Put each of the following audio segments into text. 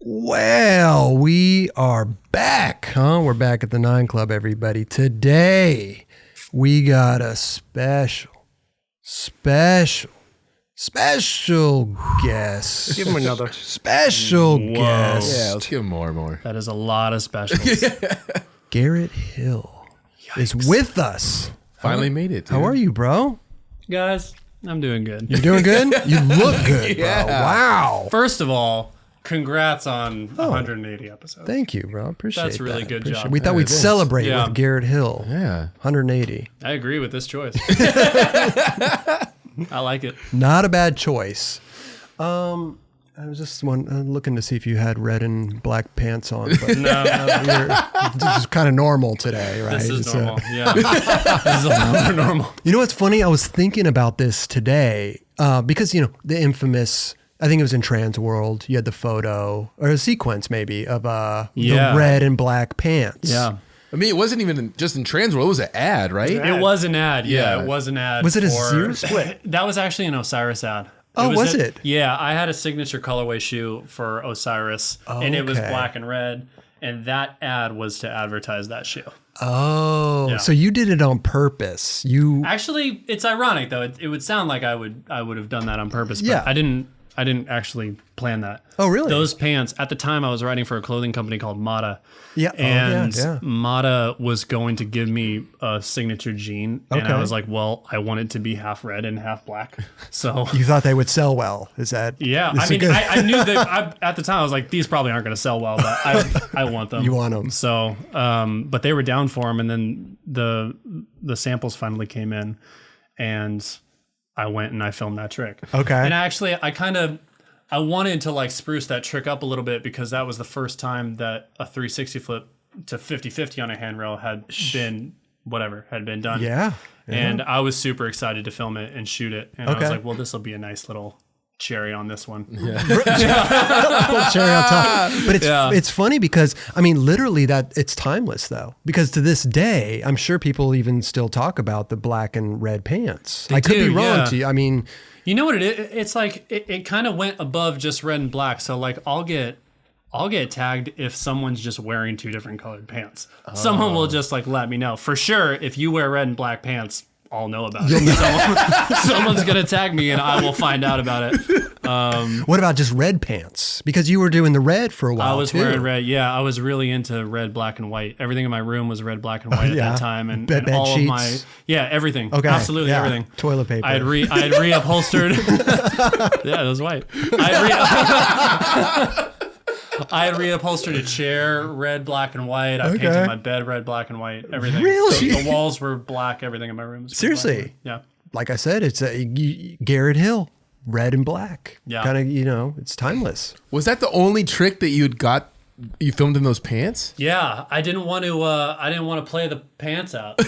Well, we are back, huh? We're back at the 9 Club, everybody. Today, we got a special guest. Give him another. Special guest. Yeah, let's give him more. That is a lot of specials. Garrett Hill is with us. Finally made it, dude. How are you, bro? Guys, I'm doing good. You're doing good? You look good, bro. Yeah. Wow. First of all, congrats on 180 episodes. Thank you, bro. Appreciate That's a really that. good Appreciate job. it. We thought we'd thanks. celebrate Yeah. with Garrett Hill. Yeah. 180. I agree with this choice. I like it. Not a bad choice. I was just looking to see if you had red and black pants on, but No, this is kind of normal today, right? this is So- normal. Yeah. This is a lot more normal. You know what's funny? I was thinking about this today because, you know, the infamous, I think it was in Trans World, you had the photo or a sequence maybe of Yeah. the red and black pants. Yeah. I mean, it wasn't even just in Trans World. It was an ad, right? It was an ad. Yeah, Yeah. it was an ad. Was it a for- zero split? That was actually an Osiris ad. Oh, was it? Yeah, I had a signature colorway shoe for Osiris, and it was okay. black and red, and that ad was to advertise that shoe. Oh, Yeah. so you did it on purpose. Actually, it's ironic though. It would sound like I would have done that on purpose, but Yeah. I didn't actually plan that. Oh, really? Those pants, at the time I was writing for a clothing company called Mata. Yeah. And yeah. Mata was going to give me a signature jean. And Okay. I was like, well, I want it to be half red and half black. So You thought they would sell well. Is that? yeah, is I it mean, good? I knew that at the time I was like, these probably aren't going to sell well, but I want them. You want them. So, but they were down for them, and then the samples finally came in, and I went and I filmed that trick. Okay. And actually, I wanted to like spruce that trick up a little bit because that was the first time that a 360 flip to 50-50 on a handrail had been done. Yeah. And I was super excited to film it and shoot it. And I was Okay. like, well, this will be a nice little cherry on this one. Little cherry on top. But it's funny because I mean, literally it's timeless though. Because to this day, I'm sure people even still talk about the black and red pants. I could be do, wrong yeah. to you. I mean, You know what it is? It's like it kind of went above just red and black. So like I'll get tagged if someone's just wearing two different colored pants. Someone will just like let me know. For sure, if you wear red and black pants, I'll know about it. Someone's gonna tag me and I will find out about it. what about just red pants? Because you were doing the red for a while. I was too. wearing red. Yeah, I was really into red, black, and white. Everything in my room was red, black, and white at yeah. that time, and, Bed all sheets? of my everything. Okay. Absolutely yeah. everything. Toilet paper. I had reupholstered. Yeah, it was white. I had reupholstered a chair, red, black, and white. I painted my bed red, black, and white. Everything. Really? The walls were black. Everything in my room was black and Seriously? white. Yeah. Like I said, it's Garrett Hill, red and black. Yeah. Kind of, you know, it's timeless. Was that the only trick that you filmed in those pants? Yeah, I didn't want to play the pants out.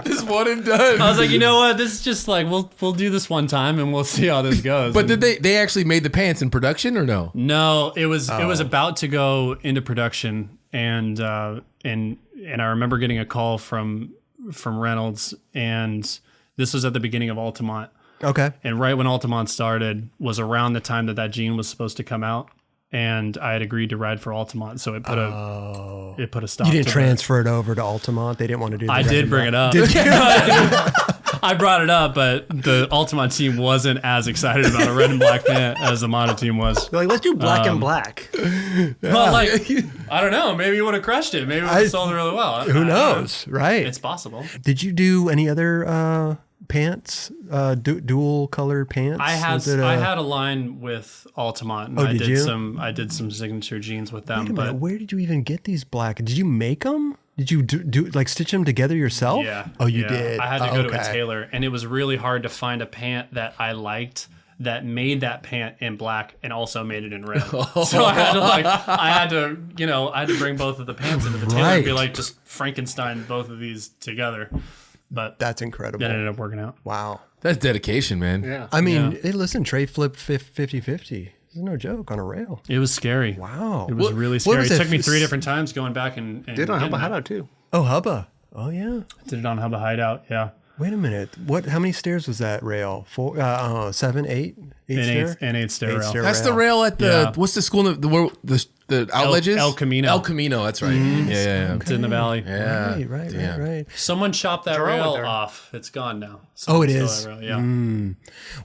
Just one and done. I was like, you know what? This is just like we'll do this one time and we'll see how this goes. But did they actually made the pants in production or no? No, it was about to go into production, and I remember getting a call from Reynolds, and this was at the beginning of Altamont. Okay. And right when Altamont started was around the time that jean was supposed to come out, and I had agreed to ride for Altamont, so it put a stop. You didn't to transfer it over to Altamont. They didn't want to do that. I did bring it up. Did you? I brought it up, but the Altamont team wasn't as excited about a red and black pant as the Mata team was. They're like, let's do black and black. Well, like, I don't know. Maybe you would have crushed it. Maybe it would have sold it really well. Who knows, right? It's possible. Did you do any other pants, dual color pants? I had a line with Altamont, and Oh, I did you? I did some signature jeans with them. Wait a but minute, where did you even get these black? Did you make them? Did you do like stitch them together yourself? yeah. Oh, you yeah. did? I had to go to a Okay. tailor, and it was really hard to find a pant that I liked that made that pant in black and also made it in red. So I had to bring both of the pants into the tailor and be Right. like, just Frankenstein both of these together. But That's incredible. that ended up working out. Wow. That's dedication, man. Yeah. I mean, Yeah. hey, listen, Trey flipped 50-50. This is no joke on a rail. It was scary. Wow. It was really what scary. was It it? took me 3 different times going back and Did on getting Hubba it. Hideout too. Oh, Hubba. Oh, yeah. Did it on Hubba Hideout, yeah. Wait a minute. How many stairs was that rail? 4, 7, 8? Eight stair rail. That's the rail at the what's the school the outlet is? El Camino. El Camino, that's right. Yeah. It's in the valley. Yeah. Right. Someone chopped that rail off. It's gone now. It is. Yeah.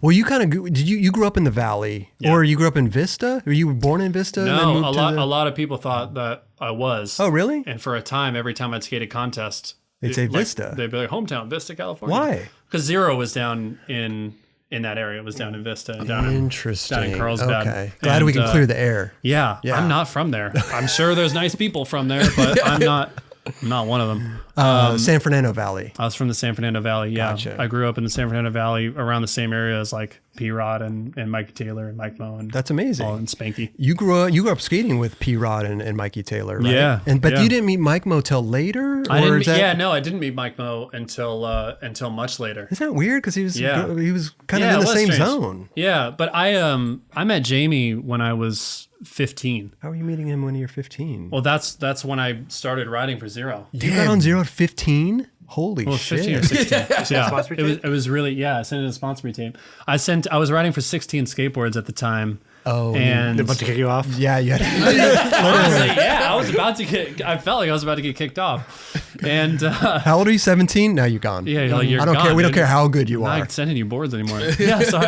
Well, you kind of did you grew up in the valley, or you grew up in Vista? Or you were born in Vista? No, a lot of people thought that I was. Oh, really? And for a time, every time I'd skate a contest, they'd say Vista. They'd be like, hometown, Vista, California. Why? Because Zero was down in that area. It was down in Vista. Interesting. Down in Carlsbad. Okay. Glad we can clear the air. Yeah. I'm not from there. I'm sure there's nice people from there, but I'm not one of them. San Fernando Valley. I was from the San Fernando Valley. Yeah. Gotcha. I grew up in the San Fernando Valley around the same area as like P-Rod and Mikey Taylor and Mike Moe. That's amazing. And Spanky. You grew up skating with P-Rod and Mikey Taylor, right? Yeah. But you didn't meet Mike Moe till later? I didn't meet Mike Moe until much later. Isn't that weird? Because he was kind of in the same zone. Yeah, but I met Jamie when I was 15. How were you meeting him when you were 15? Well, that's when I started riding for Zero. You got on Zero at 15? Holy shit. 15 or 16. Yeah. It was really, I sent in a sponsor me tape. I was riding for 16 skateboards at the time. Oh, and they're about to kick you off? Yeah, you had honestly, I felt like I was about to get kicked off. And how old are you? 17? Now you're gone. Yeah, you're I don't gone, care. We don't dude. care how good you I'm are. not sending you boards anymore. Yeah, so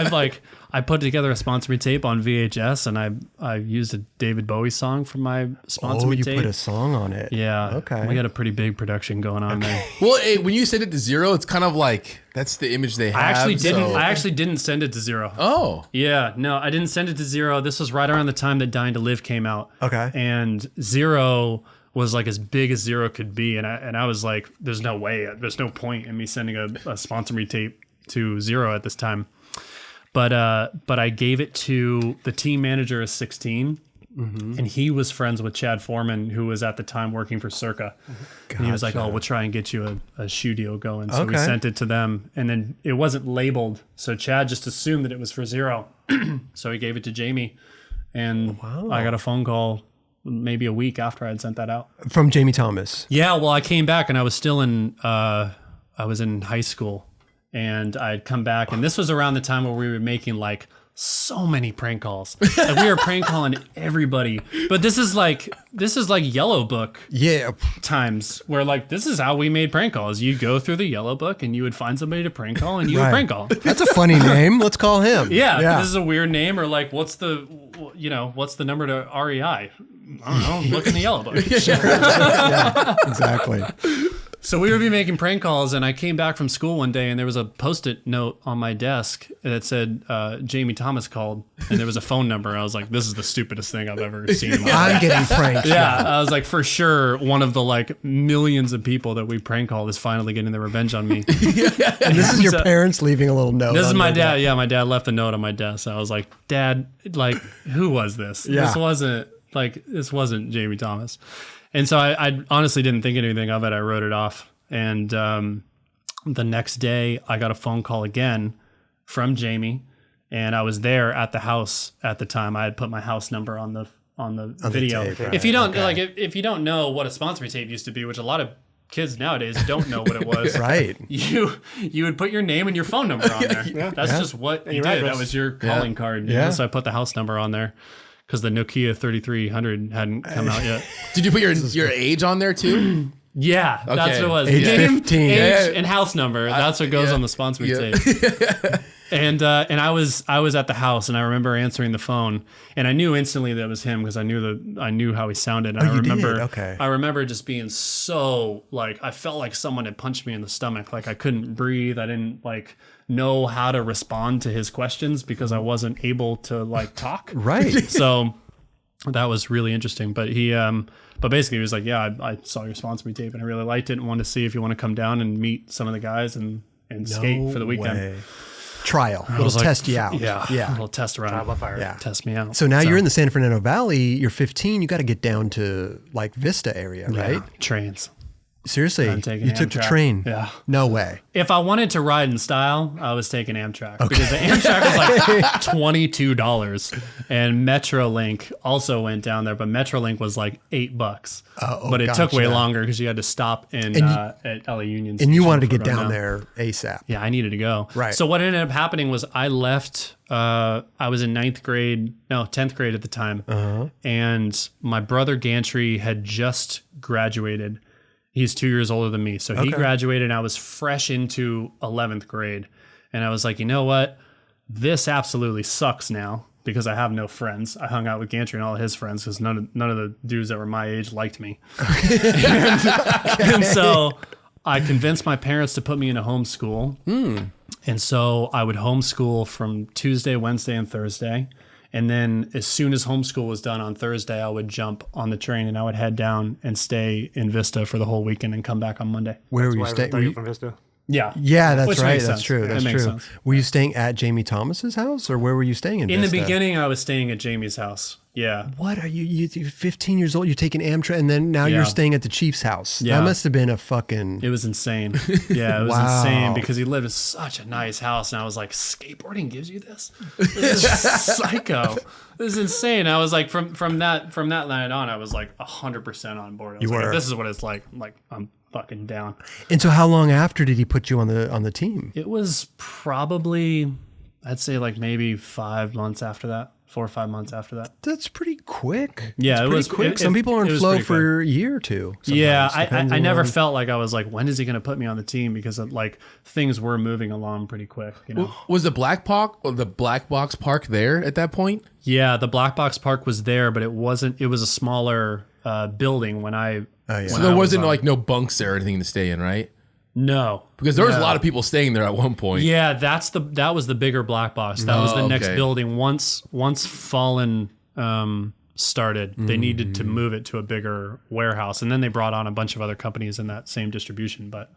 I put together a sponsor me tape on VHS, and I used a David Bowie song for my sponsor me tape. Oh, you put a song on it. Yeah. Okay. We got a pretty big production going on there. Well, when you send it to Zero, it's kind of like that's the image they have. I actually didn't send it to Zero. Oh. Yeah, no, I didn't send it to Zero. This was right around the time that Dying to Live came out. Okay. And Zero was like as big as Zero could be, and I was like, there's no way, there's no point in me sending a sponsor me tape to Zero at this time. But I gave it to the team manager of 16, and he was friends with Chad Foreman, who was at the time working for Circa. Gotcha. And he was like, "Oh, we'll try and get you a shoe deal going." So we sent it to them, and then it wasn't labeled, so Chad just assumed that it was for Zero. So he gave it to Jamie, and I got a phone call maybe a week after I had sent that out from Jamie Thomas. Yeah, well, I came back and I was still in high school. And I'd come back, and this was around the time where we were making like so many prank calls. Like we were prank calling everybody. But this is like Yellow Book times where like this is how we made prank calls. You'd go through the Yellow Book and you would find somebody to prank call, and you would prank call. That's a funny name. Let's call him. Yeah, this is a weird name, or like what's the number to REI? I don't know. Look in the Yellow Book. Yeah, exactly. So we would be making prank calls, and I came back from school one day, and there was a Post-it note on my desk that said Jamie Thomas called, and there was a phone number. I was like, this is the stupidest thing I've ever seen in my life. I'm getting pranked. Yeah, I was like, for sure, one of the like millions of people that we prank called is finally getting their revenge on me. And this is your parents leaving a little note. This is my dad. Yeah, my dad left a note on my desk. I was like, Dad, like, who was this? Yeah. This wasn't Jamie Thomas. And so I honestly didn't think anything of it. I wrote it off. And the next day, I got a phone call again from Jamie, and I was there at the house at the time. I had put my house number on the video. The tape, right. If you don't if you don't know what a sponsor me tape used to be, which a lot of kids nowadays don't know what it was. Right. You would put your name and your phone number on there. That's just what you did. That was your calling card. You know? So I put the house number on there, because the Nokia 3300 hadn't come out yet. Did you put your age on there too? Yeah, that's what it was. Age 15. Age and house number. That's what goes on the sponsor tape. And I was at the house, and I remember answering the phone, and I knew instantly that it was him, because I knew how he sounded. And I remember just being so like, I felt like someone had punched me in the stomach. Like I couldn't breathe. I didn't like know how to respond to his questions because I wasn't able to like talk. Right. So that was really interesting. But but basically he was like, yeah, I saw your sponsor me tape and I really liked it and wanted to see if you want to come down and meet some of the guys and skate for the weekend. Way. Trial. Little test you out. Yeah. A little test around. Trial by fire. Yeah. Test me out. So now you're in the San Fernando Valley, you're 15, you got to get down to like Vista area, right? Trains. Seriously, I'm taking you took the Amtrak. train? Yeah. No way. If I wanted to ride in style, I was taking Amtrak because the Amtrak was like $22, and Metrolink also went down there, but Metrolink was like $8. But it took way longer because you had to stop in at LA Union. And you Station wanted to before get going down there ASAP. Yeah, I needed to go. Right. So what ended up happening was I left. I was in 10th grade at the time, and my brother Gantry had just graduated. He's 2 years older than me. So he graduated and I was fresh into 11th grade. And I was like, you know what? This absolutely sucks now because I have no friends. I hung out with Gantry and all of his friends because none of the dudes that were my age liked me. and so I convinced my parents to put me in a homeschool. And so I would homeschool from Tuesday, Wednesday, and Thursday. And then as soon as homeschool was done on Thursday, I would jump on the train and I would head down and stay in Vista for the whole weekend and come back on Monday. Where were you staying? From Vista. Yeah. Yeah, that's Which right. makes That's sense. true. That's It makes true. sense. Were you staying at Jamie Thomas's house, or where were you staying in In the Vista? beginning, I was staying at Jamie's house. Yeah. What are you're 15 years old, you're taking Amtrak, and then now you're Yeah. staying at the Chief's house. Yeah. That must have been a fucking... It was insane. Yeah, it was Wow. insane because he lived in such a nice house. And I was like, skateboarding gives you this? This is psycho. This is insane. I was like, from that night on, I was like 100% on board. I was like, were. if this is what it's like. I'm like, I'm fucking down. And so how long after did he put you on the team? It was probably, I'd say like maybe 5 months after that. 4 or 5 months after that. That's pretty quick. Yeah, That's it pretty was quick. it- Some it- people are it in was flow pretty for a year or two. Yeah, sometimes, I never on- felt like I was like, when is he going to put me on the team? Because like things were moving along pretty quick, you know? Was the Black Box Park there at that point? Yeah, the Black Box Park was there, but it wasn't. It was a smaller building when I. yeah. So there wasn't like no bunks there or anything to stay in, right? No, Because there was a lot of people staying there at one point. yeah, that was the bigger Black Box. That was the next okay. building. Once Fallen started, they needed to move it to a bigger warehouse, and then they brought on a bunch of other companies in that same distribution. But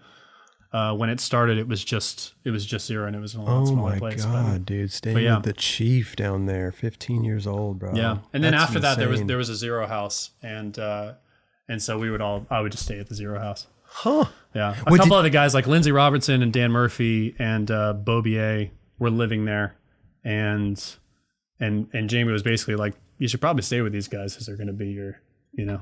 when it started, it was just zero, and it was in a lot smaller place. Oh my God, but, dude. Staying yeah. with the Chief down there, 15 years old, bro. yeah, and then That's after that, insane. there was a Zero house, and so I would just stay at the Zero house. Huh. Yeah, a What couple did- other guys like Lindsey Robertson and Dan Murphy and Bobier were living there, and Jamie was basically like, you should probably stay with these guys because they're going to be your,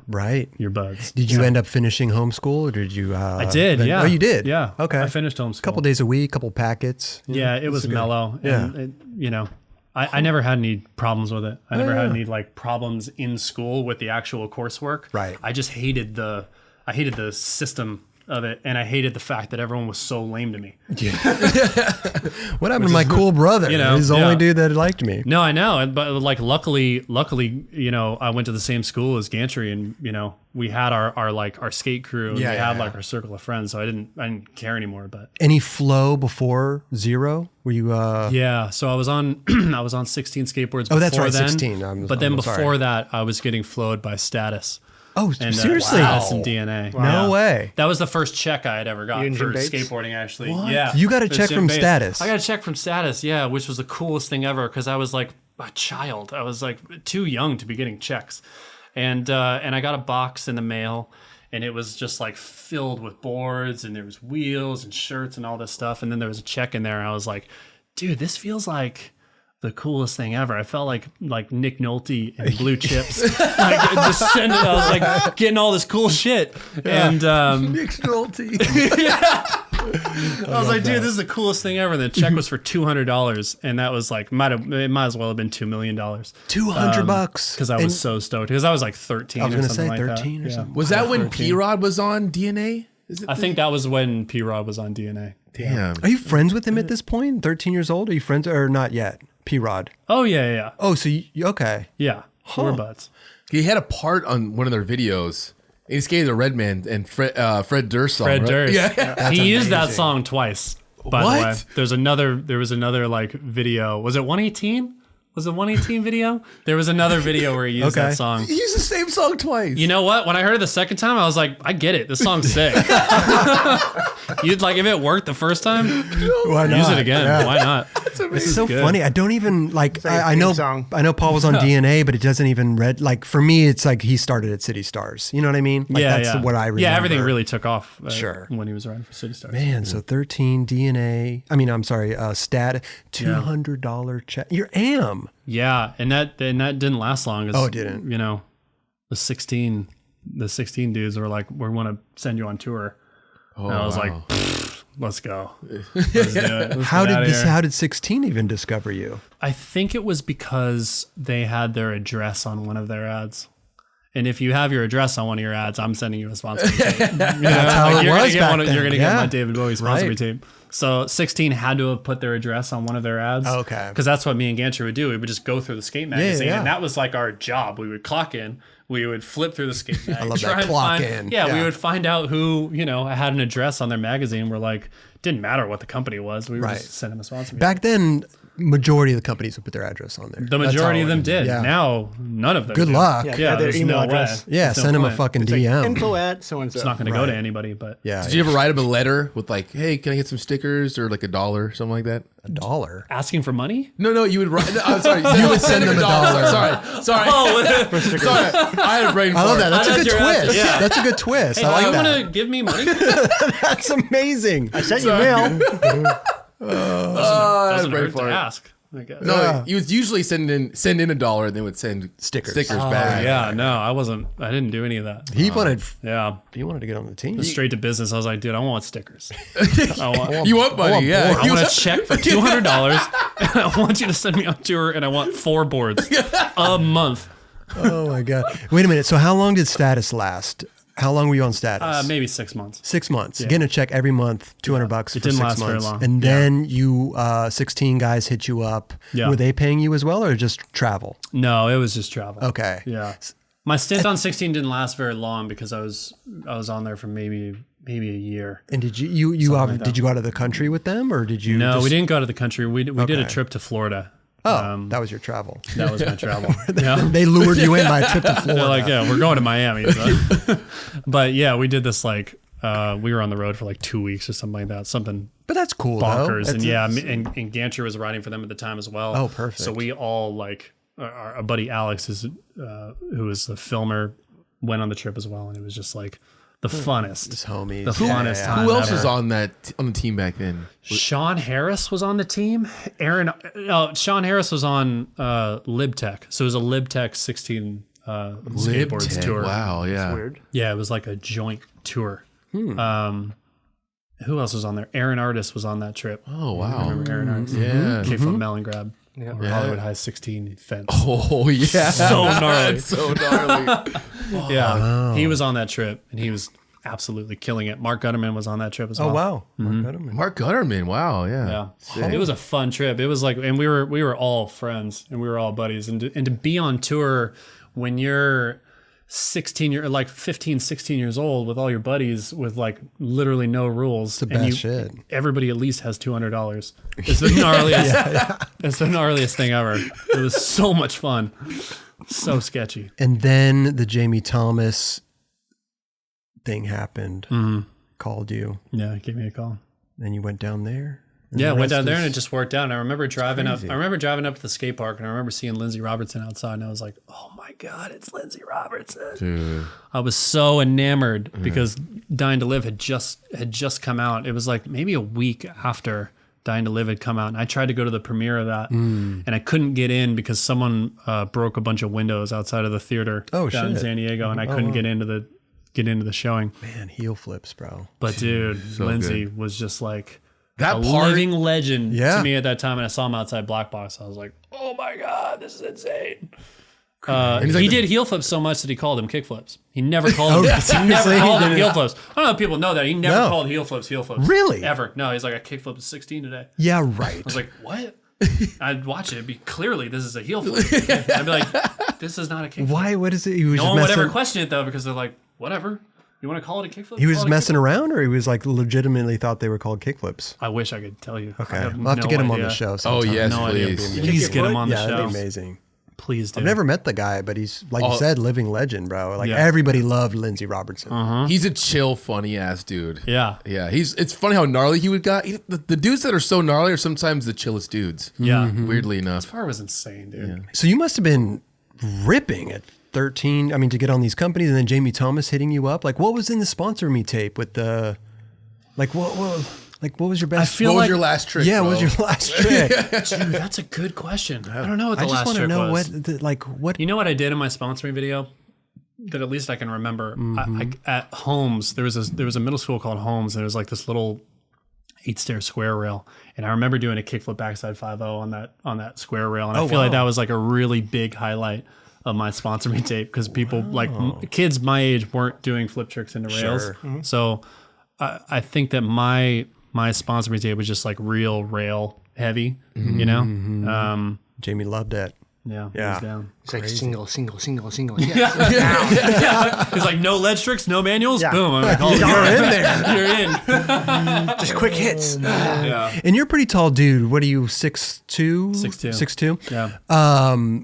Right. your buds. Did you end up finishing homeschool, or did you? I did. then- Yeah. Oh, you did. Yeah. Okay. I finished homeschool. Couple days a week, couple packets. Yeah, it was mellow. Yeah. And I never had any problems with it. I never had any like problems in school with the actual coursework. Right. I just hated the system of it, and I hated the fact that everyone was so lame to me. What happened to my cool brother? He's the only yeah. dude that liked me. No, I know, but like luckily, I went to the same school as Gantry, and we had our skate crew, and we had like our circle of friends, so I didn't care anymore. But Any flow before Zero? Were you? yeah, so I was on I was on 16 skateboards. Oh, that's before right, then, 16. But then I'm before sorry. that, I was getting flowed by Status. Oh, And, seriously? Status and DNA. No way. That was the first check I had ever got You and for Jim Bates? skateboarding, actually. What? Yeah. You got a It was check Jim from Bates. Status? I got a check from Status, yeah, which was the coolest thing ever because I was like a child. I was like too young to be getting checks. And I got a box in the mail, and it was just like filled with boards, and there was wheels and shirts and all this stuff. And then there was a check in there, and I was like, dude, this feels like the coolest thing ever. I felt like Nick Nolte in Blue Chips. Like descended. I was like getting all this cool shit. And Nick Nolte. I was like, dude, this is the coolest thing ever. And the check was for $200, and that was like it might as well have been $2 million. $200 Because I was so stoked. Because I was like 13 I was or gonna something say like 13 that. or something. Was that when P-Rod was on DNA? Is it? I think that was when P-Rod was on DNA. Damn. Are you friends with him at this point? 13 years old? Are you friends or not yet? P-Rod. Oh, yeah. Oh, so you okay. Yeah. We're buds. He had a part on one of their videos. He skated a Redman and Fred Durst song. Fred right? Durst. Yeah. He used that song twice, by the way. What? There was another like video. Was it 118? Was the 118 video? There was another video where he used that song. He used the same song twice. You know what? When I heard it the second time, I was like, I get it. This song's sick. You'd like if it worked the first time, Why not? use it again. Yeah. Why not? It's so funny. I don't even like. like a I know. theme song. I know Paul was on DNA, but it doesn't even read. Like for me, it's like he started at City Stars. You know what I mean? Like that's what I remember. Yeah, everything really took off. Sure. When he was riding for City Stars. Man, so 13 DNA. I mean, I'm sorry. Stat $200 check. Your AM. Yeah, and that didn't last long. Oh, it didn't. You know, the 16 dudes were like, we want to send you on tour. And I was like, let's go. Let's do it. How did 16 even discover you? I think it was because they had their address on one of their ads. And if you have your address on one of your ads, I'm sending you a sponsored tape. That's how it was back then. You're going to get Yeah. my David Bowie sponsored Right. tape. So 16 had to have put their address on one of their ads. Okay. Because that's what me and Gantry would do. We would just go through the skate magazine. yeah. And that was like our job. We would clock in. We would flip through the skate mag. I love try that and clock find, in. Yeah, we Yeah. would find out who, had an address on their magazine. We're like, didn't matter what the company was. We would Right. just send them a sponsor. Back then, majority of the companies would put their address on there. The majority of them That's how it- did. Yeah. Now, none of them Good do. luck. Yeah, Yeah, their there's email no address. way. Yeah, There's no send them a point. fucking It's like DM. info at so and so. It's not going to go to anybody, but Yeah. Did you ever write him a letter with like, hey, can I get some stickers or like $1, something like that? $1? asking for money? No, you would write. No, I'm sorry. You would send them $1. Sorry. Oh, Sorry. I had a brain I love fart. that. That's a thought good you were asking- twist. yeah. That's a good twist. I like you that. want to give me money? That's amazing. I sent you mail. Doesn't brain hurt to fart. ask, I guess. No, you would usually send in $1 and then would send Stickers. back. Yeah, no, I didn't do any of that. He wanted Yeah, to get on the team. straight to business. I was like, dude, I want stickers. You want money? Yeah. I want a check for $200, and I want you to send me on tour, and I want 4 boards a month. Oh my god! Wait a minute. So how long did status last? How long were you on status? Maybe 6 months. 6 months. Getting a check every month, $200 for didn't 6 last very months, long. and then you 16 guys hit you up. Yeah. Were they paying you as well, or just travel? No, it was just travel. Okay. Yeah. My stint on 16 didn't last very long because I was on there for maybe a year. And did you did you go out of the country with them, or did you? No, just, we didn't go to the country. We did a Okay. trip to Florida. Oh, that was your travel. That was my travel. Yeah. They lured you in by a trip to Florida. They're like, yeah, we're going to Miami. So. But yeah, we did this like, we were on the road for like 2 weeks or something like that. Something But that's cool, bonkers. though. And yeah, and Gantry was riding for them at the time as well. Oh, perfect. So we all like, our buddy Alex, who was the filmer, went on the trip as well. And it was just like the funnest. His homies. The funnest time. Who else ever. was on the team back then? Sean Harris was on the team. Sean Harris was on LibTech. So it was a LibTech 16 skateboards tour. Wow, yeah. Weird. Yeah, it was like a joint tour. Who else was on there? Aaron Artis was on that trip. Oh, wow. Remember Aaron Artis? Yeah. Kickflip melon grab. Yeah. Over Hollywood High 16 fence. Oh, yeah. So gnarly. That's so gnarly. Yeah, he was on that trip and he was absolutely killing it. Mark Gutterman was on that trip as well. Oh wow. Mark Gutterman. Mark Gutterman. Wow, yeah. Yeah, it was a fun trip. It was like, and we were all friends and we were all buddies. And to be on tour when you're 15, 16 years old with all your buddies with like literally no rules. the best shit. Everybody at least has $200. It's the gnarliest. It's the gnarliest thing ever. It was so much fun. So sketchy. And then the Jamie Thomas thing happened. Called you. Yeah, gave me a call. Then you went down there. And Yeah, the went rest down there is- and it just worked out. And I remember driving up. crazy. I remember driving up to the skate park and I remember seeing Lindsey Robertson outside and I was like, "Oh my god, it's Lindsey Robertson!" Dude. I was so enamored because Dying to Live had just come out. It was like maybe a week after Dying to Live had come out, and I tried to go to the premiere of that, and I couldn't get in because someone broke a bunch of windows outside of the theater Oh, down in shit. San Diego, and I couldn't get into the showing. Man, heel flips, bro. But dude, so Lindsey good. was just like That a part. living legend Yeah. to me at that time, and I saw him outside Black Box. I was like, "Oh my god, this is insane!" he's like He the- did heel flips so much that he called them kick flips. He never called them. He seriously? never called them He heel flips. I don't know if people know that. He never No. called heel flips. Really? Ever? No. He's like, I kick flipped 16 today. Yeah, right. I was like, what? I'd watch it. It'd be clearly this is a heel flip. I'd be like, this is not a kick flip. Why? What is it? You was No just one would ever messing. question it though because they're like, whatever. You want to call it a kickflip? He was Call it a messing kickflip. around, or he was like legitimately thought they were called kickflips? I wish I could tell you. Okay, I we'll have to get him on the idea. show Oh sometime. yes, No idea. please. Please get him on the Yeah, that'd show. be amazing. Please do. I've never met the guy, but he's, like you said, living legend, bro. Like, Yeah. everybody loved Lindsey Robertson. He's a chill, funny ass dude. Yeah. Yeah, it's funny how gnarly he would got. The dudes that are so gnarly are sometimes the chillest dudes. Yeah. Weirdly enough. This part was insane, dude. So you must have been ripping at 13. I mean, to get on these companies, and then Jamie Thomas hitting you up. Like, what was in the Sponsor Me tape with the, like, what was your best? I feel What was like- your last trick? yeah, bro? what was your last trick? Dude, that's a good question. I don't know what the I just last want to trick know was. what. You know what I did in my sponsoring video that at least I can remember? At Holmes, there was a middle school called Holmes, and there was like this little 8-stair square rail, and I remember doing a kickflip backside 5.0 on that square rail, and I feel like that was like a really big highlight of my sponsor me tape, because people kids my age weren't doing flip tricks into rails. Sure. So I think that my sponsor me tape was just like real rail heavy, you know? Jamie loved it. Yeah. Yeah. He was down. It's like single. He's like, no ledge tricks, no manuals. Yeah. Boom. I'm like, oh, You're in there. you're in. Just quick hits. Yeah. And you're a pretty tall dude. What are you, 6'2"? 6'2". 6'2"? Yeah.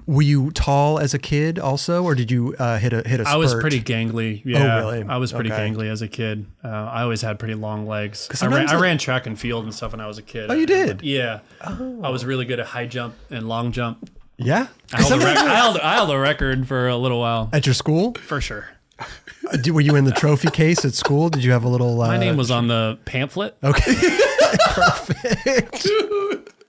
Were you tall as a kid also, or did you hit a spurt? I was pretty gangly. Yeah. really? I was pretty Okay. gangly as a kid. I always had pretty long legs. I sometimes ran track and field and stuff when I was a kid. Oh, you did? Yeah. I was really good at high jump and long jump. Yeah? I held a record for a little while. At your school? For sure. Were you in the trophy case at school? Did you have a little... My name was on the pamphlet. Okay. Perfect.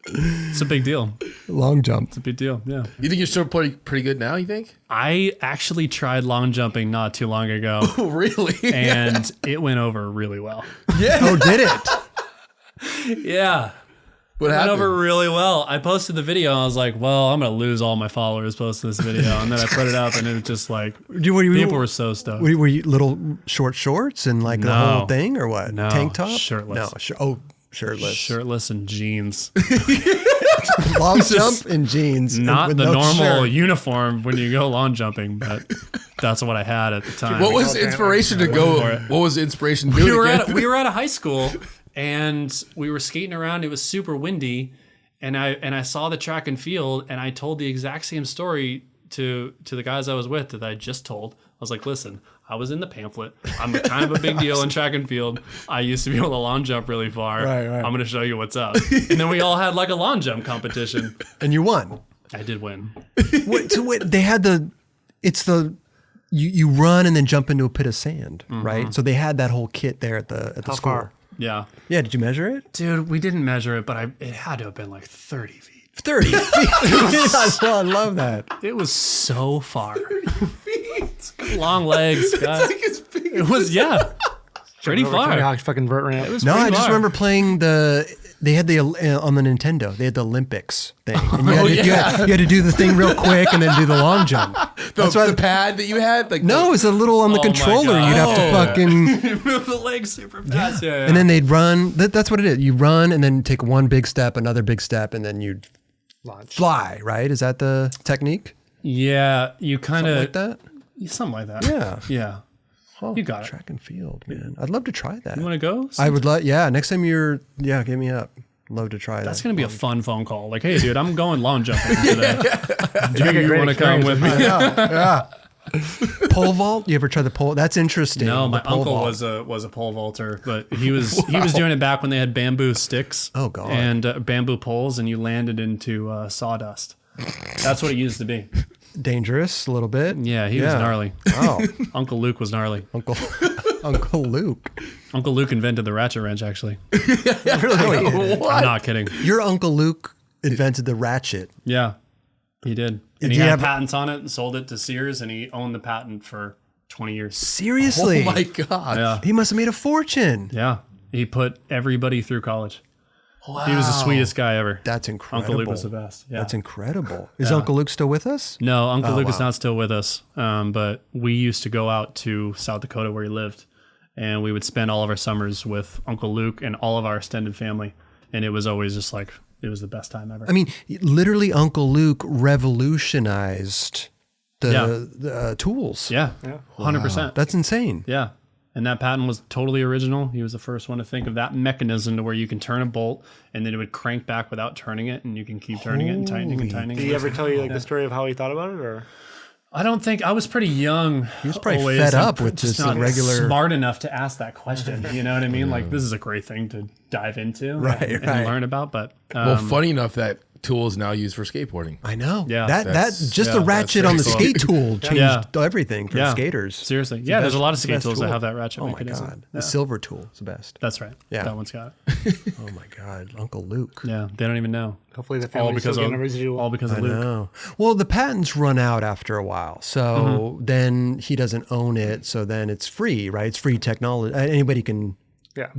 It's a big deal. Long jump. It's a big deal. Yeah. You think you're still pretty good now? You think? I actually tried long jumping not too long ago, Oh, really? and it went over really well. Oh, did it? Yeah. What Went happened? over really well. I posted the video. And I was like, well, I'm going to lose all my followers posting this video. And then I put it up, and it was just like, people were so stoked. Were you little short shorts and like the No. whole thing, or what? No, Tank top? shirtless. No. Shirtless. Shirtless and jeans. Long jump in jeans. Not with the no normal shirt. uniform when you go long jumping, but that's what I had at the time. What was the inspiration to go? for it. What was the inspiration to do it again? we were at a high school, and we were skating around. It was super windy, and I saw the track and field, and I told the exact same story to the guys I was with that I just told. I was like, listen, I was in the pamphlet. I'm kind of a big deal in track and field. I used to be able to long jump really far. Right. I'm going to show you what's up. And then we all had like a long jump competition. And you won. I did win. Wait, they had you run and then jump into a pit of sand, right? So they had that whole kit there at the How school. far? Yeah. Yeah, did you measure it? Dude, we didn't measure it, but it had to have been like 30 feet. 30 feet. I love that. It was so far. Long legs, guys. It was, pretty far. Hawk's fucking vert ramp. It was No, pretty I just far. remember playing they had on the Nintendo, they had the Olympics thing. And you had to do the thing real quick and then do the long jump. The pad that you had? Like No, it's a little on the Oh my controller. God. You'd have to fucking... Move the legs super fast. Yeah. And then they'd run. That's what it is. You run and then take one big step, another big step, and then you'd Launch. fly, right? Is that the technique? Yeah, you kind Something of like that? something like that. Yeah. Yeah. Oh, You got it. track and field, man. I'd love to try that. You want to go? I would love, next time get me up. Love to try That's that. gonna be a fun phone call. Like, hey, dude, I'm going long jumping today. Do a you great want to come with me? Yeah. Pole vault? You ever try the pole? That's interesting. No, my the pole uncle vault. was a pole vaulter, but he was doing it back when they had bamboo sticks. Oh, God. And bamboo poles, and you landed into sawdust. That's what it used to be. dangerous a little bit. Yeah, he was gnarly. Oh, Uncle Luke was gnarly. Uncle Luke. Uncle Luke invented the ratchet wrench, actually. Really? I'm not kidding. Your Uncle Luke invented the ratchet. Yeah, he did. Did And he you had have- patents on it and sold it to Sears, and he owned the patent for 20 years. Seriously? Oh my god. Yeah. He must have made a fortune. Yeah. He put everybody through college. Wow. He was the sweetest guy ever. That's incredible. Uncle Luke was the best. Yeah. That's incredible. Is Uncle Luke still with us? No, Uncle Luke is wow. not still with us. But we used to go out to South Dakota where he lived, and we would spend all of our summers with Uncle Luke and all of our extended family. And it was always just like, it was the best time ever. I mean, literally, Uncle Luke revolutionized the tools. yeah, 100%. That's insane. Yeah. And that patent was totally original. He was the first one to think of that mechanism to where you can turn a bolt and then it would crank back without turning it, and you can keep turning it and tightening and tightening. Did he ever tell you like the story of how he thought about it, or? I don't think I was pretty young. He was probably fed up with just not regular smart enough to ask that question. You know what I mean? Like, this is a great thing to dive into and learn about. But well, funny enough, that tool is now used for skateboarding. I know. Yeah. That just the ratchet on the skate tool changed everything for skaters. Seriously. Yeah, there's a lot of skate tools that have that ratchet mechanism. Oh my God. The silver tool is the best. That's right. Yeah. That one's got it. Oh my God. Uncle Luke. Yeah. They don't even know. Hopefully the family still getting a residual. All because of Luke. No. Well, the patents run out after a while. So then he doesn't own it. So then it's free, right? It's free technology. Anybody can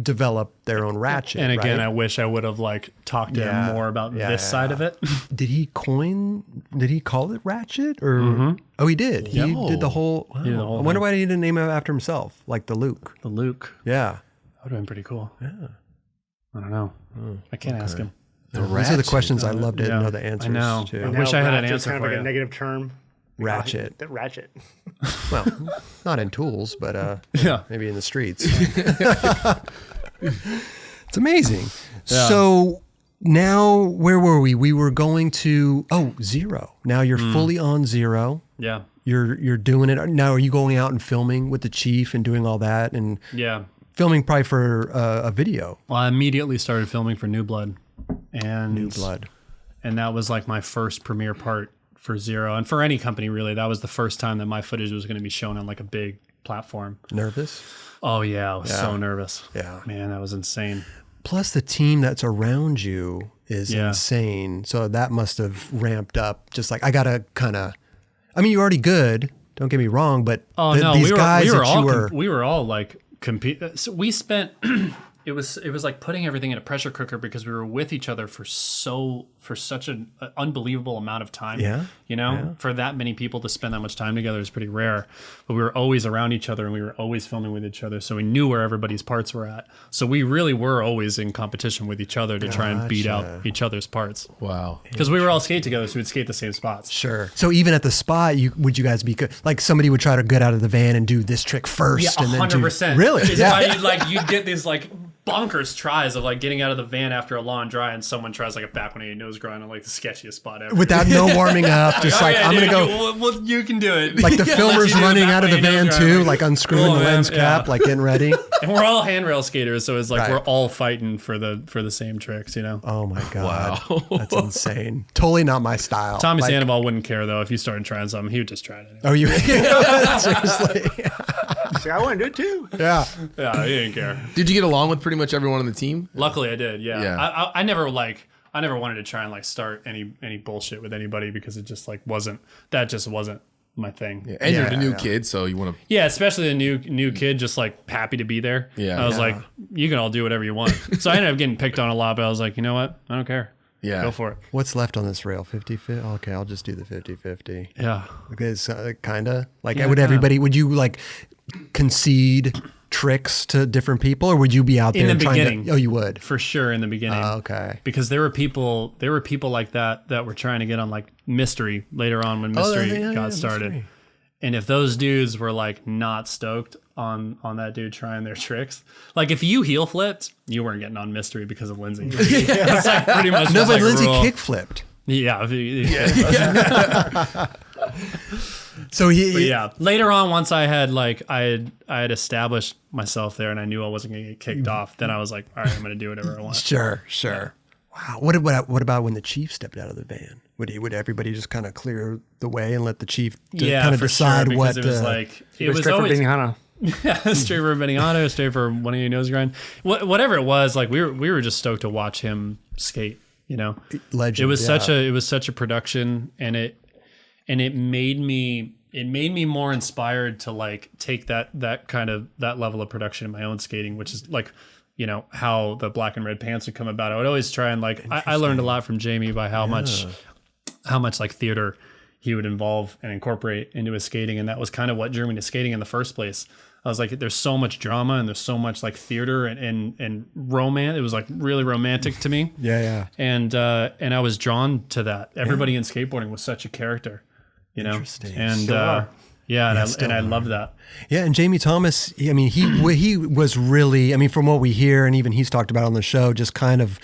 develop their own ratchet. And again, right? I wish I would have like talked to him more about this side of it. Did he call it ratchet or? Oh, he did. He did the whole. Wow. did the whole I wonder thing. why he didn't name it after himself, like the Luke. The Luke. Yeah. That would have been pretty cool. Yeah. I don't know. I can't ask him. These are the questions I love to know the answers I know. to. I wish I had an answer kind of for like you. a negative term. Ratchet. Ratchet. Well, not in tools, but maybe in the streets. It's amazing. Yeah. So now, where were we? We were going to Zero. Now you're fully on Zero. Yeah. You're doing it now. Are you going out and filming with the chief and doing all that and filming probably for a video? Well, I immediately started filming for New Blood, and that was like my first premiere part for Zero, and for any company really. That was the first time that my footage was going to be shown on like a big platform. Nervous? Oh yeah, I was so nervous. Yeah, man, that was insane. Plus the team that's around you is insane. So that must have ramped up. Just like I gotta kind of. I mean, you're already good. Don't get me wrong, but these guys we were all like compete. So we spent. It was like putting everything in a pressure cooker because we were with each other for such an unbelievable amount of time. Yeah. You know, for that many people to spend that much time together is pretty rare. But we were always around each other and we were always filming with each other. So we knew where everybody's parts were at. So we really were always in competition with each other to try and beat out each other's parts. Wow. Because we were all skate together, so we'd skate the same spots. Sure. So even at the spot, would you guys be like somebody would try to get out of the van and do this trick first? Yeah, 100%. Really? You'd get these like bonkers tries of like getting out of the van after a long dry, and someone tries like a back 180 nose grind on like the sketchiest spot ever. Without no warming up, just I'm going to go. Well, you can do it. Like the filmer's running out of the van too, like unscrewing the lens cap, like getting ready. And we're all handrail skaters, so it's like we're all fighting for the same tricks, you know? Oh my God. Wow. That's insane. Totally not my style. Tommy Sandoval wouldn't care though if you started trying something. He would just try it anyway. Oh, you seriously? I want to do it too. Yeah. Yeah, he didn't care. Did you get along with pretty much everyone on the team? Luckily I did, yeah. I never wanted to try and like start any bullshit with anybody because it just like wasn't my thing. Yeah. And you're the new kid, so you want to. Yeah, especially the new kid, just like happy to be there. Yeah. I was like, you can all do whatever you want. So I ended up getting picked on a lot, but I was like, you know what? I don't care. Yeah. Go for it. What's left on this rail? 50-50? Okay, I'll just do the 50-50. Yeah. Because kind of like would you like concede tricks to different people, or would you be out there in the beginning? You would for sure in the beginning. Okay, because there were people like that were trying to get on like Mystery later on when Mystery got started. Mystery. And if those dudes were like not stoked on that dude trying their tricks, like if you heel flipped, you weren't getting on Mystery because of Lindsay. That's like pretty much no, but like Lindsay kick flipped. Yeah. So later on, once I had established myself there and I knew I wasn't going to get kicked off, then I was like, all right, I'm going to do whatever I want. Sure. Yeah. Wow. What about when the chief stepped out of the van? Would everybody just kind of clear the way and let the chief kind of decide what? It was like it was straight always, for Benihana. Yeah, straight for Benihana, straight for one of your nose grind, whatever it was. Like we were just stoked to watch him skate. You know, legend. It was such a production, and it made me more inspired to like take that level of production in my own skating, which is like, you know, how the black and red pants would come about. I would always try and like I learned a lot from Jamie by how much like theater he would involve and incorporate into his skating, and that was kind of what drew me to skating in the first place. I was like, there's so much drama and there's so much like theater and romance. It was like really romantic to me. Yeah. And I was drawn to that. Everybody in skateboarding was such a character, you know. Interesting. And Yeah, and I love that. Yeah, and Jamie Thomas, I mean, he was really, I mean, from what we hear, and even he's talked about on the show, just kind of,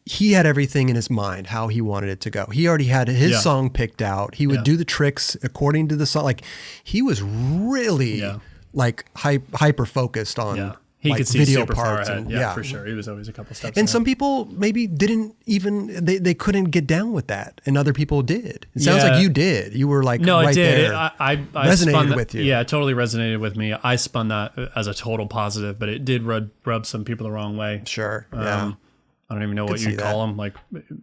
he had everything in his mind, how he wanted it to go. He already had his song picked out. He would do the tricks according to the song. Like, he was really like hyper focused on He like could see video super parts. far ahead. And, Yeah, for sure. He was always a couple steps and ahead. some people maybe didn't even, they couldn't get down with that. And other people did. It sounds like you did. You were like, no, right it did. there. I resonated spun that, with you. Yeah, it totally resonated with me. I spun that as a total positive, but it did rub some people the wrong way. Sure. Yeah. I don't even know what you'd call them, like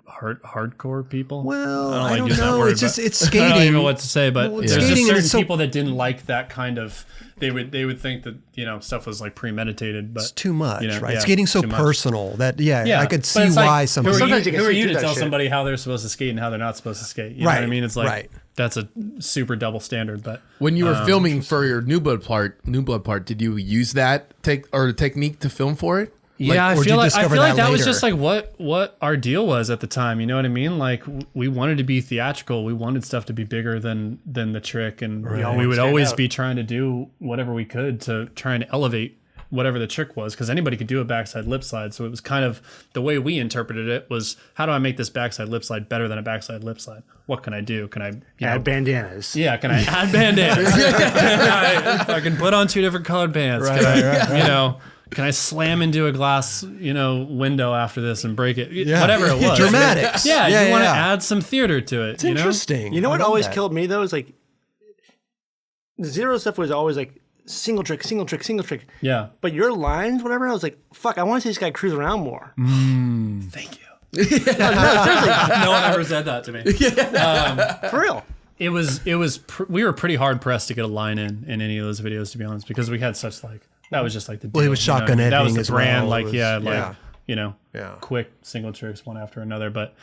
hardcore people. Well, I don't use that know. word, It's just, but it's skating. I don't even know what to say, but there's just skating, certain and people that didn't like that kind of. They would think that stuff was like premeditated, but it's too much, right? Yeah, Skating's so too much. personal that I could but see it's why like, somebody. Who are you to tell somebody how they're supposed to skate and how they're not supposed to skate? You know what I mean? It's like that's a super double standard. But when you were filming for your New Blood part, did you use that technique to film for it? Yeah, Like, I feel like that was later? just like what our deal was at the time. You know what I mean? Like we wanted to be theatrical. We wanted stuff to be bigger than the trick, and we would always be trying to do whatever we could to try and elevate whatever the trick was, because anybody could do a backside lip slide. So it was kind of the way we interpreted it was, how do I make this backside lip slide better than a backside lip slide? What can I do? Can I add bandanas? Yeah, can I add bandanas? I can put on 2 different colored pants. Can I slam into a glass, window after this and break it? Yeah. Whatever it was. Dramatics. You want to add some theater to it. It's interesting. You know what always killed me though is like the zero stuff was always like single trick. Yeah. But your lines, whatever, I was like, fuck, I want to see this guy cruise around more. Thank you. No, seriously. No one ever said that to me. For real. We were pretty hard pressed to get a line in any of those videos, to be honest, because we had such that was just like the deal. Well, it was shotgun editing. That was the as brand. Well. Quick single tricks one after another. But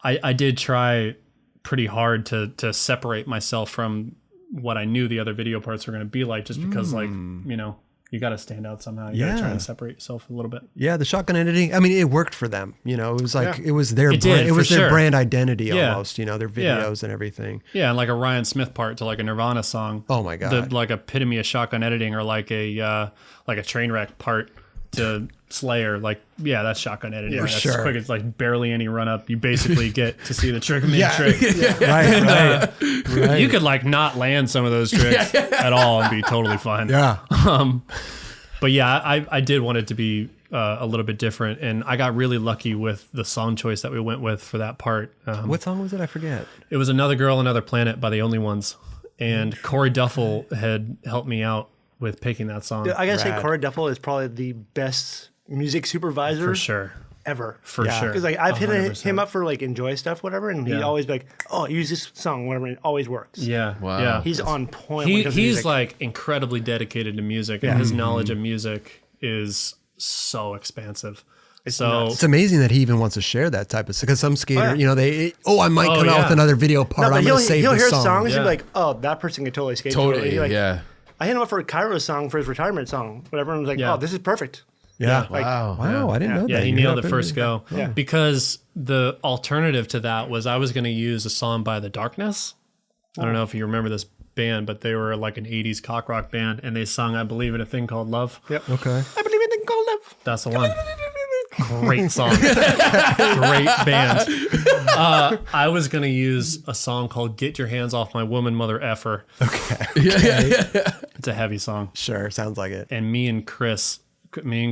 I did try pretty hard to separate myself from what I knew the other video parts were going to be like, just because you got to stand out somehow. You got to try and separate yourself a little bit. Yeah, the shotgun editing. I mean, it worked for them. It was like it was their their brand identity almost. Their videos and everything. Yeah, and like a Ryan Smith part to like a Nirvana song. Oh my god, like epitome of shotgun editing, or like a Trainwreck part to Slayer. Like, yeah, that's shotgun editing. Yeah, right? That's sure. quick. It's like barely any run up. You basically get to see the trick mid-trick. Right. You could like not land some of those tricks at all and be totally fine. Yeah. But yeah, I did want it to be a little bit different, and I got really lucky with the song choice that we went with for that part. What song was it? I forget. It was Another Girl, Another Planet by The Only Ones, and Corey Duffel had helped me out with picking that song. I gotta say, Corey Duffel is probably the best music supervisor for sure. Ever. For sure. Because like I've 100%. hit him up for like Enjoy stuff, whatever, and he'd always be like, "Oh, use this song, whatever." And it always works. Yeah. Wow. Yeah. He's on point. when it comes to He's music. like incredibly dedicated to music, and his knowledge of music is so expansive. It's amazing that he even wants to share that type of stuff. Because some skater, I might come out yeah. with another video part. I'm going to save he'll this hear song. songs and be like, "Oh, that person can totally skate." Totally, Like, yeah. I hit him up for a Kairos song for his retirement song, whatever, and was like, Yeah. "Oh, this is perfect." Yeah. Like, Wow, I didn't know that. Yeah, he You nailed got it first go. Yeah. Because the alternative to that was I was going to use a song by The Darkness. I don't know if you remember this band, but they were like an 80s cock rock band, and they sung I Believe in a Thing Called Love. Yep. Okay. I believe in gold love. That's the one. Great song. Great band. I was going to use a song called Get Your Hands Off My Woman, Mother Effer. Okay. It's a heavy song. Sure. Sounds like it. And me and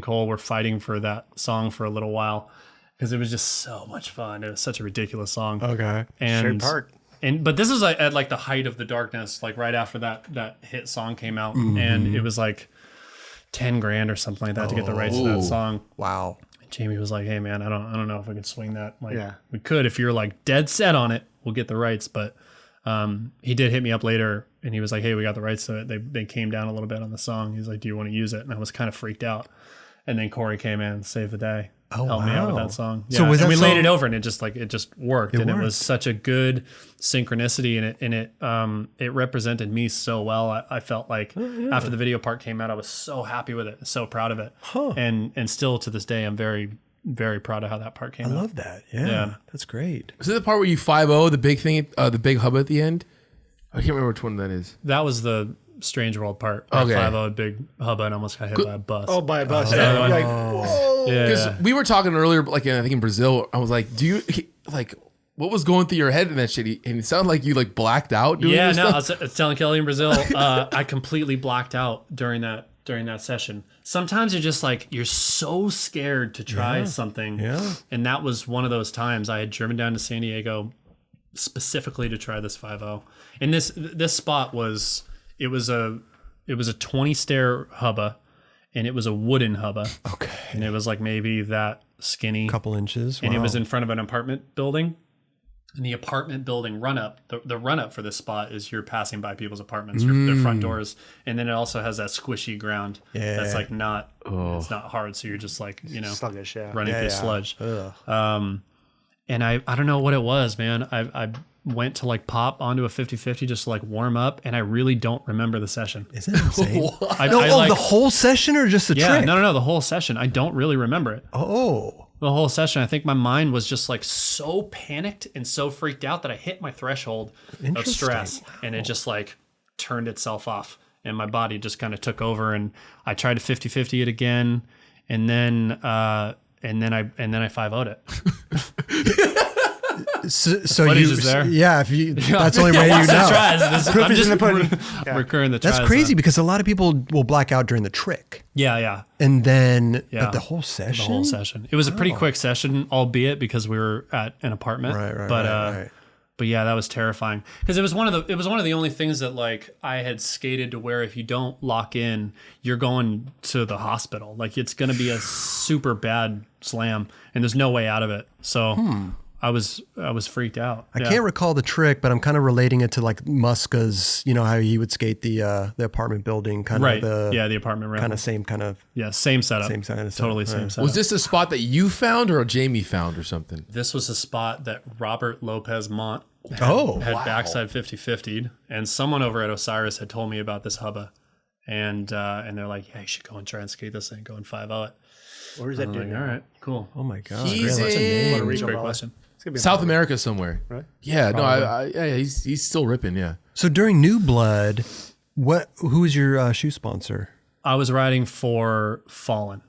Cole were fighting for that song for a little while because it was just so much fun. It was such a ridiculous song. Okay. And Shared part. but this was at like the height of The Darkness, like right after that hit song came out, and it was like $10,000 or something like that to get the rights to that song. Wow. And Jamie was like, "Hey man, I don't know if we could swing that. Like, Yeah. we could if you're like dead set on it. We'll get the rights." But he did hit me up later, and he was like, "Hey, we got the rights to it. They came down a little bit on the song." He's like, "Do you want to use it?" And I was kind of freaked out. And then Corey came in and saved the day. Oh, helped me out with wow. that song. So Yeah, was and that we laid song- it over, and it just worked. It worked. was such a good synchronicity, and it represented me so well. I felt like after the video part came out, I was so happy with it, so proud of it. Huh. And still to this day, I'm very, very proud of how that part came I out. love that. Yeah. Yeah. That's great. Is it the part where you 5-0 the big thing, the big hub at the end? I can't remember which one that is. That was the Strange World part. Okay. 5-0 big hubba and almost got hit by a bus. Oh, by a bus. Like, whoa. Because we were talking earlier, like I think in Brazil, I was like, what was going through your head in that shit? And it sounded like you like blacked out doing this stuff. I was telling Kelly in Brazil, I completely blacked out during that session. Sometimes you're just like, you're so scared to try something. Yeah. And that was one of those times. I had driven down to San Diego specifically to try this 5-0. And this spot was a 20 stair hubba, and it was a wooden hubba. Okay. And it was like maybe that skinny. Couple inches. And it was in front of an apartment building. And the apartment building run up, the run up for this spot is you're passing by people's apartments, their front doors, and then it also has that squishy ground that's like it's not hard, so you're just like sluggish, running through sludge. And I don't know what it was, man. I went to like pop onto a 50-50 just to like warm up, and I really don't remember the session. Isn't that insane? The whole session or just the trick? No, the whole session. I don't really remember it. Oh. The whole session, I think my mind was just like so panicked and so freaked out that I hit my threshold of stress, and it just like turned itself off, and my body just kind of took over, and I tried to 50-50 it again, and then I 5-0'd it. So you there? Yeah, if you that's the only way you know. I'm just recurring the tries. That's crazy because a lot of people will black out during the trick. Yeah. And then but the whole session? The whole session. It was a pretty quick session, albeit because we were at an apartment. Right. But yeah, that was terrifying because it was one of the only things that like I had skated to where if you don't lock in, you're going to the hospital. Like it's going to be a super bad slam, and there's no way out of it. So I was freaked out. I can't recall the trick, but I'm kind of relating it to like Muska's, how he would skate the apartment building kind of the apartment ramp. Kind of same kind of same setup. Same kind of totally same setup. Was this a spot that you found or a Jamie found or something? This was a spot that Robert Lopez Mont had backside 50-50'd, and someone over at Osiris had told me about this hubba, and they're like, yeah, you should go and try and skate this thing, go and 5-0 it. Where is that dude? All right, cool. Oh my god, he's in great question. South America somewhere, right? Yeah, probably. He's still ripping. Yeah. So during New Blood, who was your shoe sponsor? I was riding for Fallen.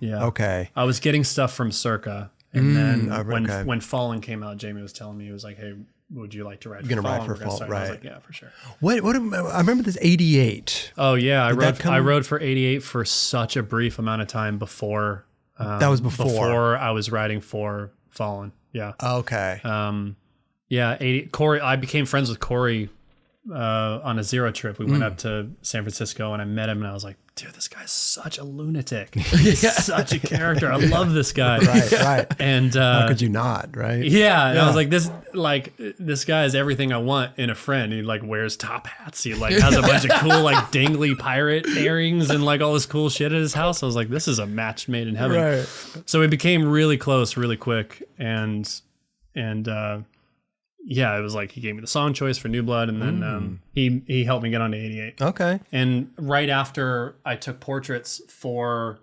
Yeah. Okay. I was getting stuff from Circa, and then when Fallen came out, Jamie was telling me, he was like, "Hey, would you like to ride? You're gonna ride for Fallen, right? I was like, yeah, for sure. What? I remember this 88. Oh yeah, I rode for 88 for such a brief amount of time before. That was before I was riding for Fallen. Yeah. Okay. 80. Corey. I became friends with Corey on a Zero trip. We went up to San Francisco, and I met him, and I was like, dude, this guy's such a lunatic. He's such a character. I love this guy. Right. And how could you not, right? Yeah. And I was like, this guy is everything I want in a friend. He like wears top hats. He like has a bunch of cool like dangly pirate earrings and like all this cool shit at his house. I was like, this is a match made in heaven. Right. So we became really close, really quick, and yeah, it was like he gave me the song choice for New Blood, and then he helped me get onto 88. Okay. And right after I took portraits for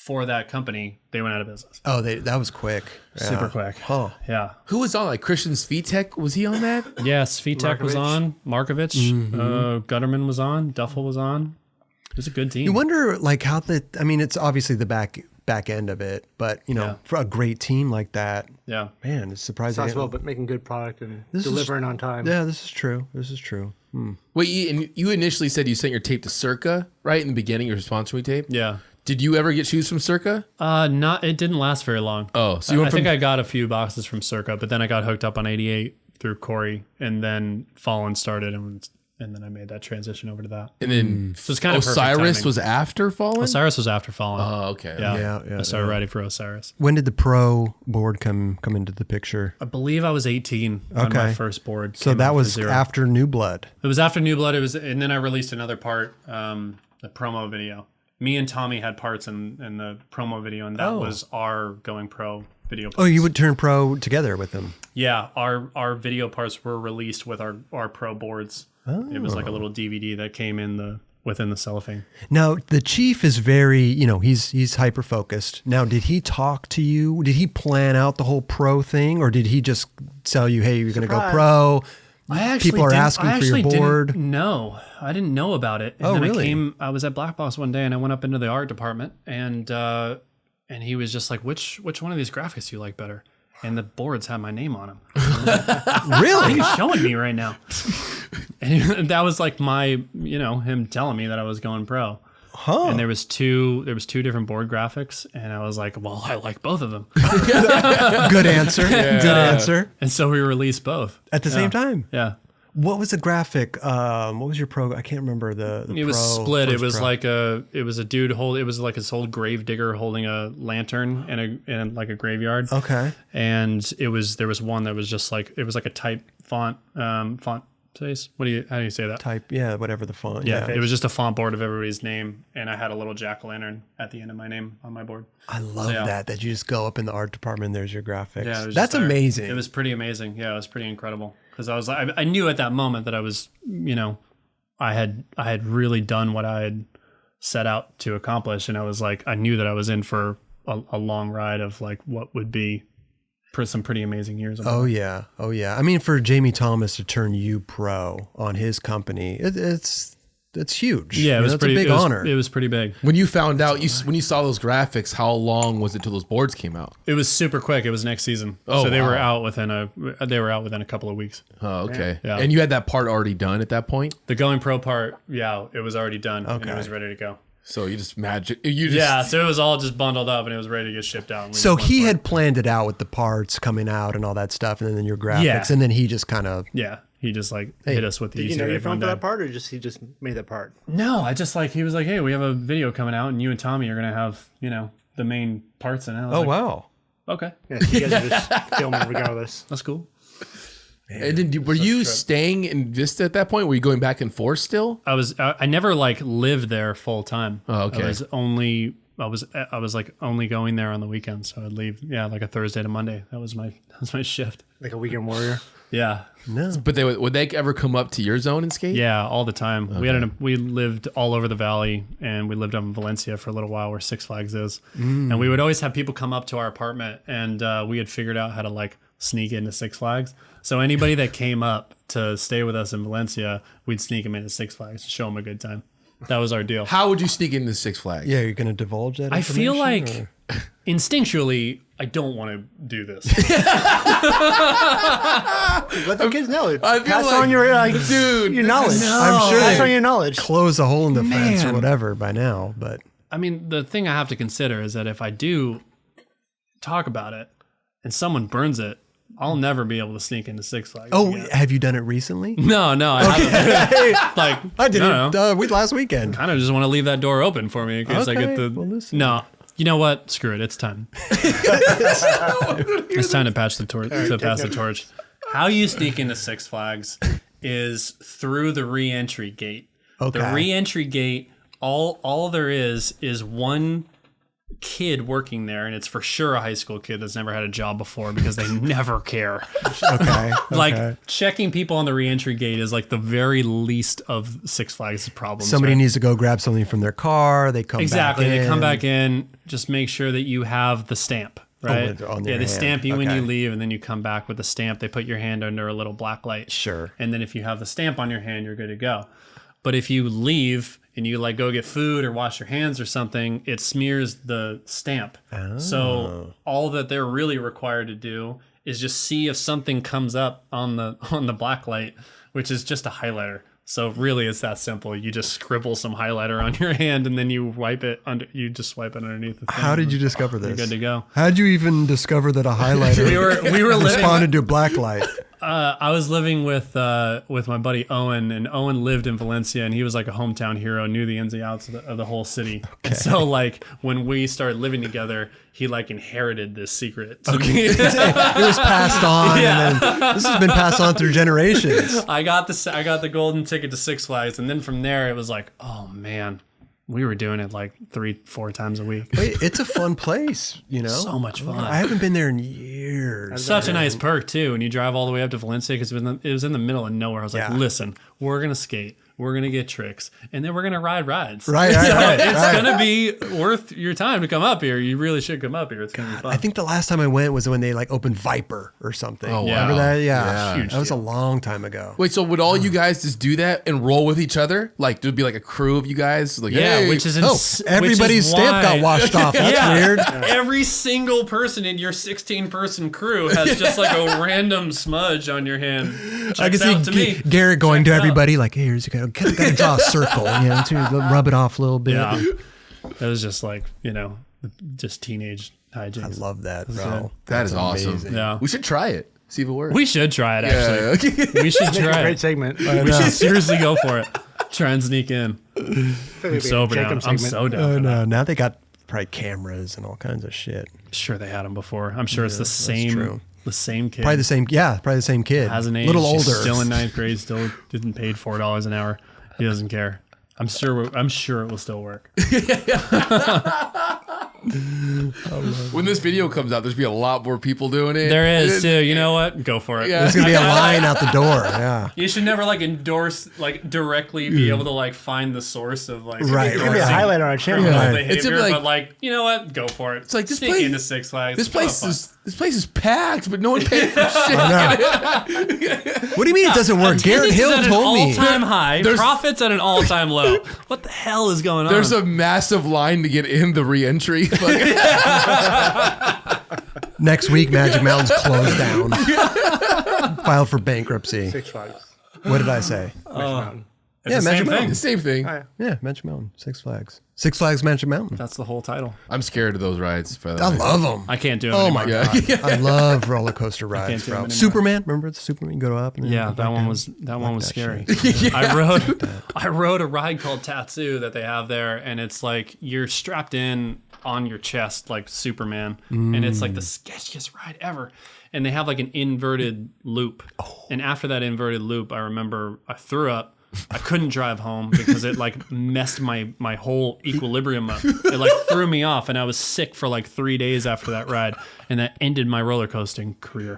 that company, they went out of business. Oh, that was quick. Super quick. Oh, yeah. Who was on, like Christian Svitek? Was he on that? Yeah, Svitek was on. Markovich. Gutterman was on. Duffel was on. It was a good team. You wonder like how it's obviously the back end of it, but for a great team like that, man, it's surprising. Sounds well, but making good product and delivering on time. Yeah, this is true. Wait, you initially said you sent your tape to Circa, right? In the beginning, your sponsoring tape? Yeah. Did you ever get shoes from Circa? It didn't last very long. Oh, so I think I got a few boxes from Circa, but then I got hooked up on 88 through Corey, and then Fallen started, and then I made that transition over to that. And then so it's kind of Osiris was after Fallen? Osiris was after Fallen. Oh, okay. Yeah. I started riding for Osiris. When did the pro board come into the picture? I believe I was 18 on my first board. So that was after New Blood. It was after New Blood. And then I released another part, the promo video. Me and Tommy had parts in the promo video, and that was our going pro video parts. Oh, you would turn pro together with them? Yeah, our video parts were released with our pro boards. Oh. It was like a little DVD that came within the cellophane. Now, the chief is very, he's hyper focused. Now, did he talk to you? Did he plan out the whole pro thing, or did he just tell you, hey, you're going to go pro? People are asking for your board. No, I didn't know about it. And Oh, then really? I was at Black Box one day and I went up into the art department and he was just like, which one of these graphics do you like better? And the boards had my name on them. Really? He's showing me right now. And that was like him telling me that I was going pro. Huh. And there was two different board graphics, and I was like, well, I like both of them. Good answer. Good answer. And so we released both At the same time. Yeah. What was the graphic? What was your pro? I can't remember the It was pro, split. It first was pro. like it was a dude it was like his old grave digger holding a lantern in like a graveyard. Okay. And there was one that was just like, it was like a type font size. How do you say that? Type, yeah, whatever the font. Yeah, it was just a font board of everybody's name, and I had a little jack-o'-lantern at the end of my name on my board. I love that you just go up in the art department and there's your graphics. Yeah, it was that's just there. amazing. It was pretty amazing. Yeah, it was pretty incredible because I was like, I knew at that moment that I was, I had really done what I had set out to accomplish, and I was like, I knew that I was in for a long ride of like what would be some pretty amazing years. Oh yeah. I mean, for Jamie Thomas to turn you pro on his company, it's huge. Yeah, it was that's pretty a big honor. It was pretty big. When you found out, when you saw those graphics, how long was it till those boards came out? It was super quick. It was next season. Oh, so they wow. were out within a couple of weeks. Oh, okay. Yeah. And you had that part already done at that point? The going pro part, yeah, it was already done and it was ready to go. So you just So it was all just bundled up and it was ready to get shipped out. So he had planned it out with the parts coming out and all that stuff, and then your graphics, and then he just kind of he just like hit us with the Did you Easter know your egg phone one for day. that part, or he just made that part? No, he was like, hey, we have a video coming out and you and Tommy are gonna have the main parts in it. I was like, wow. Okay, Yeah, so you guys are just filming regardless. that's cool. And then were you staying in Vista at that point? Were you going back and forth still? I never like lived there full time. Oh, okay. I was like only going there on the weekends, so I'd leave like a Thursday to Monday. That was my shift. Like a weekend warrior. Yeah. No. But would they ever come up to your zone and skate? Yeah, all the time. Okay. We lived all over the valley, and we lived up in Valencia for a little while where Six Flags is. And we would always have people come up to our apartment, and we had figured out how to like sneak into Six Flags. So anybody that came up to stay with us in Valencia, we'd sneak them into Six Flags to show them a good time. That was our deal. How would you sneak into Six Flags? Yeah, you're going to divulge that I feel information, like instinctually, I don't want to do this. Let the kids know. I feel Pass like- on your dude, your knowledge. I'm sure Pass they- on your knowledge. close a hole in the fence or Man. whatever by now, but I mean, the thing I have to consider is that if I do talk about it and someone burns it, I'll never be able to sneak into Six Flags. again. have you done it recently? No, I haven't. Like, I did no, it last weekend. kind of just want to leave that door open for me in case I Okay, get the. well, listen. No, you know what? Screw it. It's time. It's time to pass the torch. How you sneak into Six Flags is through the re-entry gate. Okay. The re-entry gate. All there is one kid working there, and it's for sure a high school kid that's never had a job before because they never care. Okay. Like checking people on the re-entry gate is like the very least of Six Flags' problems. Somebody right? needs to go grab something from their car. They come Exactly. back in. They come back in. Just make sure that you have the stamp, right? on their They hand. stamp you when Okay. you leave, and then you come back with the stamp. They put your hand under a little black light. Sure. And then if you have the stamp on your hand, you're good to go. But if you leave and you like go get food or wash your hands or something, it smears the stamp. So all that they're really required to do is just see if something comes up on the black light, which is just a highlighter. So really, it's that simple. You just scribble some highlighter on your hand, and then you wipe it under. You just swipe it underneath the thing. How did you discover this? You're good to go. How did you even discover that a highlighter We were living. responded to black light? I was living with my buddy Owen, and Owen lived in Valencia, and he was like a hometown hero, knew the ins and outs of the whole city. And so like when we started living together, he like inherited this secret. So It was passed on, and then this has been passed on through generations. I got the golden ticket to Six Flags, and then from there it was like, oh man, we were doing it like 3-4 times a week. Wait, it's a fun place, you know? So much fun. I haven't been there in years. Such a nice perk too, and you drive all the way up to Valencia because it was in the middle of nowhere. I was like, Yeah. listen, we're gonna skate, we're gonna get tricks, and then we're gonna ride rides. Right. It's gonna be worth your time to come up here. You really should come up here. It's gonna be fun. I think the last time I went was when they like opened Viper or something. Oh, wow. Remember that? Yeah. Huge That was a deal. long time ago. Wait, so would all you guys just do that and roll with each other? Like, there'd be like a crew of you guys? Like, Yeah, hey, which is Everybody's stamp got washed off. That's weird. Every single person in your 16-person crew has just like a random smudge on your hand. I can Checks out to see me. Garrett going to Checks out. everybody like, hey, here's you gotta draw a circle, to rub it off a little bit. Yeah, it was just like just teenage hijinks. I love that, bro. that is awesome. amazing. Yeah, We should try it. See if it works. we should try it. Actually, Yeah. we should try Great it. segment. We should seriously go for it. Try and sneak in. I'm sober down. Jacob I'm segment. so down. Oh for that. no! Now they got probably cameras and all kinds of shit. I'm sure they had them before. I'm sure it's the same. true. The same kid. Probably the same. Yeah, probably the same kid. Hasn't aged. Little older. He's still in 9th grade. Still didn't paid $4 an hour. He doesn't care. I'm sure it will still work. When this video comes out, there's be a lot more people doing it. There is too. You know what? Go for it. Yeah. There's gonna be a line out the door. Yeah. You should never endorse directly be able to find the source of Right, It's gonna be a right. highlight on our channel. criminal Right. behavior, It's gonna be but you know what? Go for it. It's like this sneak place- into Six Flags. This It's place is packed, but no one paid for shit. What do you mean it doesn't work? Garrett Hill at told an me. all-time high. Profits at an all-time low. What the hell is going on? There's a massive line to get in the re-entry. Next week, Magic Mountain's closed down. Filed for bankruptcy. Six Flags. What did I say? It's Yeah, the Magic same Mountain. thing. Same thing. Yeah, Magic Mountain. Six Flags. Six Flags Magic Mountain. That's the whole title. I'm scared of those rides. I love them. I can't do it Oh anymore. my Yeah. god, I love roller coaster rides, do them bro. anymore. Superman, remember the Superman? You go up and then Yeah, go that back one down. was scary. shit. I rode a ride called Tattoo that they have there, and it's like you're strapped in on your chest like Superman, and it's like the sketchiest ride ever. And they have like an inverted loop, and after that inverted loop, I remember I threw up. I couldn't drive home because it messed my whole equilibrium up. It threw me off, and I was sick for 3 days after that ride, and that ended my roller coasting career.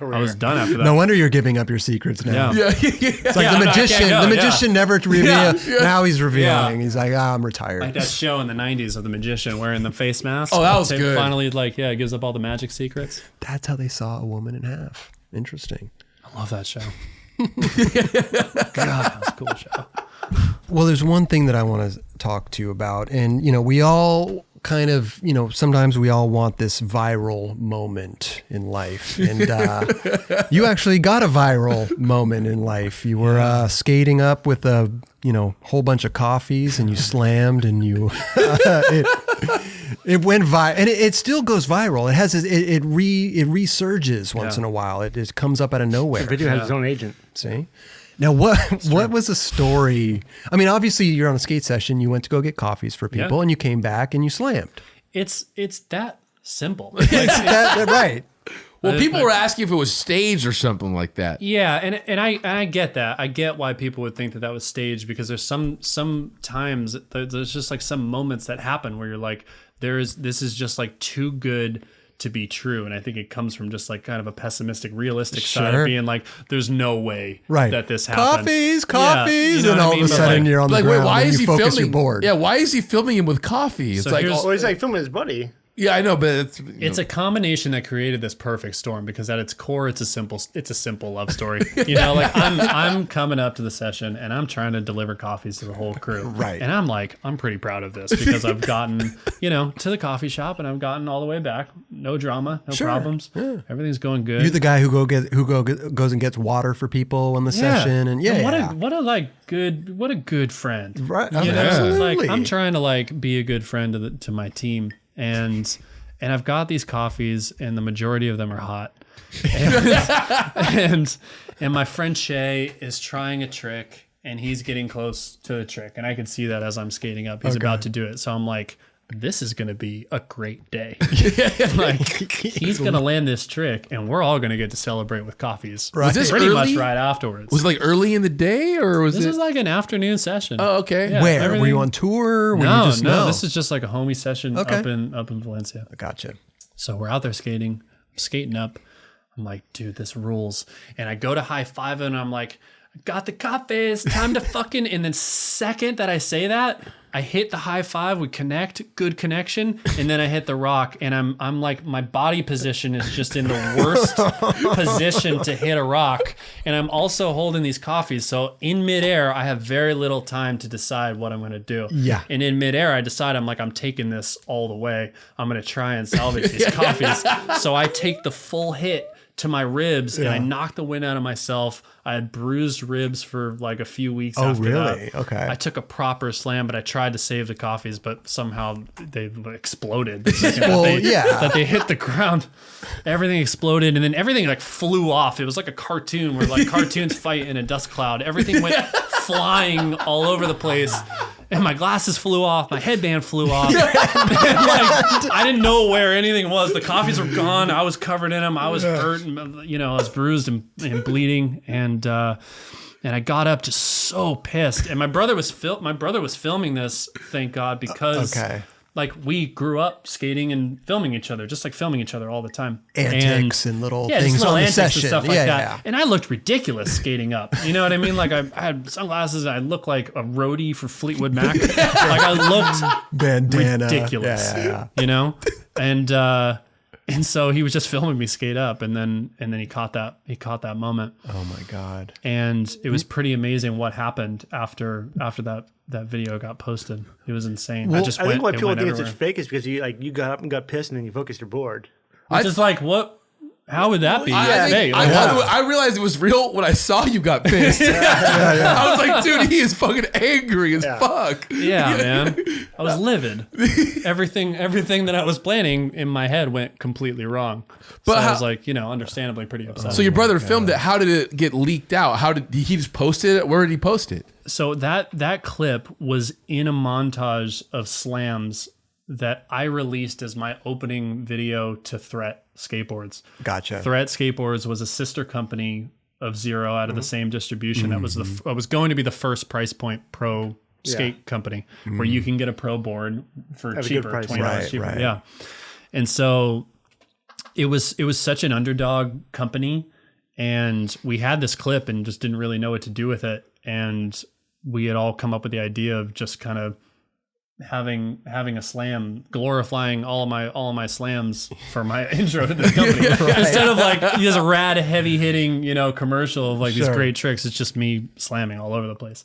I was done after that. No wonder you're giving up your secrets now. Yeah. It's like Yeah, the no, I can't magician. go, The yeah. magician never reveal. Yeah. Now he's revealing. Yeah. He's like, I'm retired. Like that show in the 90s of the magician wearing the face mask. Oh, that was Tim good. Finally, gives up all the magic secrets. That's how they saw a woman in half. Interesting. I love that show. God, that was a cool show. Well, there's one thing that I want to talk to you about. And, we all kind of, sometimes we all want this viral moment in life. And you actually got a viral moment in life. You were skating up with a, whole bunch of coffees and you slammed and you, it went viral. And it still goes viral. It has, it resurges once in a while. It just comes up out of nowhere. The video has its own agent. See? Now, what was the story? I mean, obviously, you're on a skate session. You went to go get coffees for people, and you came back and you slammed. It's that simple. Right. Well, people were asking if it was staged or something like that. Yeah, and I get that. I get why people would think that was staged, because there's some times there's just some moments that happen where you're like, this is just too good to be true. And I think it comes from just kind of a pessimistic, realistic side of being there's no way that this happened. Coffees, Yeah, and all of a sudden you're on the ground. Wait, why and is you he focus filming? your board. Yeah, why is he filming him with coffee? It's So like, here's- Well, he's filming his buddy. yeah, I know, but It's a combination that created this perfect storm, because at its core, it's a simple love story. I'm coming up to the session and I'm trying to deliver coffees to the whole crew. Right. And I'm pretty proud of this, because I've gotten, to the coffee shop and I've gotten all the way back. No drama, no problems. Yeah. Everything's going good. You're the guy who goes and gets water for people on the session, and what a good friend. Right. Absolutely. I'm trying to be a good friend to my team, and I've got these coffees, and the majority of them are hot. And my friend Shay is trying a trick, and he's getting close to the trick, and I can see that as I'm skating up. He's about to do it, so I'm like, this is going to be a great day. He's going to land this trick, and we're all going to get to celebrate with coffees. Right. Was this pretty early? much right afterwards. was it early in the day or was This it? is an afternoon session. Oh, okay. Yeah, Where were everything- you on tour? Were No, you just, no. This is just a homie session Okay. up in Valencia. Gotcha. So we're out there skating. I'm skating up. I'm like, dude, this rules. And I go to high five and I'm like, got the coffees, time to fucking, and then second that I say that, I hit the high five, we connect, good connection, and then I hit the rock, and I'm like, my body position is just in the worst position to hit a rock, and I'm also holding these coffees, so in midair, I have very little time to decide what I'm gonna do. Yeah. And in midair, I decide, I'm taking this all the way, I'm gonna try and salvage these coffees, so I take the full hit to my ribs and I knocked the wind out of myself. I had bruised ribs for like a few weeks after really? that. Okay. I took a proper slam, but I tried to save the coffees, but somehow they exploded the second that they hit the ground. Everything exploded and then everything like flew off. It was like a cartoon where like cartoons fight in a dust cloud. Everything went flying all over the place. And my glasses flew off, my headband flew off. And, like, I didn't know where anything was. The coffees were gone. I was covered in them. I was hurt, and, you know, I was bruised and bleeding. And I got up just so pissed. And my brother was filming this, thank God, because like we grew up skating and filming each other, just like filming each other all the time. Antics and little things on the session. And stuff like that. And I looked ridiculous skating up. You know what I mean? Like I had sunglasses. And I looked like a roadie for Fleetwood Mac. Like I looked bandana. Ridiculous. You know? And so he was just filming me skate up, and then he caught that moment. Oh my God! And it was pretty amazing what happened after that video got posted. It was insane. Well, I think why people think it's just fake is because you got up and got pissed, and then you focused your board. Just like what? How would that be? I realized it was real when I saw you got pissed. I was like, dude, he is fucking angry as fuck. Yeah, man. I was livid. Everything that I was planning in my head went completely wrong. But I was like, understandably pretty upset. So your brother filmed it. How did it get leaked out? How did he just post it? Where did he post it? So that clip was in a montage of slams that I released as my opening video to Threat Skateboards. Gotcha. Threat Skateboards was a sister company of Zero out of the same distribution. That was going to be the first price point pro skate company where you can get a pro board for cheaper, $20 cheaper. Right. Yeah. And so it was such an underdog company, and we had this clip and just didn't really know what to do with it. And we had all come up with the idea of just kind of having a slam, glorifying all of my slams for my intro to this company. Instead of like this rad heavy hitting, commercial of like these great tricks, it's just me slamming all over the place.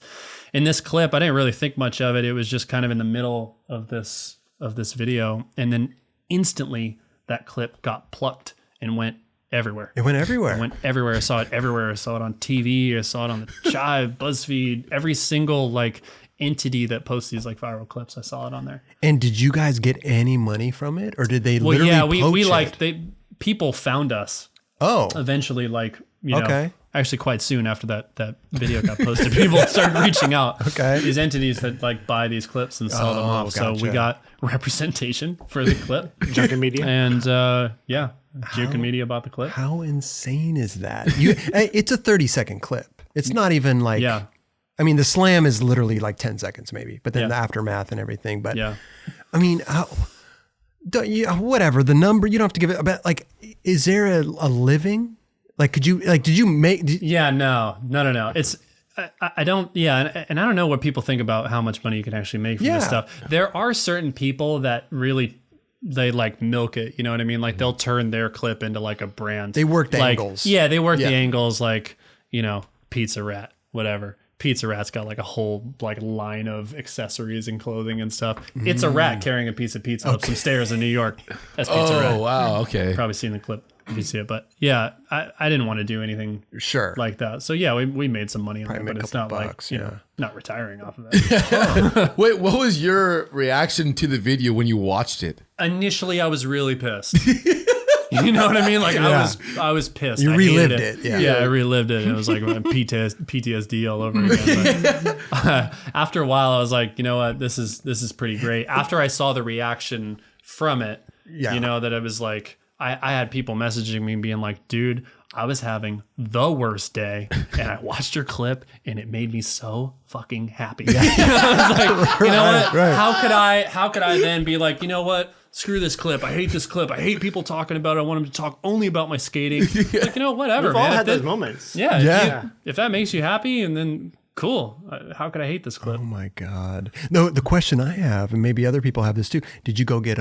In this clip, I didn't really think much of it. It was just kind of in the middle of this video, and then instantly that clip got plucked and went everywhere. It went everywhere. It went everywhere. I saw it everywhere. I saw it on TV. I saw it on the Chive, BuzzFeed, every single like entity that posts these like viral clips. I saw it on there. And did you guys get any money from it, or did they literally? Yeah, we like people found us. Oh, eventually, like actually quite soon after that video got posted, people started reaching out. These entities that like buy these clips and sell them off. Gotcha. So we got representation for the clip. Junkin Media, and Junkin Media bought the clip. How insane is that? It's a 30-second clip. It's not even like I mean, the slam is literally like 10 seconds maybe, but then the aftermath and everything. But I mean, whatever the number, you don't have to give it. But like, is there a living? Like, did you make? No. It's I don't. Yeah, and I don't know what people think about how much money you can actually make from this stuff. There are certain people that really they like milk it. You know what I mean? Like they'll turn their clip into like a brand. They work the angles. Yeah, they work the angles. Like Pizza Rat, whatever. Pizza Rat's got like a whole like line of accessories and clothing and stuff. It's a rat carrying a piece of pizza up some stairs in New York. That's Pizza Rat. Oh, wow. Okay. You've probably seen the clip if you see it. But yeah, I didn't want to do anything like that. So yeah, we made some money on it, but it's not bucks, like, not retiring off of it. Wait, what was your reaction to the video when you watched it? Initially, I was really pissed. You know what I mean? Like I was pissed. You relived it. Yeah, I relived it. It was like PTSD all over again. But, after a while, I was like, you know what? This is pretty great. After I saw the reaction from it, that it was like I had people messaging me being like, dude, I was having the worst day, and I watched your clip, and it made me so fucking happy. I was like, you know what? Right. How could I then be like, you know what? screw this clip. I hate this clip. I hate people talking about it. I want them to talk only about my skating. Like, whatever, We've man. all had those moments. Yeah. If that makes you happy, and then cool. How could I hate this clip? Oh my God. No, the question I have, and maybe other people have this too. Did you go get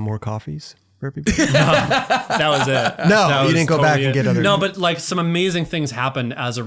more coffees for everybody? That was it. No, you didn't go back and get other. No, but like some amazing things happened as a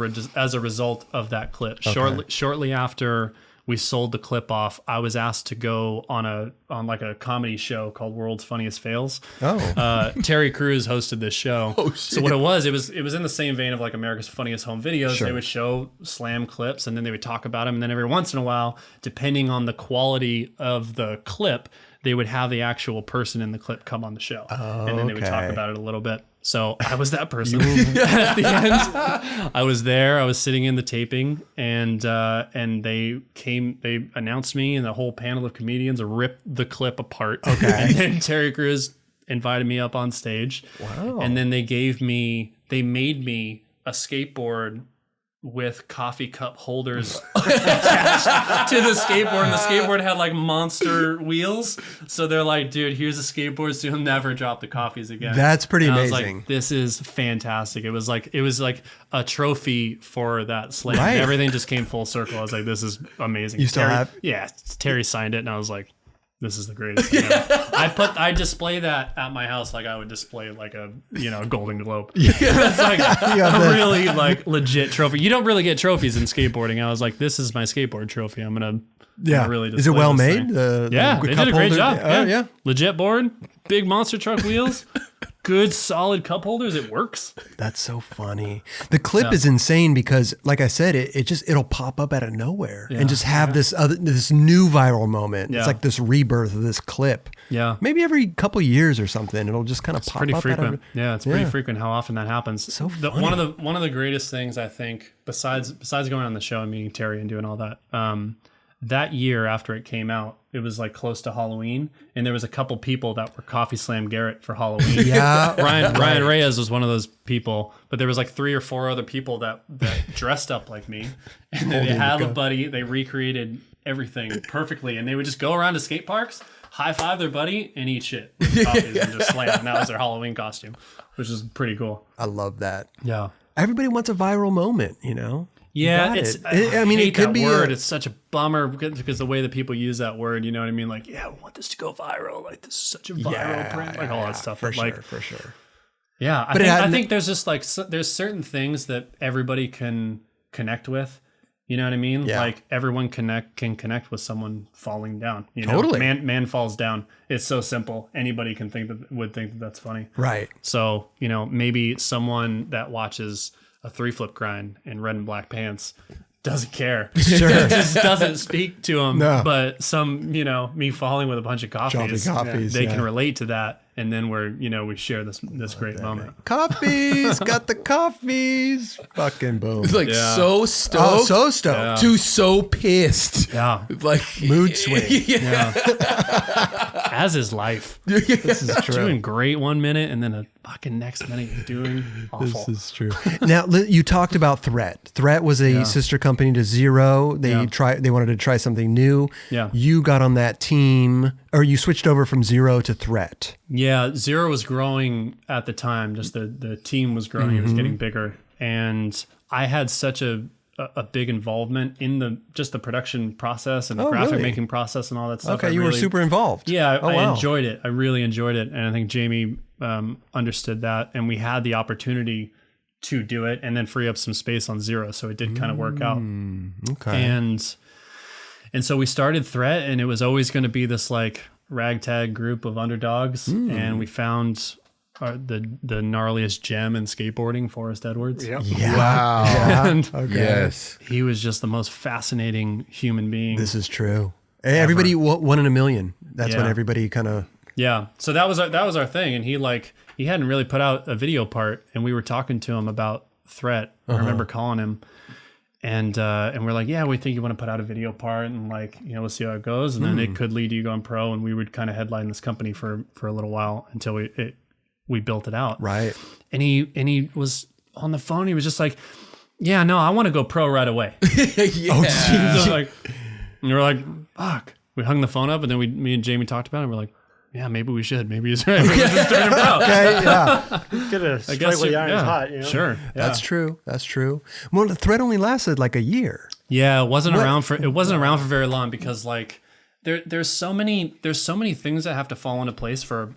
result of that clip. Shortly after we sold the clip off, I was asked to go on like a comedy show called World's Funniest Fails. Oh. Terry Crews hosted this show. Oh, shit. So what it was in the same vein of like America's Funniest Home Videos. Sure. They would show slam clips and then they would talk about them. And then every once in a while, depending on the quality of the clip, they would have the actual person in the clip come on the show. And then they would talk about it a little bit. So I was that person. At the end, I was there. I was sitting in the taping, and they announced me, and the whole panel of comedians ripped the clip apart. Okay. And then Terry Crews invited me up on stage. Wow. And then they made me a skateboard with coffee cup holders attached to the skateboard, and the skateboard had like monster wheels. So they're like, dude, here's a skateboard, so you'll never drop the coffees again. That's pretty and amazing. I was like, this is fantastic. It was like a trophy for that slam. Right. Everything just came full circle. I was like, this is amazing. You still Terry, have? Yeah, Terry signed it, and I was like, this is the greatest thing ever. I display that at my house like I would display like a Golden Globe. Yeah. It's like a really like legit trophy. You don't really get trophies in skateboarding. I was like, this is my skateboard trophy. I'm gonna really display. Is it well this made? thing. The They did a great job. Yeah. Legit board, big monster truck wheels, good solid cup holders. It works. That's so funny. The clip is insane because, like I said, it'll pop up out of nowhere and just have this new viral moment. Yeah. It's like this rebirth of this clip. Yeah. Maybe every couple years or something, it'll just kind of pop Pretty up. Frequent. It's pretty frequent how often that happens. So funny. One of the greatest things I think, besides going on the show and meeting Terry and doing all that, that year after it came out, it was like close to Halloween, and there was a couple people that were Coffee Slam Garrett for Halloween. Yeah. Ryan Reyes was one of those people, but there was like 3 or 4 other people that dressed up like me, and they had a buddy. They recreated everything perfectly, and they would just go around to skate parks, high five their buddy, and eat shit with coffees and just slam. And that was their Halloween costume, which is pretty cool. I love that. Yeah. Everybody wants a viral moment, Yeah, I mean, it could be word. It's such a bummer because the way that people use that word, you know what I mean? Like, yeah, we want this to go viral. Like, this is such a viral brand. Like all that stuff. For like, sure. Yeah, I think there's just like there's certain things that everybody can connect with. You know what I mean? Yeah. Like everyone can connect with someone falling down. Totally. Man falls down. It's so simple. Anybody would think that that's funny. Right. So maybe someone that watches a 3-flip grind in red and black pants doesn't care. Sure. It just doesn't speak to them. No. But me falling with a bunch of coffees, they can relate to that. And then we share this great moment. Coffees, got the coffees. Fucking boom. It's like so stoked. Oh, so stoked. To so pissed. Yeah. Like Mood swing. Yeah. As is life. This is true. Doing great 1 minute and then a fucking next minute you're doing awful. This is true. Now, you talked about Threat. Threat was a sister company to Zero. They wanted to try something new. Yeah. You got on that team, or you switched over from Zero to Threat. Yeah, Zero was growing at the time. Just the team was growing. It was getting bigger. And I had such a big involvement in the production process and the graphic making process and all that stuff. Okay, you were super involved. Yeah, I enjoyed it. I really enjoyed it. And I think Jamie understood that. And we had the opportunity to do it and then free up some space on Zero. So it did kind of work out. Okay. And so we started Threat, and it was always going to be this like ragtag group of underdogs. And we found the gnarliest gem in skateboarding, Forrest Edwards. Yep. Yeah. wow. And Yes. he was just the most fascinating human being. This is true. Everybody, 1 in a million. That's when Yeah. everybody kind of... Yeah. So that was our thing. And he hadn't really put out a video part, and we were talking to him about Threat. I remember calling him. And we're like, yeah, we think you want to put out a video part, and let's see how it goes. And then it could lead to you going pro, and we would kind of headline this company for a little while until we built it out. Right. And he was on the phone. He was just like, yeah, no, I want to go pro right away. Yeah. So and we're like, fuck. we hung the phone up, and then me and Jamie talked about it. And we're like, yeah, maybe we should. Maybe he's right. Maybe just turn him pro. Okay, yeah. Get a strike where the iron's hot. You know? Sure. Yeah. That's true. That's true. Well, the Threat only lasted like a year. Yeah, it wasn't around for very long because like there's so many things that have to fall into place for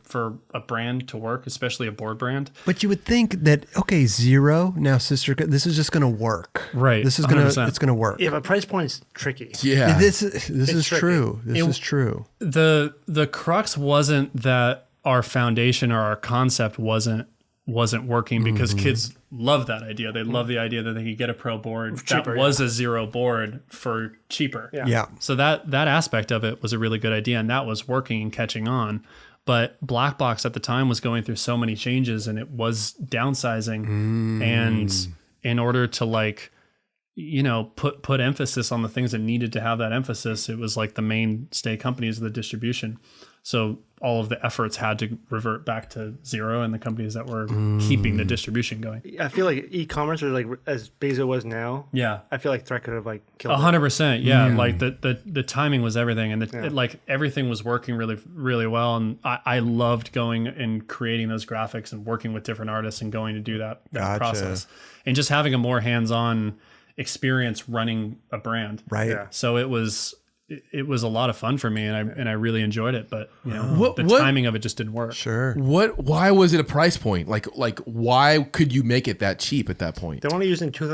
a brand to work, especially a board brand. But you would think that Zero now sister, this is just going to work, right? This is 100%. it's going to work. Yeah, but price point's tricky. Yeah, this is tricky. true. This is true. The crux wasn't that our foundation or our concept wasn't working because kids love that idea. They love the idea that they could get a pro board cheaper, that was a Zero board for cheaper. Yeah. So that aspect of it was a really good idea, and that was working and catching on. But Black Box at the time was going through so many changes, and it was downsizing. And in order to like, you know, put emphasis on the things that needed to have that emphasis, it was like the mainstay companies of the distribution. So all of the efforts had to revert back to Zero and the companies that were keeping the distribution going. I feel like e-commerce was like as big as it was now. Yeah, I feel like Threat could have like killed 100%. Yeah, like the timing was everything, and it, like everything was working really really well. And I loved going and creating those graphics and working with different artists and going to do that process, and just having a more hands-on experience running a brand. Right. Yeah. So it was a lot of fun for me, and I really enjoyed it. But you know, the timing of it just didn't work. Sure. Why was it a price point? Like why could you make it that cheap at that point? They want to use in two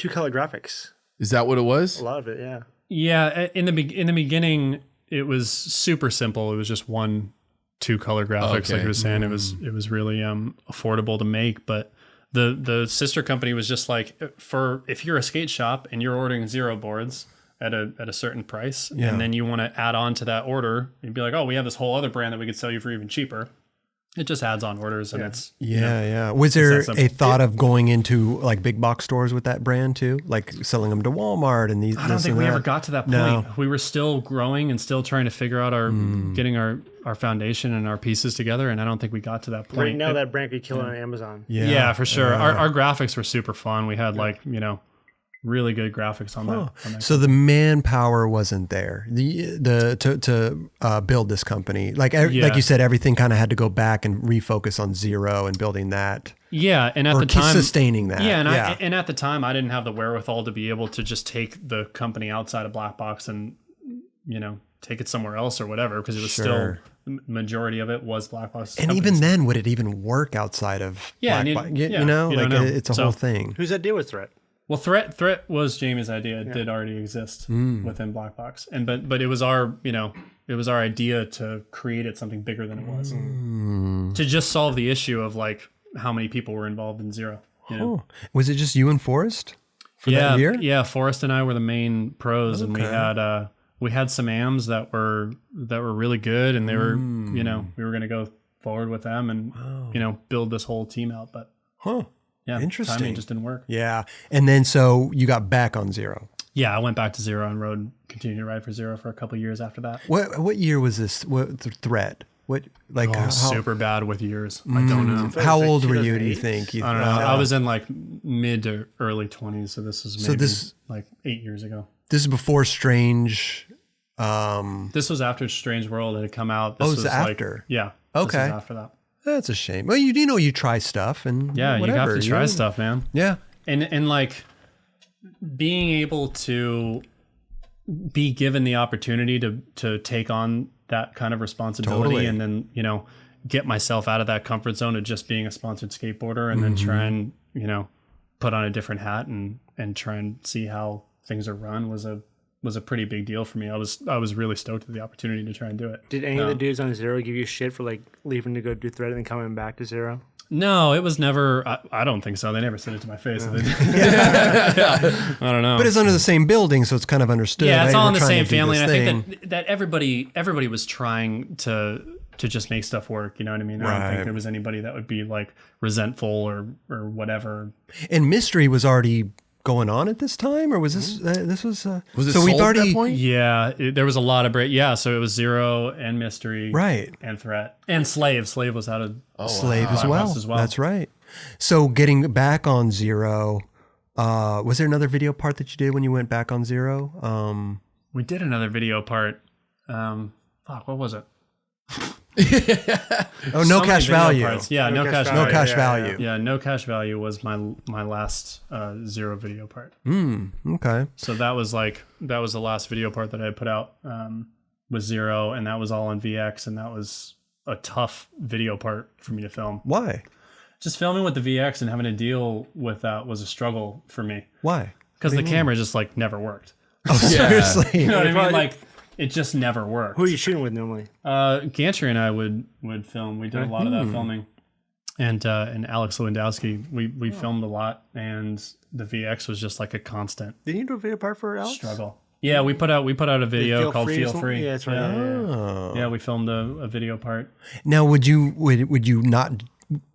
color graphics. Is that what it was? A lot of it, yeah. Yeah. In the beginning, it was super simple. It was just 1-2 color graphics. Okay. Like I was saying, it was really affordable to make. But the sister company was just like, if you're a skate shop and you're ordering Zero boards at a certain price, and then you want to add on to that order, you'd be like, oh, we have this whole other brand that we could sell you for even cheaper. It just adds on orders, and it's Was there simple. a thought of going into like big box stores with that brand too, like selling them to Walmart and these? I don't think we ever got to that point. No. We were still growing and still trying to figure out getting our foundation and our pieces together, and I don't think we got to that point. Right now, that brand could kill it on Amazon. Yeah, for sure. Our graphics were super fun. We had like, you know, really good graphics on that. On that. So the manpower wasn't there. To build this company, like you said, everything kind of had to go back and refocus on Zero and building that. Yeah, and at the time, sustaining that. Yeah, and at the time, I didn't have the wherewithal to be able to just take the company outside of Black Box and, you know, take it somewhere else or whatever, because it was still the majority of it was Black Box. And even then, would it even work outside of Black Box? You know, it's a whole thing. Who's that deal with Threat? Well, Threat was Jamie's idea. It did already exist within Black Box, and but it was our idea to create it something bigger than it was, to just solve the issue of like how many people were involved in Zero. You know? Was it just you and Forrest for that year? Yeah, Forrest and I were the main pros, and we had some AMs that were really good, and they were we were going to go forward with them and build this whole team out, but yeah, interesting. Timing just didn't work. Yeah, and then so you got back on Zero. Yeah, I went back to Zero and continued to ride for Zero for a couple of years after that. What year was this? What Threat? What like how, super bad with years? I don't know. How old were you? Do you think? I don't know. I was in like mid to early 20s, so this was maybe like 8 years ago. This is before Strange. This was after Strange World had come out. This was after. Like, yeah. Okay. This was after that. That's a shame. Well, you try stuff and yeah, whatever, you have to try stuff, man. Yeah, and like being able to be given the opportunity to take on that kind of responsibility, and then get myself out of that comfort zone of just being a sponsored skateboarder, and then try and put on a different hat and try and see how things are run was a pretty big deal for me. I was really stoked at the opportunity to try and do it. Did any of the dudes on Zero give you shit for like leaving to go do Threat and then coming back to Zero? No, it was never. I don't think so. They never said it to my face. I don't know. But it's under the same building, so it's kind of understood. Yeah, it's right? all in We're the trying same to do family, this and I think thing. that everybody was trying to just make stuff work. You know what I mean? I don't think there was anybody that would be like resentful or whatever. And Mystery was already going on at this time, or was this was it so sold we've at already that point? Yeah, there was a lot of so it was Zero and Mystery, right, and Threat and Slave. Slave was out of Slave as well. That's right. So getting back on Zero, was there another video part that you did when you went back on Zero? We did another video part. What was it? Oh, no cash value. Yeah, no cash No value. cash value. Yeah, no cash value was my last zero video part. Okay. So that was the last video part that I put out was zero, and that was all on VX, and that was a tough video part for me to film. Why? Just filming with the VX and having to deal with that was a struggle for me. Why? Because the camera just like never worked. Oh, seriously? You know what I mean? Like it just never worked. Who are you shooting with normally? Gantry and I would film. We did a lot of that filming. And Alex Lewandowski, we filmed a lot, and the VX was just like a constant Did you do a video part for Alex? struggle. Yeah, we put out a video called Feel Free. Yeah, that's right. Yeah. Yeah, we filmed a video part. Now, would you not?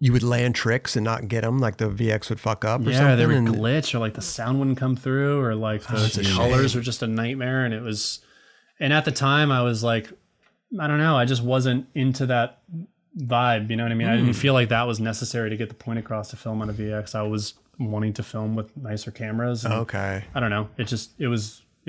You would land tricks and not get them, like the VX would fuck up or something? Yeah, they would glitch, or like the sound wouldn't come through, or like the colors were just a nightmare. And it was, and at the time I was like, I don't know, I just wasn't into that vibe. You know what I mean? I didn't feel like that was necessary to get the point across to film on a VX. I was wanting to film with nicer cameras. And Okay. I don't know. It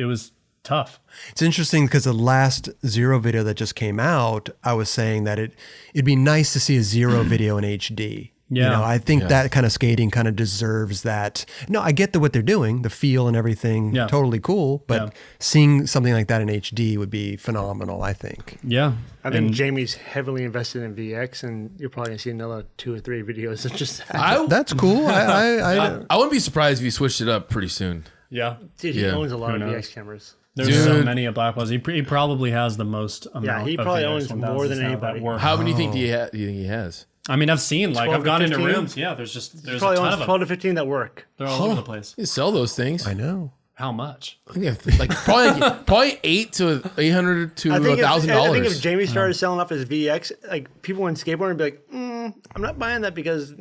was tough. It's interesting because the last zero video that just came out, I was saying that it'd be nice to see a zero video in HD. Yeah. You know, I think that kind of skating kind of deserves that. No, I get what they're doing, the feel and everything, totally cool. But seeing something like that in HD would be phenomenal, I think. Yeah. I think Jamie's heavily invested in VX, and you're probably gonna see another 2 or 3 videos of just that. That's cool. I wouldn't be surprised if you switched it up pretty soon. Yeah. Dude, he owns a lot of VX cameras. There's so many at Blackwells. He probably has the most amount. Yeah, he probably of owns more than anybody. How many do you think he has? I mean, I've seen, like, 12 I've gone to into 15? rooms. Yeah, there's a Probably ton owns of them. 12 to 15 that work. They're all over the place. You sell those things. I know. How much? I think like probably $800 to $1,000 I think if Jamie started selling off his VX, like people in skateboarding would be like, I'm not buying that because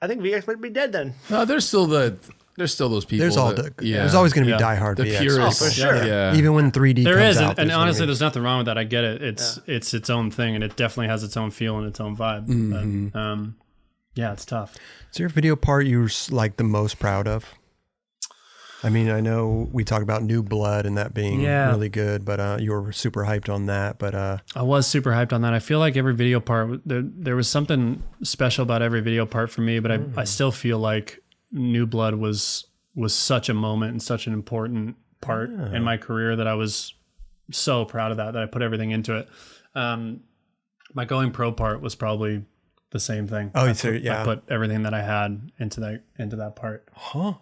I think VX might be dead then. No, there's still those people. There's always going to be diehard the VX. purists. Oh, for sure. Yeah. Even when 3D There comes is, out. and honestly, there's nothing wrong with that. I get it. It's its own thing, and it definitely has its own vibe. But, yeah, it's tough. Is there a video part you're like the most proud of? I mean, I know we talk about New Blood and that being really good, but you were super hyped on that. But I was super hyped on that. I feel like every video part, there was something special about every video part for me, but I still feel like New Blood was such a moment and such an important part in my career that I was so proud of that I put everything into it. My going pro part was probably the same thing. I put everything that I had into that part. Huh.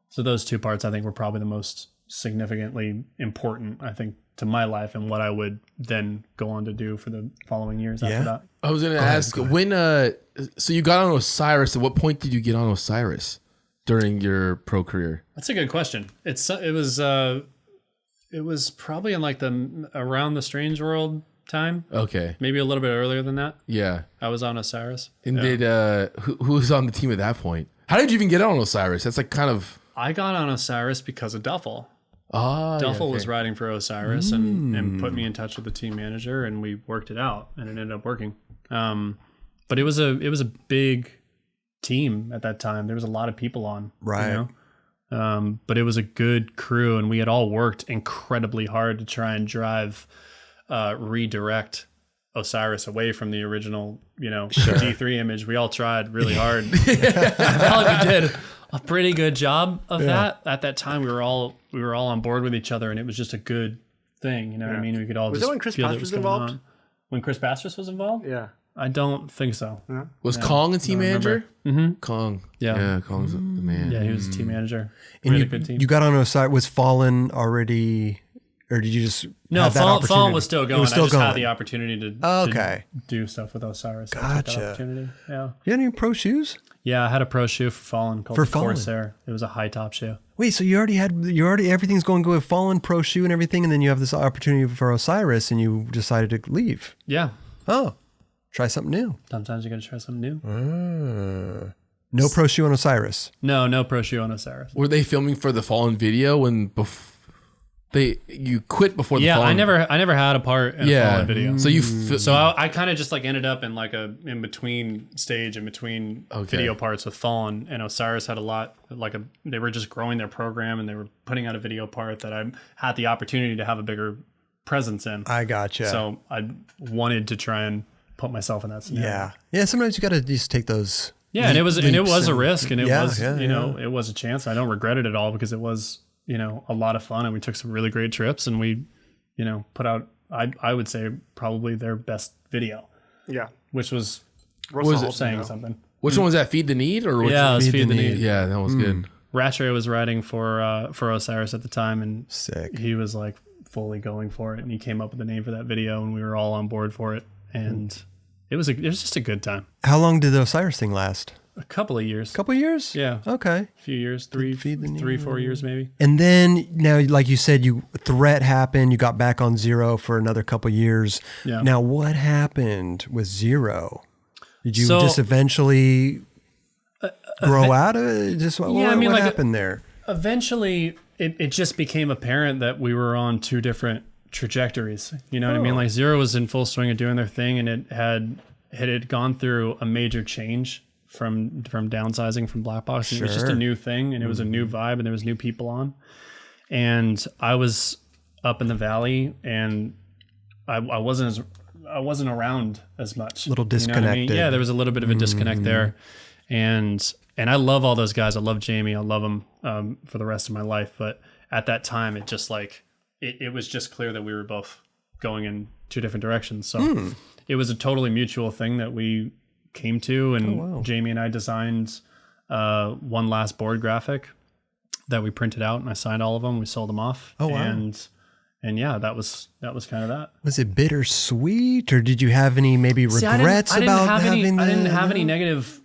So those two parts I think were probably the most significantly important, I think, to my life and what I would then go on to do for the following years after that. I was going to ask when so you got on Osiris. At what point did you get on Osiris during your pro career? That's a good question. It was probably in like around the Strange World time. Okay. Maybe a little bit earlier than that. Yeah. I was on Osiris. And did who was on the team at that point? How did you even get on Osiris? That's like kind of... I got on Osiris because of Duffel. Duffel was riding for Osiris and put me in touch with the team manager, and we worked it out, and it ended up working. But it was a big team at that time. There was a lot of people on, right? You know? But it was a good crew, and we had all worked incredibly hard to try and redirect Osiris away from the original, D3 image. We all tried really hard. I felt like we did a pretty good job of that. At that time, we were all on board with each other, and it was just a good thing. You know what I mean? We could all Was just that when Chris feel Patch was involved? on. When Chris Pastras was involved? Yeah. I don't think so. Was Kong a team manager? Mm-hmm. Kong. Yeah. Kong's the man. Yeah, he was a team manager. And We had a good team. you got on Osiris. Was Fallen already, or did you just No, have that opportunity? Fallen was still going. It was still I just going. had the opportunity to do stuff with Osiris. So I took that Gotcha. opportunity. Yeah. You had any pro shoes? Yeah, I had a pro shoe for Fallen called the Corsair. It was a high top shoe. Wait, so you already everything's going good with Fallen pro shoe and everything, and then you have this opportunity for Osiris, and you decided to leave. Yeah. Oh, try something new. Sometimes you got to try something new. No pro shoe on Osiris. No pro shoe on Osiris. Were they filming for the Fallen video when you quit before the Fallen? Yeah, I never had a part in a Fallen video. So I kind of just like ended up in like in between stage, in between video parts with Fallen, and Osiris had a lot they were just growing their program, and they were putting out a video part that I had the opportunity to have a bigger presence in. I gotcha. So I wanted to try and put myself in that scenario. Yeah. Sometimes you got to just take those. Yeah, and it was a risk, and it was yeah. it was a chance. I don't regret it at all because it was a lot of fun, and we took some really great trips, and we put out I would say probably their best video. Yeah, which was saying something. Which one was that? Feed the Need or yeah, it was Feed the Need. Yeah, that was good. Rattray was riding for Osiris at the time, and sick. He was like fully going for it, and he came up with the name for that video, and we were all on board for it, and it was just a good time. How long did the Osiris thing last? A couple of years. Couple of years? Yeah. Okay. A few years, 4 years maybe. And then now, like you said, Threat happened. You got back on Zero for another couple of years. Yeah. Now, what happened with Zero? Did you just eventually grow out of it? Just what happened there? Eventually, it just became apparent that we were on two different trajectories. You know what I mean? Like Zero was in full swing of doing their thing, and it had gone through a major change from downsizing from Black Box. It was just a new thing, and it was a new vibe, and there was new people on. And I was up in the valley, and I wasn't around as much. A little disconnected. You know what I mean? Yeah, there was a little bit of a disconnect there. And I love all those guys. I love Jamie. I love him for the rest of my life. But at that time, it just it was just clear that we were both going in two different directions. So it was a totally mutual thing that we came to, and Jamie and I designed one last board graphic that we printed out, and I signed all of them. We sold them off. Oh wow! And yeah, that was kind of that. Was it bittersweet, or did you have any maybe regrets about having? I didn't have any negative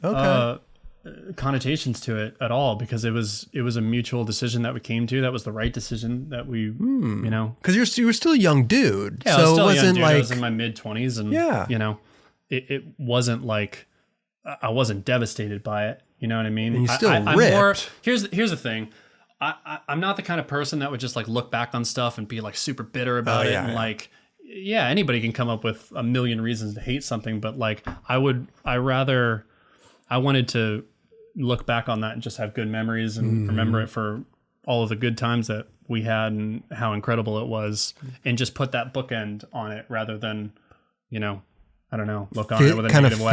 connotations to it at all, because it was a mutual decision that we came to. That was the right decision that we, because you were still a young dude. Yeah, so it wasn't like I was in my mid-20s, and it wasn't like I wasn't devastated by it. You know what I mean? And you still ripped. Here's the thing. I'm not the kind of person that would just like look back on stuff and be like super bitter about it. And like, anybody can come up with a million reasons to hate something, but like I wanted to look back on that and just have good memories and remember it for all of the good times that we had and how incredible it was, and just put that bookend on it rather than, I don't know, look on it with a kind of negative way.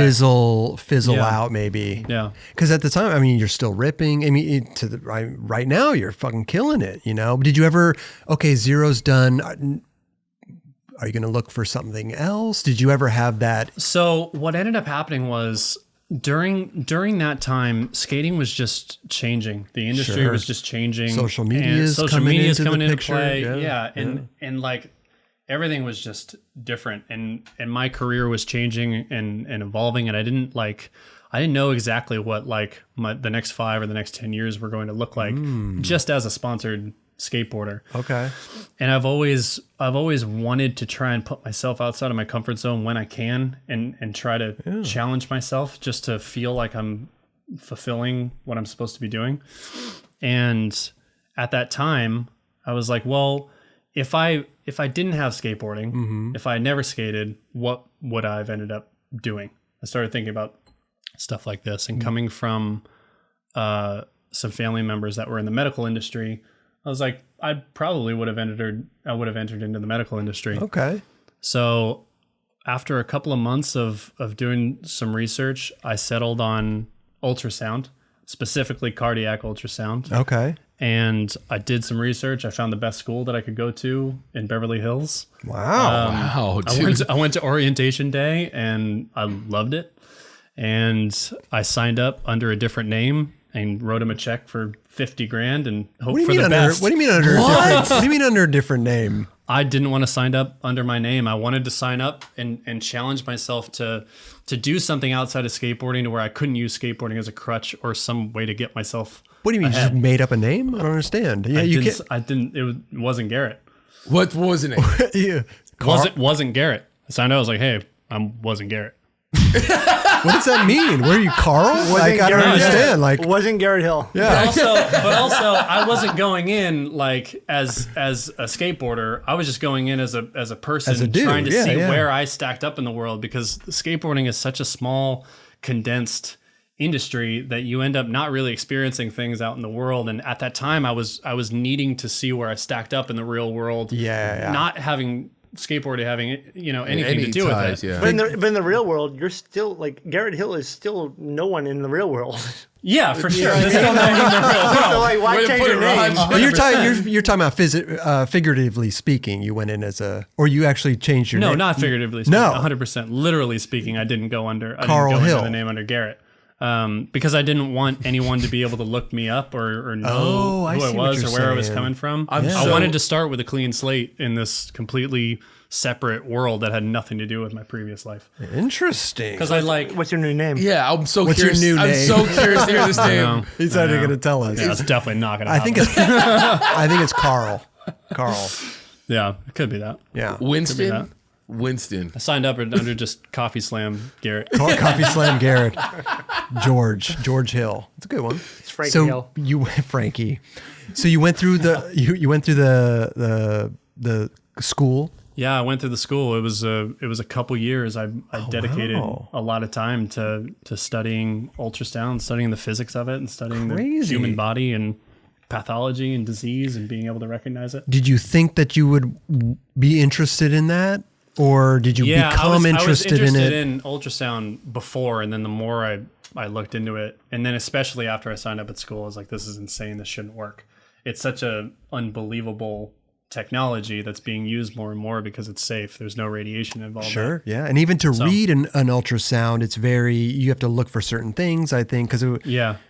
fizzle out maybe. Yeah. Because at the time, I mean, you're still ripping. I mean, right now, you're fucking killing it. Did you ever? Okay, Zero's done. Are you going to look for something else? Did you ever have that? So what ended up happening was during that time, skating was just changing. The industry was just changing. Social media is coming into play. Yeah. And like, everything was just different, and my career was changing and evolving, and I didn't know exactly what like the next 5 or the next 10 years were going to look like just as a sponsored skateboarder. Okay. And I've always wanted to try and put myself outside of my comfort zone when I can, and try to challenge myself just to feel like I'm fulfilling what I'm supposed to be doing. And at that time, I was like, well, if I didn't have skateboarding, if I had never skated, what would I have ended up doing? I started thinking about stuff like this, and coming from some family members that were in the medical industry, I was like, I would have entered into the medical industry. Okay. So after a couple of months of doing some research, I settled on ultrasound, specifically cardiac ultrasound. Okay. And I did some research. I found the best school that I could go to in Beverly Hills. Wow. I went to orientation day, and I loved it. And I signed up under a different name and wrote him a check for $50,000 and hoped for the best. What do you mean under a different? What do you mean under a different name? I didn't want to sign up under my name. I wanted to sign up and challenge myself to do something outside of skateboarding, to where I couldn't use skateboarding as a crutch or some way to get myself. What do you mean? You just made up a name? I don't understand. Yeah, I didn't. It wasn't Garrett. What wasn't it? Yeah. Wasn't Garrett. I signed up. I was like, hey, I wasn't Garrett. What does that mean? Were you Carl? I don't understand. Like, wasn't Garrett Hill? Yeah. But also, I wasn't going in like as a skateboarder. I was just going in as a person, as a dude. Trying to see where I stacked up in the world, because skateboarding is such a small, condensed industry that you end up not really experiencing things out in the world. And at that time, I was needing to see where I stacked up in the real world. Yeah. Not having skateboarding having anything to do with it. Yeah. But in the real world, you're still like Garrett Hill is still no one in the real world. Yeah, for sure. There's still no one in the real world. So like, why change your name? Well, you're talking about figuratively speaking. You went in as or you actually changed your name. No, not figuratively speaking. No. 100%. Literally speaking, I didn't go under Carl Hill. the name under Garrett. Because I didn't want anyone to be able to look me up or know who I was or where I was coming from. I wanted to start with a clean slate in this completely separate world that had nothing to do with my previous life. Interesting. Because I like... What's your new name? Yeah, I'm so What's curious. your new I'm name? so curious to hear this name. He's not going to tell us. Yeah, it's definitely not going to happen. I think it's Carl. Carl. Yeah, it could be that. Yeah. Winston. Winston. I signed up under just Coffee Slam Garrett. Coffee Slam Garrett. George Hill. It's a good one. It's Frankie Hill. Frankie. So you went through the school. Yeah, I went through the school. It was a couple years. I dedicated a lot of time to studying ultrasound, studying the physics of it, and studying the human body and pathology and disease and being able to recognize it. Did you think that you would be interested in that? Or did you become interested in it? I was interested in ultrasound before, and then the more I looked into it, and then especially after I signed up at school, I was like, this is insane. This shouldn't work. It's such a unbelievable technology that's being used more and more because it's safe. There's no radiation involved. Sure, yeah. And even to read an ultrasound, it's you have to look for certain things, I think, because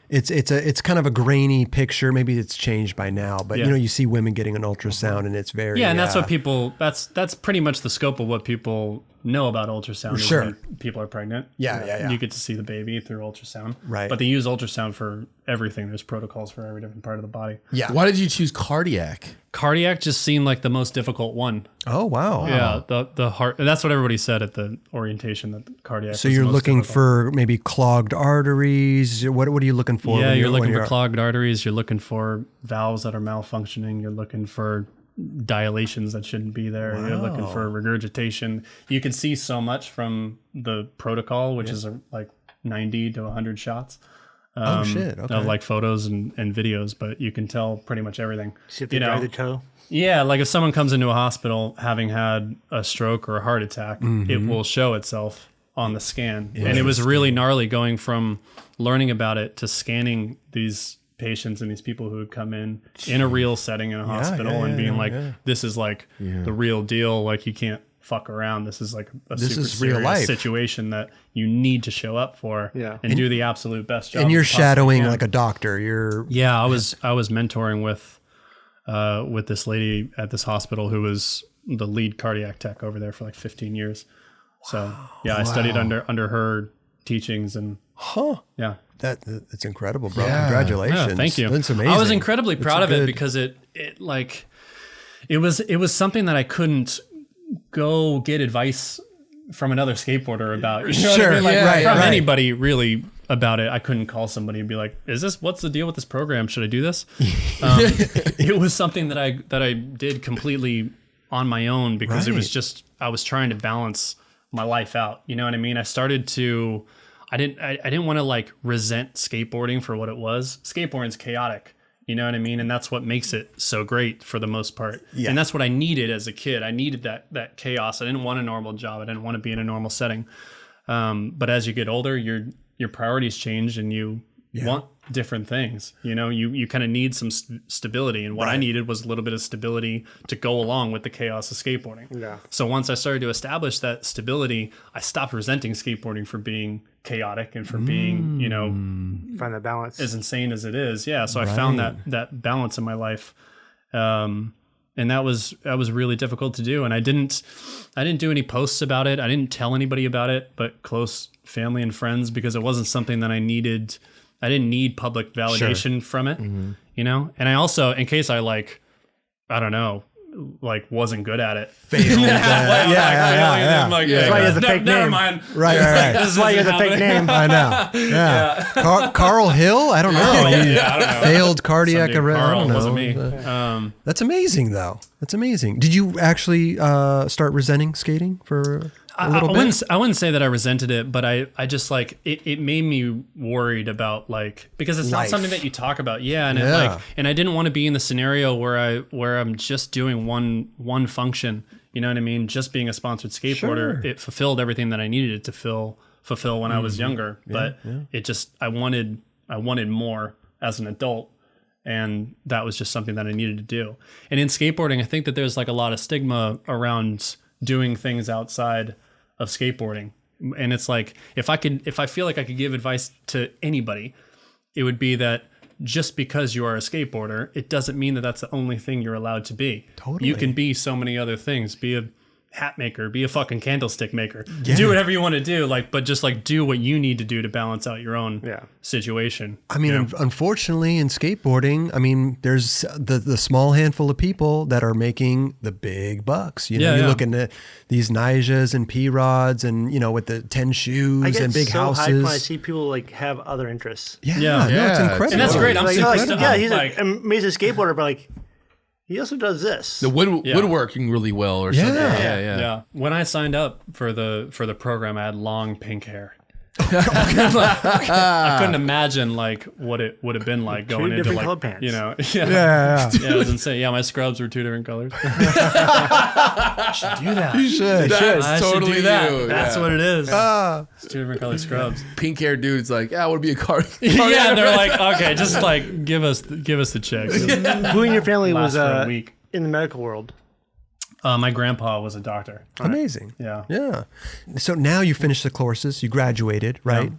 it's kind of a grainy picture. Maybe it's changed by now, but you see women getting an ultrasound and it's very... Yeah, and that's what people... That's pretty much the scope of what people know about ultrasound. Sure. Is when people are pregnant. Yeah. You get to see the baby through ultrasound. Right. But they use ultrasound for everything. There's protocols for every different part of the body. Yeah. Why did you choose cardiac? Cardiac just seemed like the most difficult one. Oh, wow. Yeah, the heart. That's what everybody said at the orientation, that the cardiac. So you're looking for maybe clogged arteries. What are you looking for? Yeah, you're looking for clogged arteries. You're looking for valves that are malfunctioning. You're looking for dilations that shouldn't be there. Wow. You're looking for regurgitation. You can see so much from the protocol, which is like 90 to 100 shots. Okay. Of like photos and videos, but you can tell pretty much everything. See if they dry the toe. Yeah, like if someone comes into a hospital having had a stroke or a heart attack, it will show itself on the scan. And it was really gnarly going from learning about it to scanning these patients and these people who would come in a real setting in a hospital and being like, this is like the real deal. Like you can't fuck around. This is like this super is real life situation that you need to show up for and do the absolute best job. And you're shadowing like a doctor. I was mentoring with this lady at this hospital who was the lead cardiac tech over there for like 15 years. So I studied under her teachings and that's incredible, bro. Congratulations. Yeah, thank you. That's amazing. I was incredibly proud of it because it was something that I couldn't go get advice from another skateboarder about. You know what I mean? Like, from anybody really about it. I couldn't call somebody and be like, what's the deal with this program? Should I do this? It was something that I did completely on my own because it was just, I was trying to balance my life out. You know what I mean? I started to, I didn't want to like resent skateboarding for what it was. Skateboarding's chaotic. You know what I mean? And that's what makes it so great for the most part. Yeah. And that's what I needed as a kid. I needed that chaos. I didn't want a normal job. I didn't want to be in a normal setting. But as you get older, your priorities change and you want different things. You know, you kind of need some stability. And what I needed was a little bit of stability to go along with the chaos of skateboarding. Yeah. So once I started to establish that stability, I stopped resenting skateboarding for being chaotic and for being, you know, find that balance as insane as it is. Yeah. So I found that balance in my life. And that was really difficult to do. And I didn't do any posts about it. I didn't tell anybody about it, but close family and friends, because it wasn't something that I needed. I didn't need public validation from it, you know? And I also, in case I wasn't good at it. Failed. That's why he has a fake name. Never mind. Right. This is why he has a fake name. I know. Yeah. Carl Hill? I don't know. I don't know. Failed cardiac arrest. I don't know. Wasn't me. That's amazing, though. That's amazing. Did you actually start resenting skating for... a little bit? I wouldn't say that I resented it, but I just like it made me worried about like, because it's not something that you talk about. Yeah. And and I didn't want to be in the scenario where I'm just doing one function. You know what I mean? Just being a sponsored skateboarder, it fulfilled everything that I needed it to fulfill when I was younger. But it just, I wanted more as an adult. And that was just something that I needed to do. And in skateboarding, I think that there's like a lot of stigma around doing things outside of skateboarding. And it's like, if I feel like I could give advice to anybody, it would be that just because you are a skateboarder, it doesn't mean that that's the only thing you're allowed to be. Totally. You can be so many other things. Be a hat maker, be a fucking candlestick maker, do whatever you want to do, like, but just like do what you need to do to balance out your own situation. I mean, unfortunately in skateboarding, I mean, there's the small handful of people that are making the big bucks. You know, you look into these Nijas and P-Rods and, you know, with the 10 shoes and big houses. I get so hyped when I see people like have other interests. No, it's incredible. And that's great. I'm like, super stoked. Yeah, he's an amazing skateboarder, but like, he also does this. The woodworking really well or something. Yeah. When I signed up for the program, I had long pink hair. I couldn't imagine like what it would have been like going into like colored pants. You know, it was insane. Yeah, my scrubs were 2 different colors. I should do that. You should. That's totally do that. you. That's what it is. It's 2 different colored scrubs. Pink hair dude's like, I want to be a car. Yeah, and they're like, okay, just like give us the check. Who in your family was for a week. In the medical world? My grandpa was a doctor. Amazing. Yeah. So now you finished the courses, you graduated, right?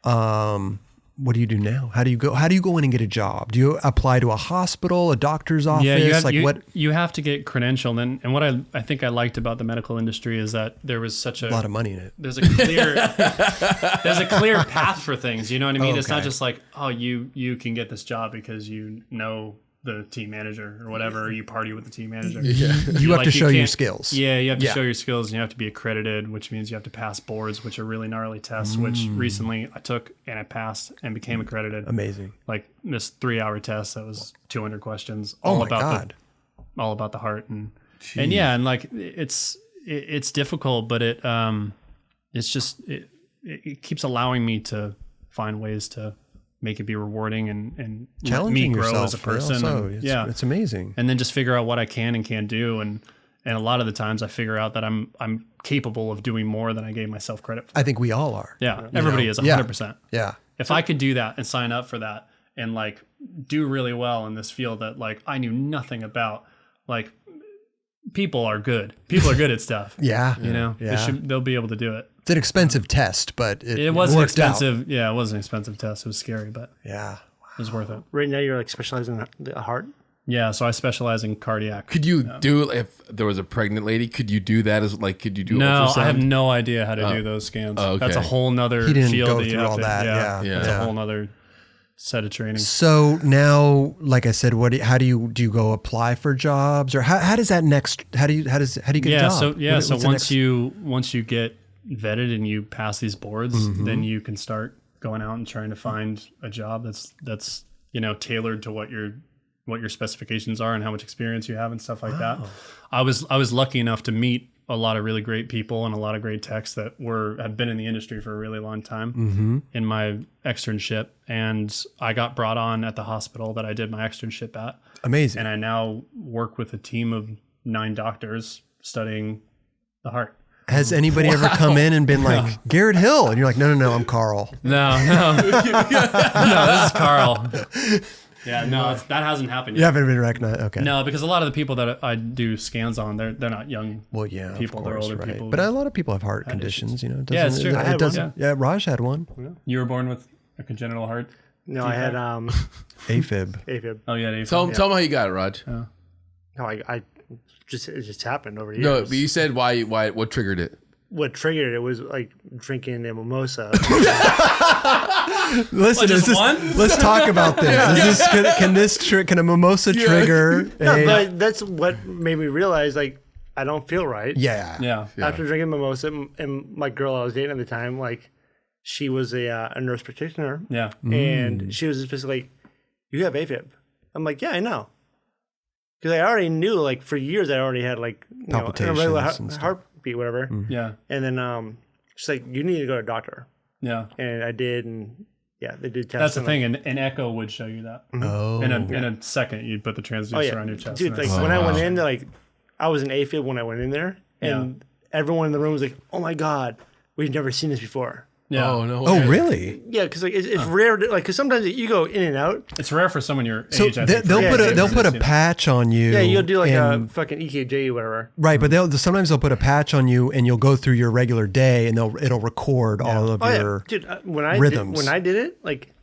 What do you do now? How do you go in and get a job? Do you apply to a hospital, a doctor's office? Yeah, you have to get credentialed. And what I think I liked about the medical industry is that there was such a lot of money in it. There's a clear path for things. You know what I mean? It's not just like, oh, you can get this job because you know the team manager or whatever, or you party with the team manager. You have to show your skills. Yeah, you have to show your skills, and you have to be accredited, which means you have to pass boards, which are really gnarly tests, which recently I took and I passed and became accredited. Amazing. Like this 3-hour test that was 200 questions, all about the heart and like it's difficult, but it's just it keeps allowing me to find ways to make it be rewarding and challenging me grow yourself as a person. It's amazing. And then just figure out what I can and can't do. And a lot of the times I figure out that I'm capable of doing more than I gave myself credit for. I think we all are. Yeah. Everybody is 100%. Yeah. If I could do that and sign up for that and like do really well in this field that like I knew nothing about, like people are good. People are good at stuff. Yeah. You know, they'll be able to do it. It's an expensive test, but it wasn't worked expensive. out. Yeah, it was an expensive test. It was scary, but it was worth it. Right now, you're like specializing in the heart. Yeah, so I specialize in cardiac. Could you do, if there was a pregnant lady, could you do that as like, could you do No, ultrasound? I have no idea how to do those scans. Oh, okay. That's a whole nother He didn't field go that you through have all to, that. That's a whole nother set of training. So now, like I said, how do you go apply for jobs, or how does that next? How do you get a job? So once you get vetted and you pass these boards, then you can start going out and trying to find a job that's tailored to what your specifications are and how much experience you have and stuff like that. I was lucky enough to meet a lot of really great people and a lot of great techs that have been in the industry for a really long time in my externship, and I got brought on at the hospital that I did my externship at. Amazing. And I now work with a team of 9 doctors studying the heart. Has anybody ever come in and been like, Garrett Hill? And you're like, no, I'm Carl. No, this is Carl. Yeah, no, that hasn't happened yet. You haven't been recognized? Okay. No, because a lot of the people that I do scans on, they're not young people. They're older people. But a lot of people have heart conditions, issues. It's true. It doesn't. Yeah, Raj had one. You were born with a congenital heart? No, I had AFib. AFib. Oh, yeah, AFib. Tell them how you got it, Raj. No, it just happened over the years. No, but you said why? What triggered it? What triggered it was like drinking a mimosa. Listen, let's talk about this. Can a mimosa trigger? But that's what made me realize like I don't feel right. Yeah. After drinking mimosa, and my girl I was dating at the time, like she was a nurse practitioner. Yeah. And she was just basically like, "You have AFib." I'm like, "Yeah, I know." Because I already knew, like, for years I already had, like, palpitations irregular and heart feet, whatever. Yeah. And then she's like, you need to go to a doctor. Yeah. And I did, and yeah, they did tests. That's the thing. An echo would show you that. Oh. In a second, you'd put the transducer on your chest. Dude, like when I went in, like I was in A-field when I went in there, and everyone in the room was like, "Oh my god, we've never seen this before." Yeah. Oh no. Oh, really? Yeah, because like it's rare. Like because sometimes you go in and out. It's rare for someone your So age. I think, they'll put a patch on you. Yeah, you'll do like and- a fucking EKG or whatever. right, but sometimes they'll put a patch on you, and you'll go through your regular day, and it'll record all of your Dude, when I rhythms. did it, like,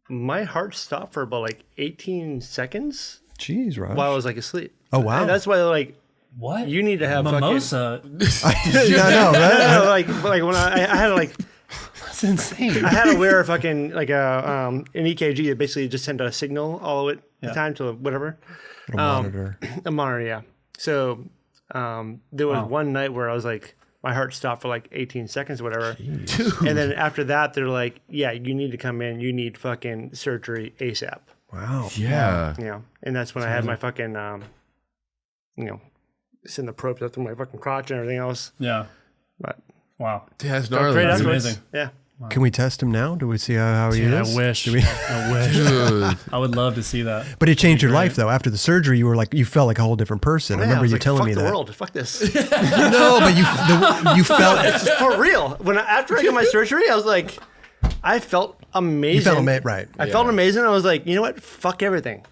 my heart stopped for about like 18 seconds Jeez, Raj. while I was like asleep. Oh, wow. And that's why like what? you need to have mimosa. I know, right? like when I had to like That's insane. I had to wear a fucking like an EKG that basically just sent a signal all the way the time to whatever. A monitor. A monitor, yeah. So there was one night where I was like, my heart stopped for like 18 seconds or whatever. And then after that, they're like, yeah, you need to come in. You need fucking surgery ASAP. Wow. Yeah. Yeah. And that's when I had my fucking, send the probes up through my fucking crotch and everything else. Yeah. But Wow. Yeah, it's great gnarly. That's afterwards. amazing. Yeah. Can we test him now? Do we see how he Dude, is? I wish. Do we- I wish. Dude. I would love to see that. But it changed your life, though. After the surgery, you felt like a whole different person. I remember you telling me fuck the that. world. Fuck this. No, but you felt It's for real. After I got my surgery, I was like, I felt amazing. you felt right. I felt amazing. I was like, you know what? Fuck everything.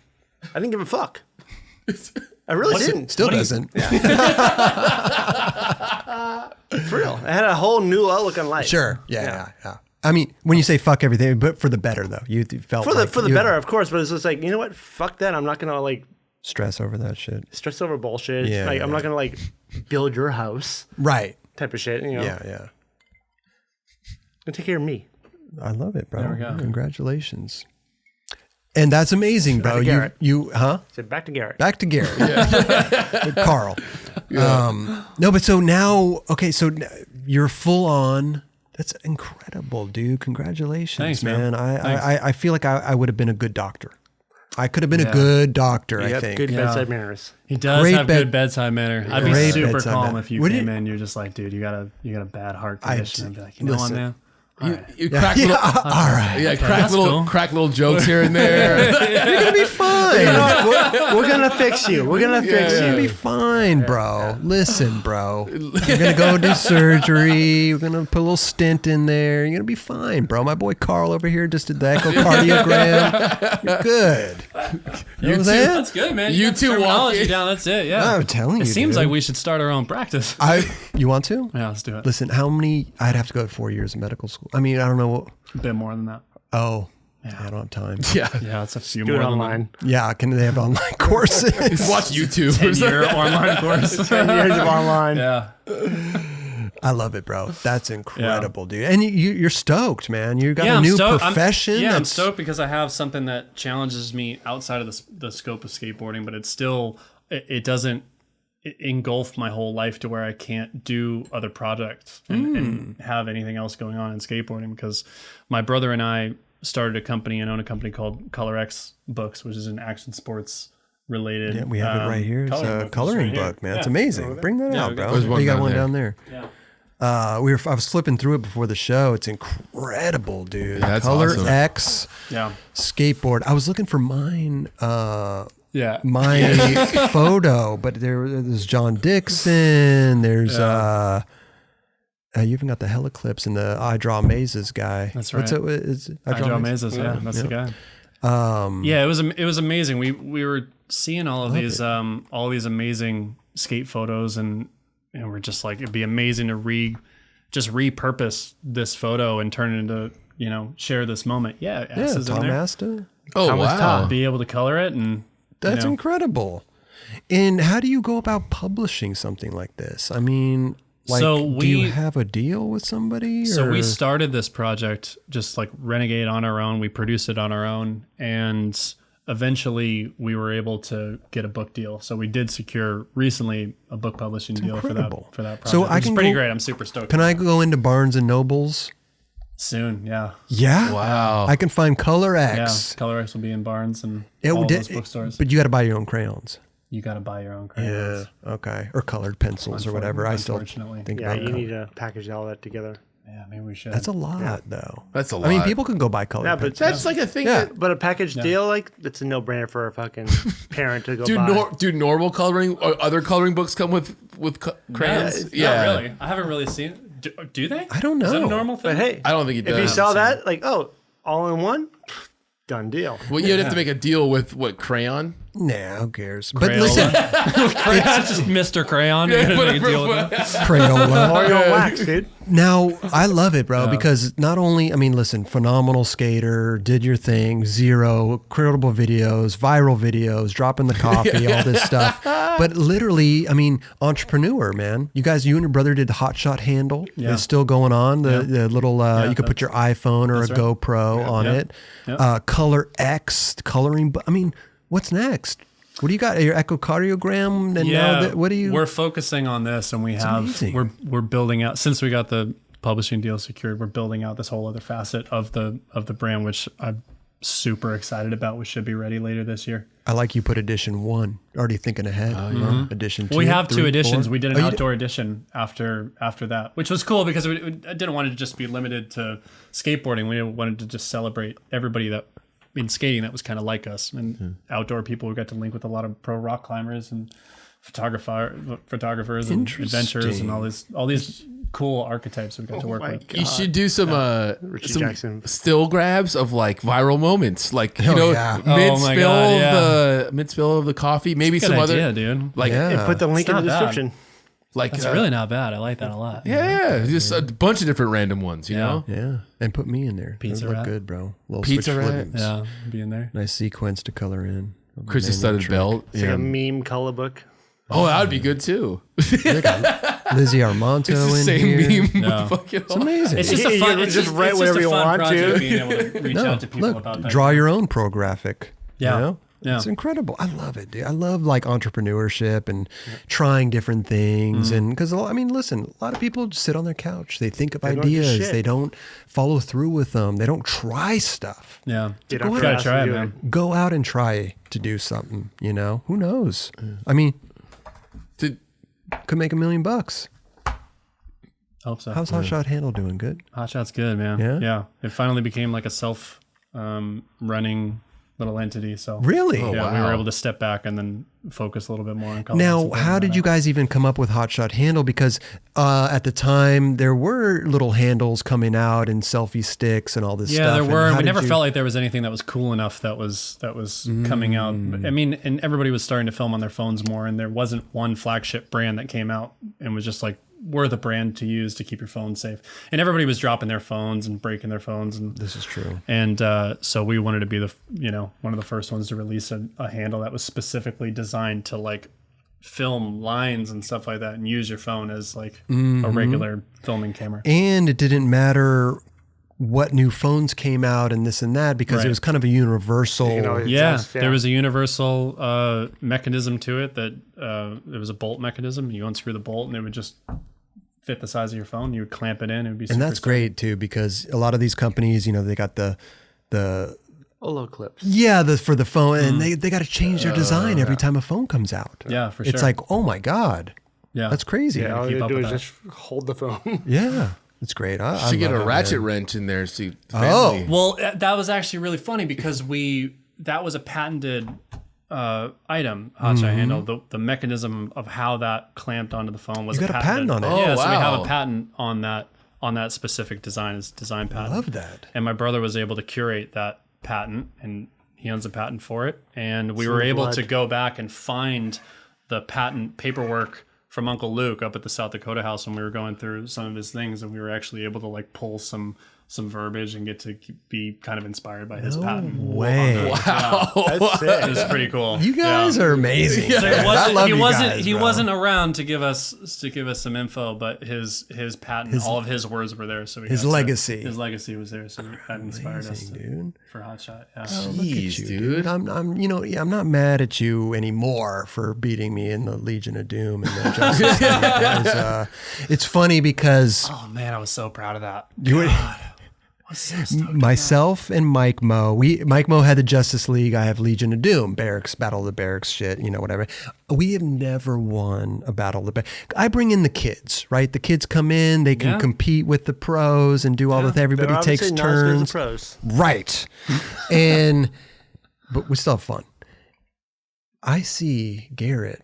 I didn't give a fuck. I really didn't. Still doesn't. For real. I had a whole new outlook on life. Sure. Yeah. I mean, when you say fuck everything, but for the better, though, you felt For like the you better, of course. But it's just like, you know what? Fuck that. I'm not gonna like stress over that shit. stress over bullshit. Yeah, Like I'm yeah. not gonna like build your house Right. type of shit. You know. Yeah. And take care of me. I love it, bro. There we go. Congratulations. And that's amazing, bro. to Garrett. So back to Garrett. Back to Garrett. With Carl. No, but so now, okay, so you're full on. That's incredible, dude. Congratulations, Thanks, man. I feel like I would have been a good doctor. I could have been a good doctor, I You have think. good bedside manners. He does Great have good bedside manner. I'd be Great super bedside calm manner. if you Would came you- in. You're just like, dude, you got a bad heart condition. I'd be like, you know what, listen. man? You crack little, all right. yeah, that's cool. crack little jokes here and there. You're gonna be fine. You know what? We're gonna fix you. We're gonna fix You're you. gonna be fine, bro. Listen, bro. You're gonna go do surgery. We're gonna put a little stint in there. You're gonna be fine, bro. My boy Carl over here just did the echocardiogram. You're good. You know what I'm saying? That's good, man. You got two terminology walk- down. That's it. Yeah. I'm telling you, It seems dude. like we should start our own practice. You want to? Yeah, let's do it. Listen, how many? I'd have to go to 4 years of medical school. I mean, I don't know. A bit more than that. Oh, I don't have time. Yeah. Yeah, it's a few Do more it than online. Yeah, can they have online courses? Watch YouTube. 10-year online course. 10 years of online. Yeah. I love it, bro. That's incredible, dude. And you're stoked, man. You got a I'm new stoked. profession. I'm that's- stoked because I have something that challenges me outside of the scope of skateboarding, but it's still, it doesn't engulf my whole life to where I can't do other projects and have anything else going on in skateboarding, because my brother and I started a company and own a company called Color X Books, which is an action sports related. Yeah, we have it right here. It's a book. coloring It's right book, man. here. It's Yeah. amazing. Bring that out, bro. There's Oh, one you got down one there. down there. Yeah. I was flipping through it before the show. It's incredible, dude. Yeah, that's Color awesome. X Yeah. skateboard. I was looking for mine. Yeah. My photo, but there's John Dixon. There's you even got the Heliclips and the I Draw Mazes guy. That's What's right. it? Is I Draw Mazes. Yeah, that's the guy. Yeah, it was amazing. We were seeing all of these amazing skate photos, and we're just like, it'd be amazing to repurpose this photo and turn it into, share this moment. Yeah, S is in Tom there. Asta. Oh, wow. Be able to color it, and That's incredible. And how do you go about publishing something like this? I mean, like, do you have a deal with somebody? So or? we started this project just like Renegade on our own. We produced it on our own, and eventually we were able to get a book deal. So we did secure recently a book publishing deal incredible. for that project. So which I is can pretty go- great. I'm super stoked. Can I go into Barnes and Nobles? Soon, yeah. Yeah. Wow. I can find Color Yeah, X. Color X will be in Barnes and It all did- those bookstores. But you got to buy your own crayons. you got to buy your own crayons. Yeah. Okay. Or colored pencils or whatever. I still think Yeah, about you need to package all that together. Yeah, maybe we should. That's a lot, though. That's a lot. I mean, people can go buy colored but pencils. That's like a thing. Yeah. That, But a package deal, like, that's a no-brainer for a fucking parent to go buy. do normal coloring or other coloring books come with crayons? Not really. I haven't really seen. Do they? I don't Is that a know. normal thing? But hey, I don't think it does. if you saw that, like, oh, all in one, done deal. Well, you'd have to make a deal with what, crayon? Nah, who cares? But Crayola. listen, That's just Mr. Crayon. You're gonna make a deal with them? Crayola. Or your wax, dude. Now, I love it, bro, because not only, I mean, listen, phenomenal skater, did your thing, zero, incredible videos, viral videos, dropping the coffee, all this stuff. But literally, I mean, entrepreneur, man. You and your brother did the hot shot handle. Yeah. It's still going on. The little, you could put your iPhone or a right. GoPro on it. Yep. Color X, coloring. I mean, what's next? What do you got? Your echocardiogram? And now what do you? We're focusing on this, and amazing. we're building out. Since we got the publishing deal secured, we're building out this whole other facet of the brand, which I'm super excited about. We should be ready later this year. I like you put edition 1. Already thinking ahead. Edition 2. We have 3, 2 editions. 4. We did an outdoor edition after that, which was cool because I didn't want it to just be limited to skateboarding. We wanted to just celebrate everybody that in skating that was kind of like us, and outdoor people. We got to link with a lot of pro rock climbers and photographers and adventurers and all these cool archetypes we got to work with. You should do some Jackson. still grabs of like viral moments, like mid spill of the coffee, maybe some Good other idea, dude. like And put the link in the not bad. description. like It's really not bad. I like that a lot. just a bunch of different random ones, you know. Yeah, and put me in there. Pizza That'd look Rat. good, bro. Little Pizza switch Rat. flippings. Yeah, be in there. Nice sequence to color in. Chris's studded belt. It's like a meme color book. Oh, that would be good too. Lizzie Armanto It's the in same here. meme. No. It's amazing. It's just a You fun. can It's just write it's whatever a you fun want project to. being able to reach out to people about that. draw your own pro graphic. Yeah. You know? Yeah. It's incredible. I love it, dude. I love like entrepreneurship and trying different things. And because, I mean, listen, a lot of people just sit on their couch. They think of don't do ideas. shit. They don't follow through with them. They don't try stuff. Yeah, Get you off your gotta ass try it, and do man. Go out and try to do something, you know? Who knows? I mean, could make $1 million. Hope so. How's Hot Shot Handle doing? Good? Hot Shot's good, man. Yeah? Yeah. It finally became like a self running little entity. So Really? yeah, we wow. were able to step back and then focus a little bit more on colors. Now, how did you guys even come up with Hot Shot Handle? Because at the time, there were little handles coming out and selfie sticks and all this stuff. Yeah, there And were. how And we did never you- felt like there was anything that was cool enough that was coming out. I mean, and everybody was starting to film on their phones more, and there wasn't one flagship brand that came out and was just like, we're the brand to use to keep your phone safe. And everybody was dropping their phones and breaking their phones. And This is true. And so we wanted to be one of the first ones to release a handle that was specifically designed to like film lines and stuff like that and use your phone as like a regular filming camera. And it didn't matter what new phones came out and this and that because it Right. was kind of a universal. You know, it Yeah, just- there was a universal mechanism to it that there was a bolt mechanism. You unscrew the bolt and it would just fit the size of your phone. You would clamp it in. It would be super And that's safe. great too because a lot of these companies, you know, they got the Olo clips. for the phone and they got to change their design every time a phone comes out. Yeah, for sure. It's like, oh my God, Yeah, that's crazy. Yeah, all keep you up do with is that. just hold the phone. Yeah, it's great. I Should get love a it, ratchet man. wrench in there. See, Oh. family. Well, that was actually really funny because that was a patented item, hot shot handle. The mechanism of how that clamped onto the phone was You got a patent on it. Yeah, so we have wow. a patent on that specific design. It's design patent. I love that. And my brother was able to curate that patent, and he owns a patent for it. And we were able to go back and find the patent paperwork from Uncle Luke up at the South Dakota house when we were going through some of his things, and we were actually able to like pull some verbiage and get to be kind of inspired by his patent. Way. Wow. That's sick. It was pretty cool. You guys are amazing. So man. I love you guys, he bro. wasn't around to give us some info, but his patent, all of his words were there. So his legacy. his legacy was there. So that inspired us dude. for Hot Shot. Yeah. Jeez, you, dude. I'm not mad at you anymore for beating me in the Legion of Doom and the Justice League. It's funny because Oh man, I was so proud of that. you would, Myself and Mike Mo. Mike Mo had the Justice League. I have Legion of Doom, Barracks, Battle of the Barracks shit, whatever. We have never won a Battle of the Barracks. I bring in the kids, right? The kids come in, they can compete with the pros and do all the thing. Everybody takes turns. Pros. Right. But we still have fun. I see Garrett,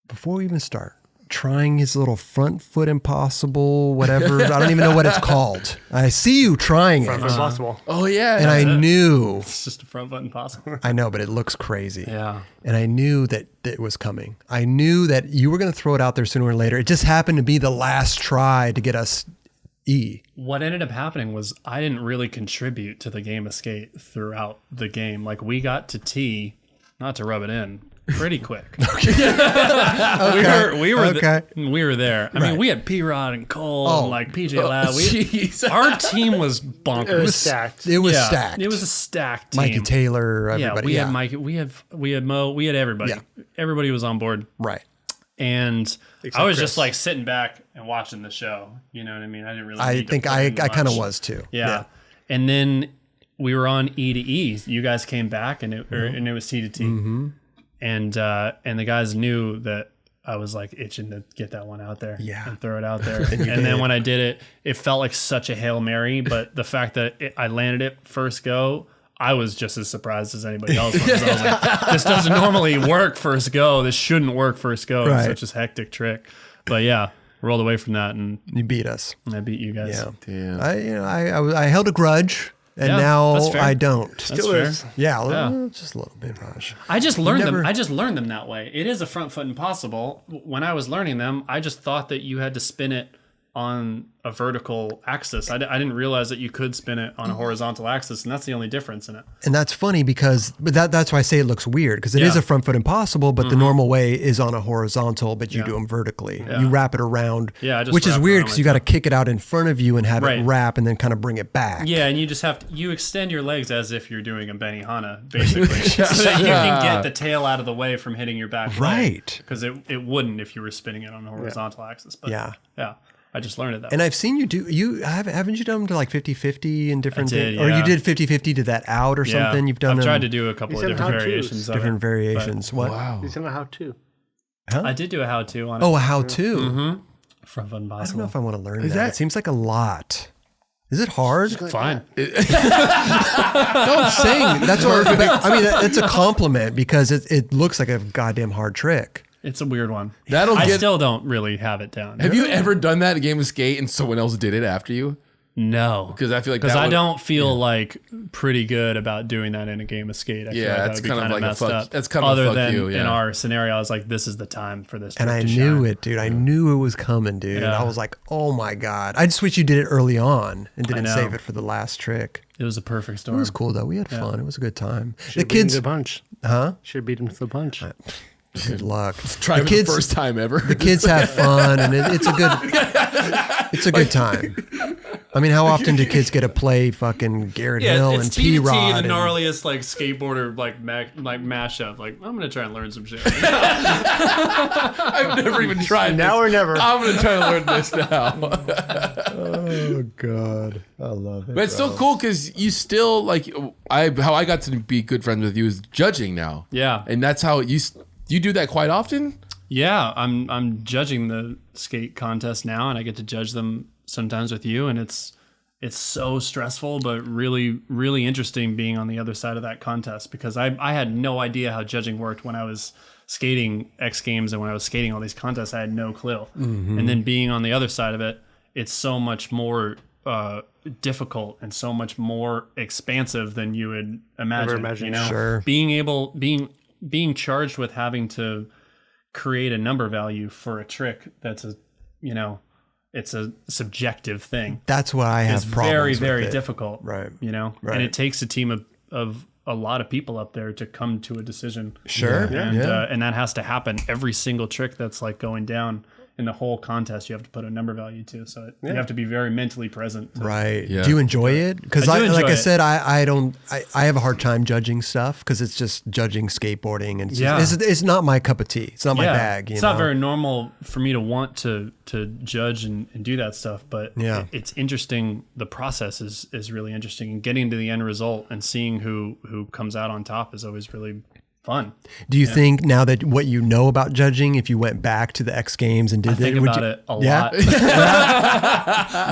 before we even start, trying his little front foot impossible, whatever. I don't even know what it's called. I see you trying Front it. foot impossible. Oh yeah. And I knew. It's just a front foot impossible. I know, but it looks crazy. Yeah. And I knew that it was coming. I knew that you were going to throw it out there sooner or later. It just happened to be the last try to get us E. What ended up happening was I didn't really contribute to the game of skate throughout the game. Like we got to T, not to rub it in, pretty quick. Okay. We were there. I mean, we had P-Rod and Cole and like PJ Ladd. Our team was bonkers. It was stacked. It was stacked. It was a stacked team. Mikey Taylor, everybody. We had Mikey. We had Mo. We had everybody. Yeah. Everybody was on board. Right. And Except I was Chris. just like sitting back and watching the show. You know what I mean? I didn't really. I need to think put I in kind of much. was too. Yeah. And then we were on E to E. You guys came back and and it was T to T. Mm-hmm. And the guys knew that I was like itching to get that one out there and throw it out there. And then when I did it, it felt like such a Hail Mary. But the fact that I landed it first go, I was just as surprised as anybody else was. I was like, this doesn't normally work first go. This shouldn't work first go. Right. It's such a hectic trick. But yeah, rolled away from that and You beat us. I beat you guys. Yeah. Damn. I held a grudge, and Yeah, now that's fair. I don't. That's Still fair. is. Yeah, just a little bit, Raj. I just learned them. I just learned them that way. It is a front foot impossible. When I was learning them, I just thought that you had to spin it on a vertical axis. I didn't realize that you could spin it on a horizontal axis, and that's the only difference in it. And that's funny because that's why I say it looks weird, because it is Yeah. a front foot impossible, but the normal way is on a horizontal, but you do them vertically. You wrap it around, Yeah, I just which is wrap it weird around because you got to kick it out in front of you and have Right. it wrap and then kind of bring it back. Yeah, and you just have to, you extend your legs as if you're doing a Benihana, basically, so that you can get the tail out of the way from hitting your back. Right. Because it wouldn't if you were spinning it on a horizontal axis. But Yeah. I just learned it that And way. I've seen you do, haven't you done them to like 50-50 and different I did, things? Or yeah. you did 50-50 to that out or something? You've done I've them, tried to do a couple of These different have how-tos. variations of different it. variations. What? Wow. He's in a how-to. I did do a how-to on it. Oh, a how-to. From Fun I don't know Possible. if I want to learn that. that- It seems like a lot. Is it hard? Fine. No, I'm saying that's what I mean. It's a compliment because it looks like a goddamn hard trick. It's a weird one. That'll I get. still don't really have it down. Have you ever done that in a game of skate and someone else did it after you? No. Because I feel like Because that I would- don't feel like pretty good about doing that in a game of skate. I feel Yeah, like that that's would be kind of kinda like a messed fuck- up. that's kind of a Other fuck than you, yeah. in our scenario, I was like, this is the time for this. And trick I to knew shine. it, dude. I knew it was coming, dude. Yeah. I was like, oh my God. I just wish you did it early on and didn't know. save it for the last trick. It was a perfect It storm. was cool though. We had fun. It was a good time. Should The kids, beat him to the punch. huh? Should beat him to the punch. Good luck. Try the it kids, the first time ever. the kids have fun, and it's a good time. I mean, how often do kids get to play fucking Garrett Hill and T P-Rod? the and- gnarliest like skateboarder like mashup. Like I'm gonna try and learn some shit. I've never even tried. Now this. or never. I'm gonna try to learn this now. Oh God, I love it. But it's so cool because you still like how I got to be good friends with you is judging now. Yeah. And that's how you do that quite often. Yeah, I'm judging the skate contest now, and I get to judge them sometimes with you, and it's so stressful, but really, really interesting being on the other side of that contest because I had no idea how judging worked when I was skating X Games and when I was skating all these contests. I had no clue, and then being on the other side of it, it's so much more difficult and so much more expansive than you would imagine. imagine, You know, Sure. being charged with having to create a number value for a trick that's it's a subjective thing. That's what I have It's problems very, with very it. difficult. Right. And it takes a team of a lot of people up there to come to a decision. Sure. And that has to happen every single trick that's like going down. in the whole contest you have to put a number value to. So you have to be very mentally present. Right. Yeah. Do you enjoy it? Because I do enjoy like I it. said, I don't, I have a hard time judging stuff because it's just judging skateboarding and it's not my cup of tea. It's not my bag. It's not very normal for me to want to judge and do that stuff, but it's interesting. The process is really interesting, and getting to the end result and seeing who comes out on top is always really fun. Do you think now that what you know about judging, if you went back to the X Games and did I think about it a lot.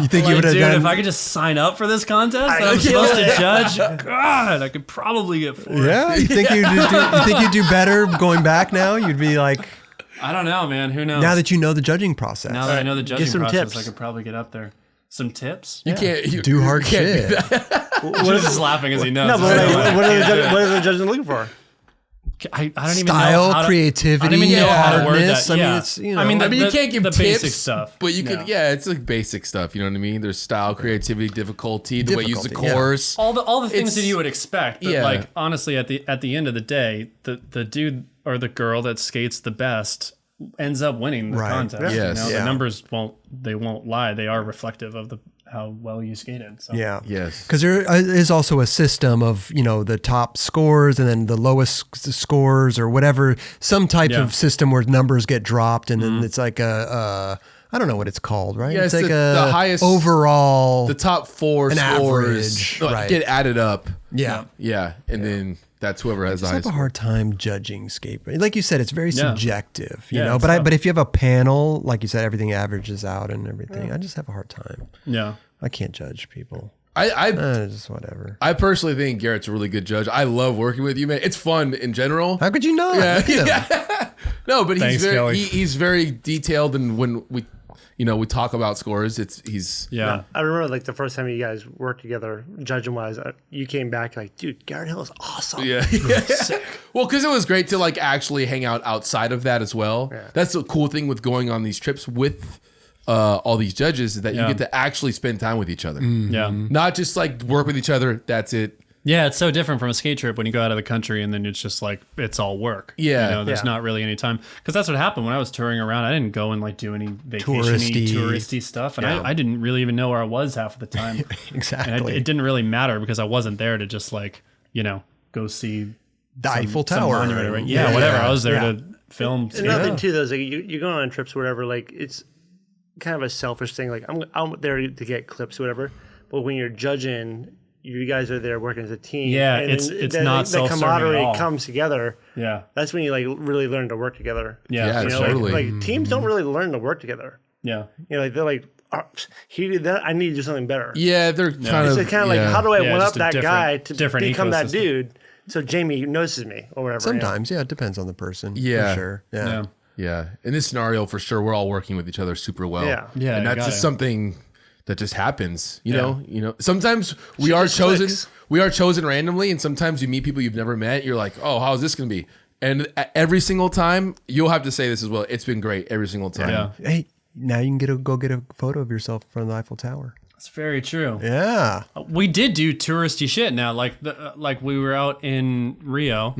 You think you would have dude, done? if I could just sign up for this contest that I'm supposed to judge, God, I could probably get 4. Yeah, you think you'd do better going back now? You'd be like, I don't know, man. Who knows? now that you know the judging process. Now that I know the judging some process, tips. I could probably get up there. Some tips? You can't do hard you can't do shit. that. What is laughing as he knows? No, but like, what are the judges looking for? I don't even Style, know how to, creativity, I don't even know how to word hardness. that. I mean, Yeah. it's, you know. I mean, you can't give the tips, basic stuff, but you could. Yeah, it's like basic stuff. You know what I mean? There's style, creativity, difficulty, the way you use the Difficulty, course. all the things It's- that you would expect. But Yeah. like honestly, at the end of the day, the dude or the girl that skates the best ends up winning the Right. contest. Yes. You know, Yeah. the numbers won't lie. They are reflective of how well you skated. So. Yeah. Yes. Because there is also a system of, the top scores and then the lowest scores or whatever, some type of system where numbers get dropped and then it's like I don't know what it's called, right? Yeah, it's it's like the highest overall. The top 4 An scores average, right. get added up. yeah. Yeah, and then that's whoever has the I have highest. a hard time judging skateboarding. Like you said, it's very subjective, you Yeah, know. it's But tough. but if you have a panel, like you said, everything averages out and everything. I just have a hard time. Yeah. I can't judge people. I Just whatever. I personally think Garrett's a really good judge. I love working with you, man. It's fun in general. How could you not? Look at him. No, but Thanks, he's very Kelly. he's very detailed, and when we talk about scores, he's Yeah. I remember like the first time you guys worked together, judging wise, you came back like, dude, Garrett Hill is awesome. Yeah. Well, because it was great to like actually hang out outside of that as well. Yeah. That's the cool thing with going on these trips with all these judges is that you get to actually spend time with each other. Yeah. Not just like work with each other. That's it. Yeah, it's so different from a skate trip when you go out of the country and then it's just like it's all work. Yeah. There's not really any time because that's what happened when I was touring around. I didn't go and like do any vacation-y, touristy stuff, and I didn't really even know where I was half of the time. Exactly. And it didn't really matter because I wasn't there to just like go see The Eiffel some Tower. monument or whatever. I was there to film. Another skate. thing too, though, is like you go on trips, or whatever. Like it's kind of a selfish thing. Like I'm there to get clips, or whatever. But when you're judging, you guys are there working as a team. Yeah, and it's then not the self-serving at camaraderie all. comes together. Yeah. That's when you like really learn to work together. Yeah, Yeah, for You know, sure. totally. like teams don't really learn to work together. Yeah. You know, like they're like, oh, he did that. I need to do something better. Yeah, they're kind It's of kind of like, how do I Yeah, one up just a that different- guy to different become that ecosystem. dude? So Jamie notices me or whatever. Sometimes, yeah, it depends on the person. Yeah. For sure. Yeah. Yeah. Yeah. In this scenario, for sure, we're all working with each other super well. Yeah. Yeah, And you that's gotta. just something that just happens. You Yeah. know. You know. Sometimes we Shit are just chosen. clicks. We are chosen randomly, and sometimes you meet people you've never met. You're like, oh, how is this going to be? And every single time, you'll have to say this as well. It's been great every single time. Yeah. Hey, now you can go get a photo of yourself in front of the Eiffel Tower. That's very true. Yeah. We did do touristy shit now. Like we were out in Rio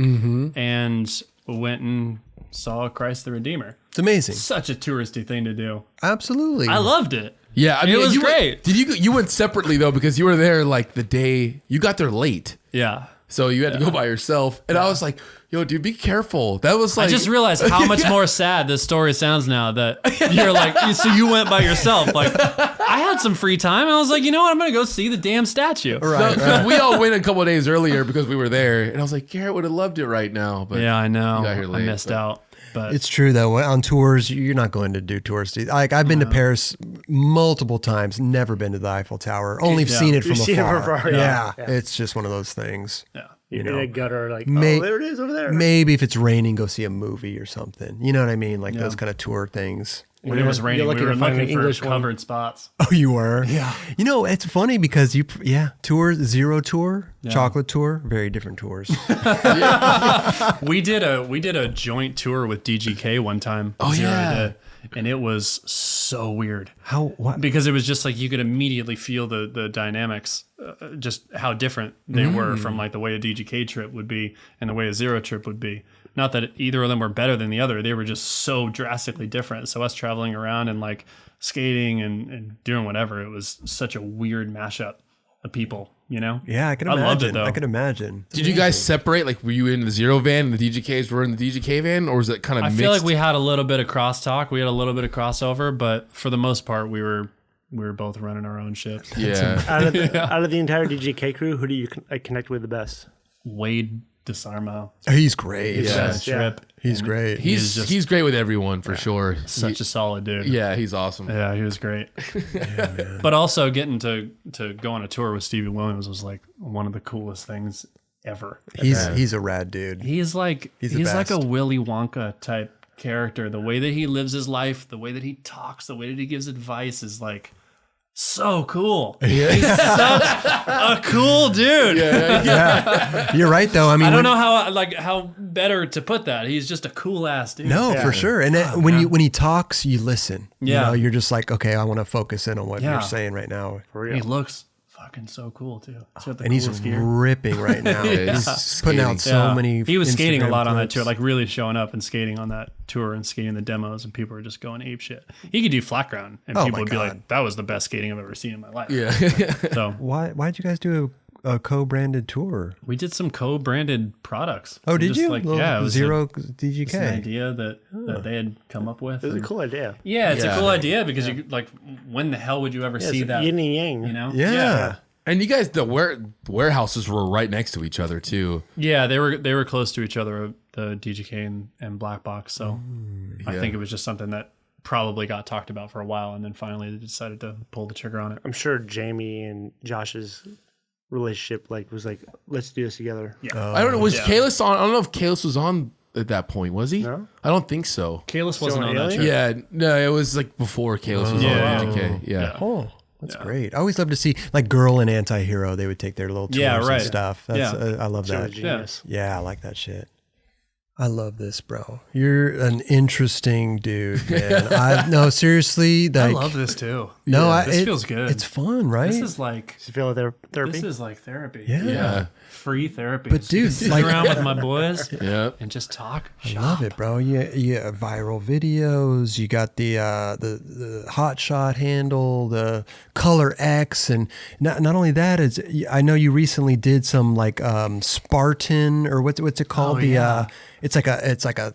and we went and saw Christ the Redeemer. It's amazing. Such a touristy thing to do. Absolutely. I loved it. Yeah, I mean, It was you great. You went separately though because you were there like the day you got there late, Yeah. so you had to go by yourself. And I was like, "Yo, dude, be careful." That was like I just realized how much more sad this story sounds now that you're like, so you went by yourself. Like, I had some free time. I was like, you know what? I'm going to go see the damn statue. No, 'cause we all went a couple of days earlier because we were there, and I was like, Garrett would have loved it right now, but Yeah, I know. You got here I late, missed but- out. But It's true though. On tours, you're not going to do touristy. Like I've been to Paris multiple times, never been to the Eiffel Tower. Only seen it from You've seen it from afar. afar, Yeah. yeah. It's just one of those things. yeah. You're know. in a gutter, like, May- oh, there it is over there. Maybe if it's raining, go see a movie or something. You know what I mean? Like those kind of tour things. When it was raining, we lucky were to find looking an for English one. covered spots. Oh, you were? Yeah. You know, it's funny because tour, zero tour, chocolate tour, very different tours. We did a joint tour with DGK one time. Oh, Zero yeah. did, and it was so weird How, what? because it was just like you could immediately feel the dynamics, just how different they were from like the way a DGK trip would be and the way a zero trip would be. not that either of them were better than the other. They were just so drastically different. So us traveling around and like skating and doing whatever, it was such a weird mashup of people, you know? Yeah, I could imagine. I loved it, though. I could imagine. Did you guys separate? Like, were you in the Zero van and the DGKs were in the DGK van, or was it kind of mixed? I feel like we had a little bit of crosstalk. We had a little bit of crossover, but for the most part, we were both running our own ship. Yeah. Out of the entire DGK crew, who do you connect with the best? Wade DeSarmo. He's great. Yeah. Trip. He's great. He's great with everyone for sure. Such a solid dude. Yeah, he's awesome. Yeah, he was great. But also getting to go on a tour with Stevie Williams was like one of the coolest things ever. He's a rad dude. He's like a Willy Wonka type character. The way that he lives his life, the way that he talks, the way that he gives advice is like so cool. He's such a cool dude. Yeah. You're right though. I mean, I don't know how better to put that. He's just a cool ass dude. No, for sure. And when he talks, you listen. Yeah. You know, you're just like, okay, I want to focus in on what you're saying right now. For real. He looks fucking so cool too. And he's ripping right now. He's putting out so many. He was skating a Instagram lot on that clips. tour, like really showing up and skating on that tour and skating the demos, and people were just going ape shit. He could do flat ground, and Oh people my would be God. like, "That was the best skating I've ever seen in my life." Yeah. So Why'd you guys do a co-branded tour? we did some co-branded products. Oh, We did just, you? Like, Little yeah, it was Zero just an DGK. idea that they had come up with. It was a and- cool idea. Yeah, it's a cool idea because you like, when the hell would you ever see it's that? yin and yang. You know? Yeah. And you guys, the warehouses were right next to each other too. Yeah, they were close to each other, the DGK and Black Box. So I think it was just something that probably got talked about for a while, and then finally they decided to pull the trigger on it. I'm sure Jamie and Josh's relationship was like, let's do this together. Yeah. I don't know. Was Kalis on? I don't know if Kalis was on at that point. Was he? No? I don't think so. Kalis wasn't on that Alien? trip. Yeah. No, it was like before Kalis was Yeah. on DGK. Yeah. Oh, that's great. I always love to see like Girl and Anti-Hero. They would take their little tours and stuff. That's, I love Sure, that. genius. Yeah, I like that shit. I love this, bro. You're an interesting dude, man. No, seriously. Like, I love this too. No, this feels good. It's fun, right? This is like Does it feel like therapy? this is like therapy. Yeah. Free therapy. But dude, sit like- around with my boys Yeah. and just talk. I love it, bro. Yeah, viral videos. You got the hot shot handle, the Color X, and not only that is I know you recently did some like Spartan or what's it called? It's like a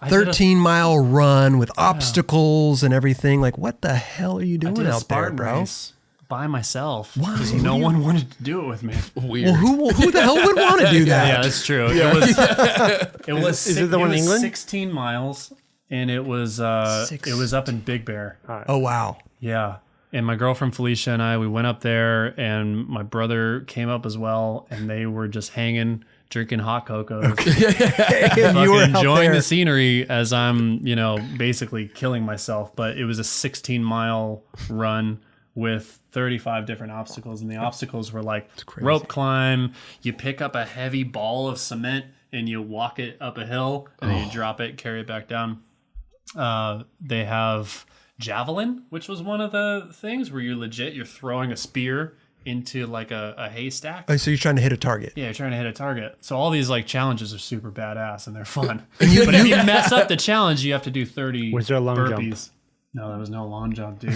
13-mile run with obstacles and everything. Like, what the hell are you I doing did a out there, Spartan bro? race by myself. Why? Because no one wanted to do it with me. Weird. Well, who the hell would want to do that? Yeah, that's true. It was. Is it the one in England? 16 miles, and it was up in Big Bear. Oh wow. Yeah. And my girlfriend Felicia and I, we went up there, and my brother came up as well, and they were just hanging, drinking hot cocoa, And you were out enjoying there. the scenery as I'm, basically killing myself. But it was a 16-mile run with 35 different obstacles, and the obstacles were like rope climb. You pick up a heavy ball of cement and you walk it up a hill, and then you drop it, carry it back down. They have javelin, which was one of the things where you're throwing a spear into like a haystack. Oh, so you're trying to hit a target. Yeah, you're trying to hit a target. So all these like challenges are super badass and they're fun. But if you mess up the challenge, you have to do 30 Was there a long burpees. jump? No, there was no long jump, dude.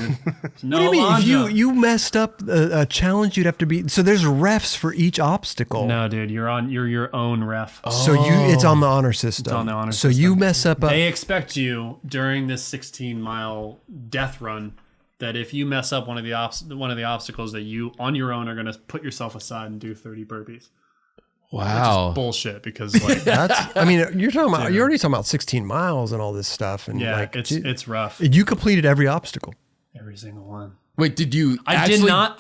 No What do you mean? long If jump. you messed up a challenge, you'd have to be. So there's refs for each obstacle. No, dude, you're your own ref. So it's on the honor system. It's on the honor so system. you mess up They expect you during this 16-mile death run that if you mess up one of the obstacles that you on your own are going to put yourself aside and do 30 burpees. Wow. Bullshit, because like that's. I mean, you're already talking about 16 miles and all this stuff, and yeah, like it's rough. you completed every obstacle. Every single one. Wait, did you? I did not.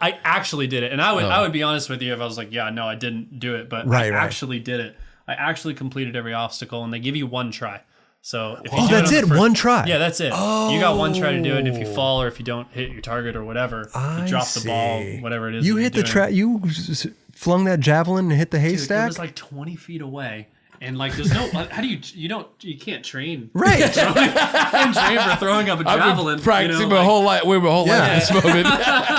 I actually did it, and I would be honest with you if I was like, yeah, no, I didn't do it, but I actually did it. I actually completed every obstacle, and they give you one try. So if you do that's on the it. first- One try. Yeah, that's it. You got one try to do it. And if you fall or if you don't hit your target or whatever, if you drop the ball, whatever it is. You that hit you're the doing. track. You flung that javelin and hit the Dude, haystack. it was like 20 feet away. And like, there's no, how do you can't train. Right. You can't train for throwing up a I've javelin. been practicing you know, my whole life. Wait, my whole life at this moment.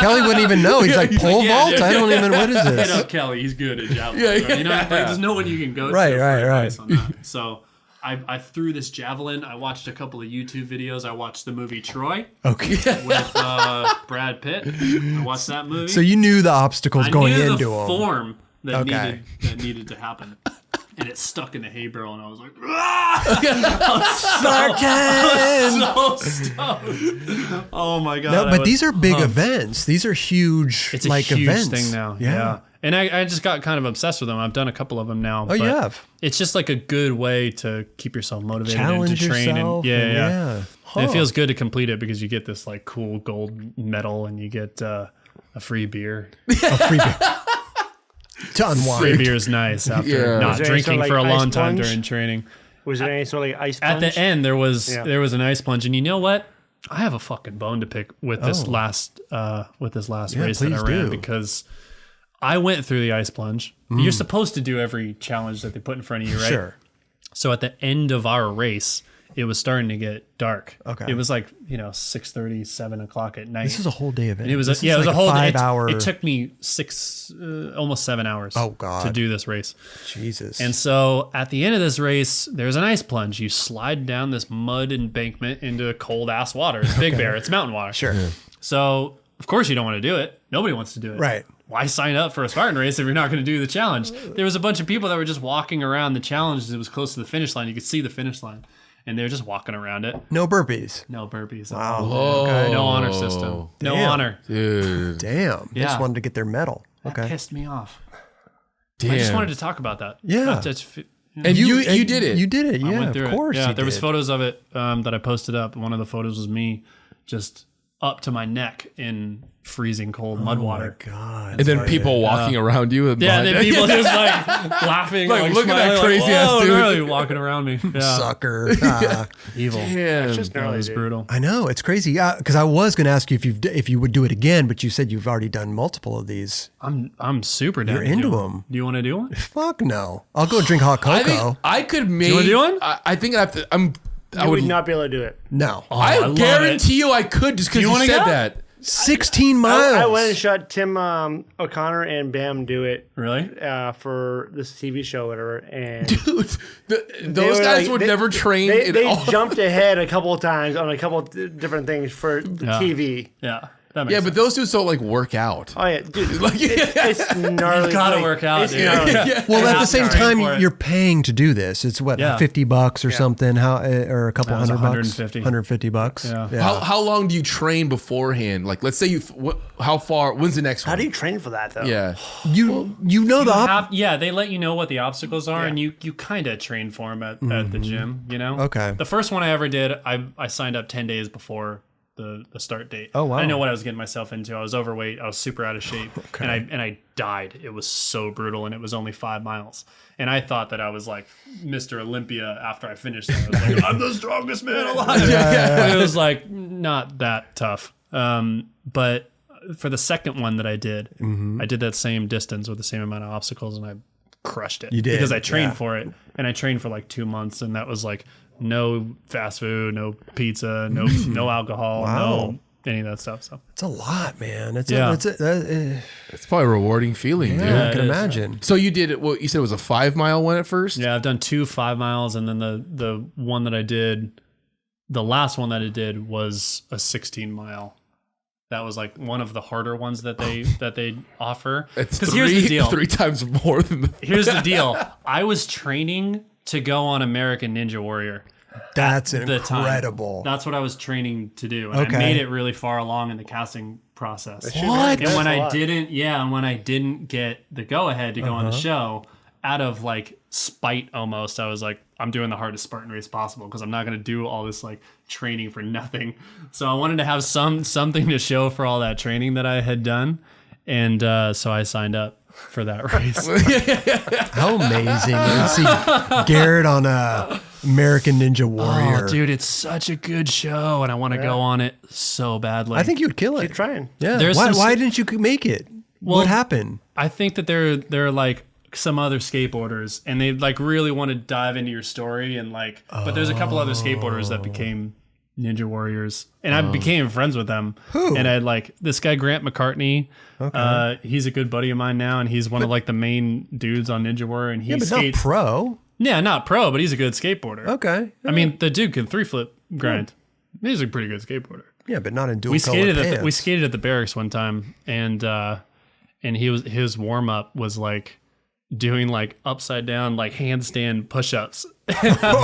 Kelly wouldn't even know. He's like pole vault. dude. I don't even. What is Hit this? up Kelly, he's good at javelin. Yeah, You know, like, there's no one you can go Right, to for right. advice on that. So I threw this javelin. I watched a couple of YouTube videos. I watched the movie Troy. Okay. With Brad Pitt. I watched that movie. So you knew the obstacles going into the them. form that Okay. needed to happen. And it stuck in the hay barrel, and I was like, so stoked. Oh my god! No, but these are big events. These are huge, It's a like huge events. thing now. Yeah. And I just got kind of obsessed with them. I've done a couple of them now. Oh, you have? It's just like a good way to keep yourself motivated Challenge and to train. yourself. And Huh. it feels good to complete it because you get this like cool gold medal and you get a free beer. A free beer. To unwind. Free beer is nice after not Was there any drinking sort of, for a like, long ice time plunge? during training. Was there any sort of like ice At plunge? the end, there was an ice plunge, and you know what? I have a fucking bone to pick with this last race that I ran because I went through the ice plunge. You're supposed to do every challenge that they put in front of you, right? Sure. So at the end of our race, it was starting to get dark. Okay. It was like 6:30, 7 o'clock at night. This is a whole day event. And it was This it is was like a whole 5 hour. It took me almost 7 hours. Oh, God. To do this race. Jesus. And so at the end of this race, there's an ice plunge. You slide down this mud embankment into cold ass water. It's Big Bear. It's mountain water. Sure. Yeah. So of course you don't want to do it. Nobody wants to do it. Right. Why sign up for a Spartan race if you're not going to do the challenge? There was a bunch of people that were just walking around the challenge. It was close to the finish line. You could see the finish line. And they were just walking around it. No burpees. No burpees. Wow. Whoa. No honor system. No Damn. honor. Dude. Damn. They just Yeah. wanted to get their medal. That Okay. pissed me off. Damn. I just wanted to talk about that. Yeah. And you did it. You did it. I Yeah, went through of it. course. Yeah, you there was did. photos of it that I posted up. One of the photos was me just up to my neck in freezing cold mud water. Oh, my God. And then people walking around you. And Yeah, behind- then people just like laughing, Like, look at that smiling, crazy ass "Whoa," dude. really walking around me. Yeah, Sucker. evil. Damn. just That gnarly, was dude. brutal. I know. It's crazy. Because I was going to ask you if you would do it again, but you said you've already done multiple of these. I'm super down. You're to into do it. them. Do you want to do one? Fuck no. I'll go drink hot I cocoa. think I could make. you wanna do one? I think I have to. I You would would not be able to do it. No. I I love guarantee you I could just because you you wanna said go? that. 16 miles. I went and shot Tim O'Connor and Bam do it Really? for this TV show, or whatever. And Dude, those were guys like- would they- never train they, at they all. jumped ahead a couple of times on a couple of different things for the TV. Yeah. That makes Yeah, sense. but those dudes don't like work out. Oh yeah, dude, Like, it's gnarly. You gotta like, work out, it's dude. gnarly. Well, at the same Sorry time, for it. you're paying to do this. It's what, Yeah. $50 or something? Or a couple That was $100? 150. $150. Yeah. How long do you train beforehand? Like, let's say how far? When's the next one? How do you train for that though? Yeah. You know the Yeah, they let you know what the obstacles are, and you kind of train for them at the gym. You know. Okay. The first one I ever did, I signed up 10 days before the start date. Oh, wow. I didn't know what I was getting myself into. I was overweight. I was super out of shape, and I died. It was so brutal, and it was only 5 miles. And I thought that I was like Mr. Olympia after I finished it. I was like, I'm the strongest man alive. But it was like not that tough. But for the second one that I did that same distance with the same amount of obstacles, and I crushed it. You did, because I trained yeah. for it, and I trained for like 2 months, and that was like no fast food, no pizza, no alcohol, Wow. no any of that stuff. So It's a lot, man. It's Yeah. It's probably a rewarding feeling, dude. I can it is. imagine. So you did it. Well, you said it was a 5 mile one at first. yeah, I've done 2 5 miles, and then the one that I did, the last one that I did was a 16 mile. That was like one of the harder ones that they offer. It's Because here's the deal. 3 times more than the. Here's the deal. I was training to go on American Ninja Warrior. That's The time. incredible. That's what I was training to do, and Okay. I made it really far along in the casting process. What? And when That's a I lot. didn't get the go ahead to go on the show, out of like spite almost, I was like, I'm doing the hardest Spartan race possible because I'm not going to do all this like training for nothing. So I wanted to have something to show for all that training that I had done, and so I signed up for that race. How amazing. to see Garrett on American Ninja Warrior. Oh, dude, it's such a good show, and I want to go on it so badly. I think you'd kill it. Keep trying. Yeah. There's Why, some- why didn't you make it? What happened? I think that there are like some other skateboarders, and they like really want to dive into your story, and like, but there's a couple other skateboarders that became Ninja Warriors, and I became friends with them. Who? And I like this guy Grant McCartney. He's a good buddy of mine now, and he's one of like the main dudes on Ninja Warrior, and he Yeah, but not skates. pro. Yeah, not pro, but he's a good skateboarder. Okay. I mean, the dude can 3-flip grind. He's a pretty good skateboarder. Yeah, but not in dual We color skated pants. at the barracks one time, and his warm up was like doing like upside down like handstand push-ups. And I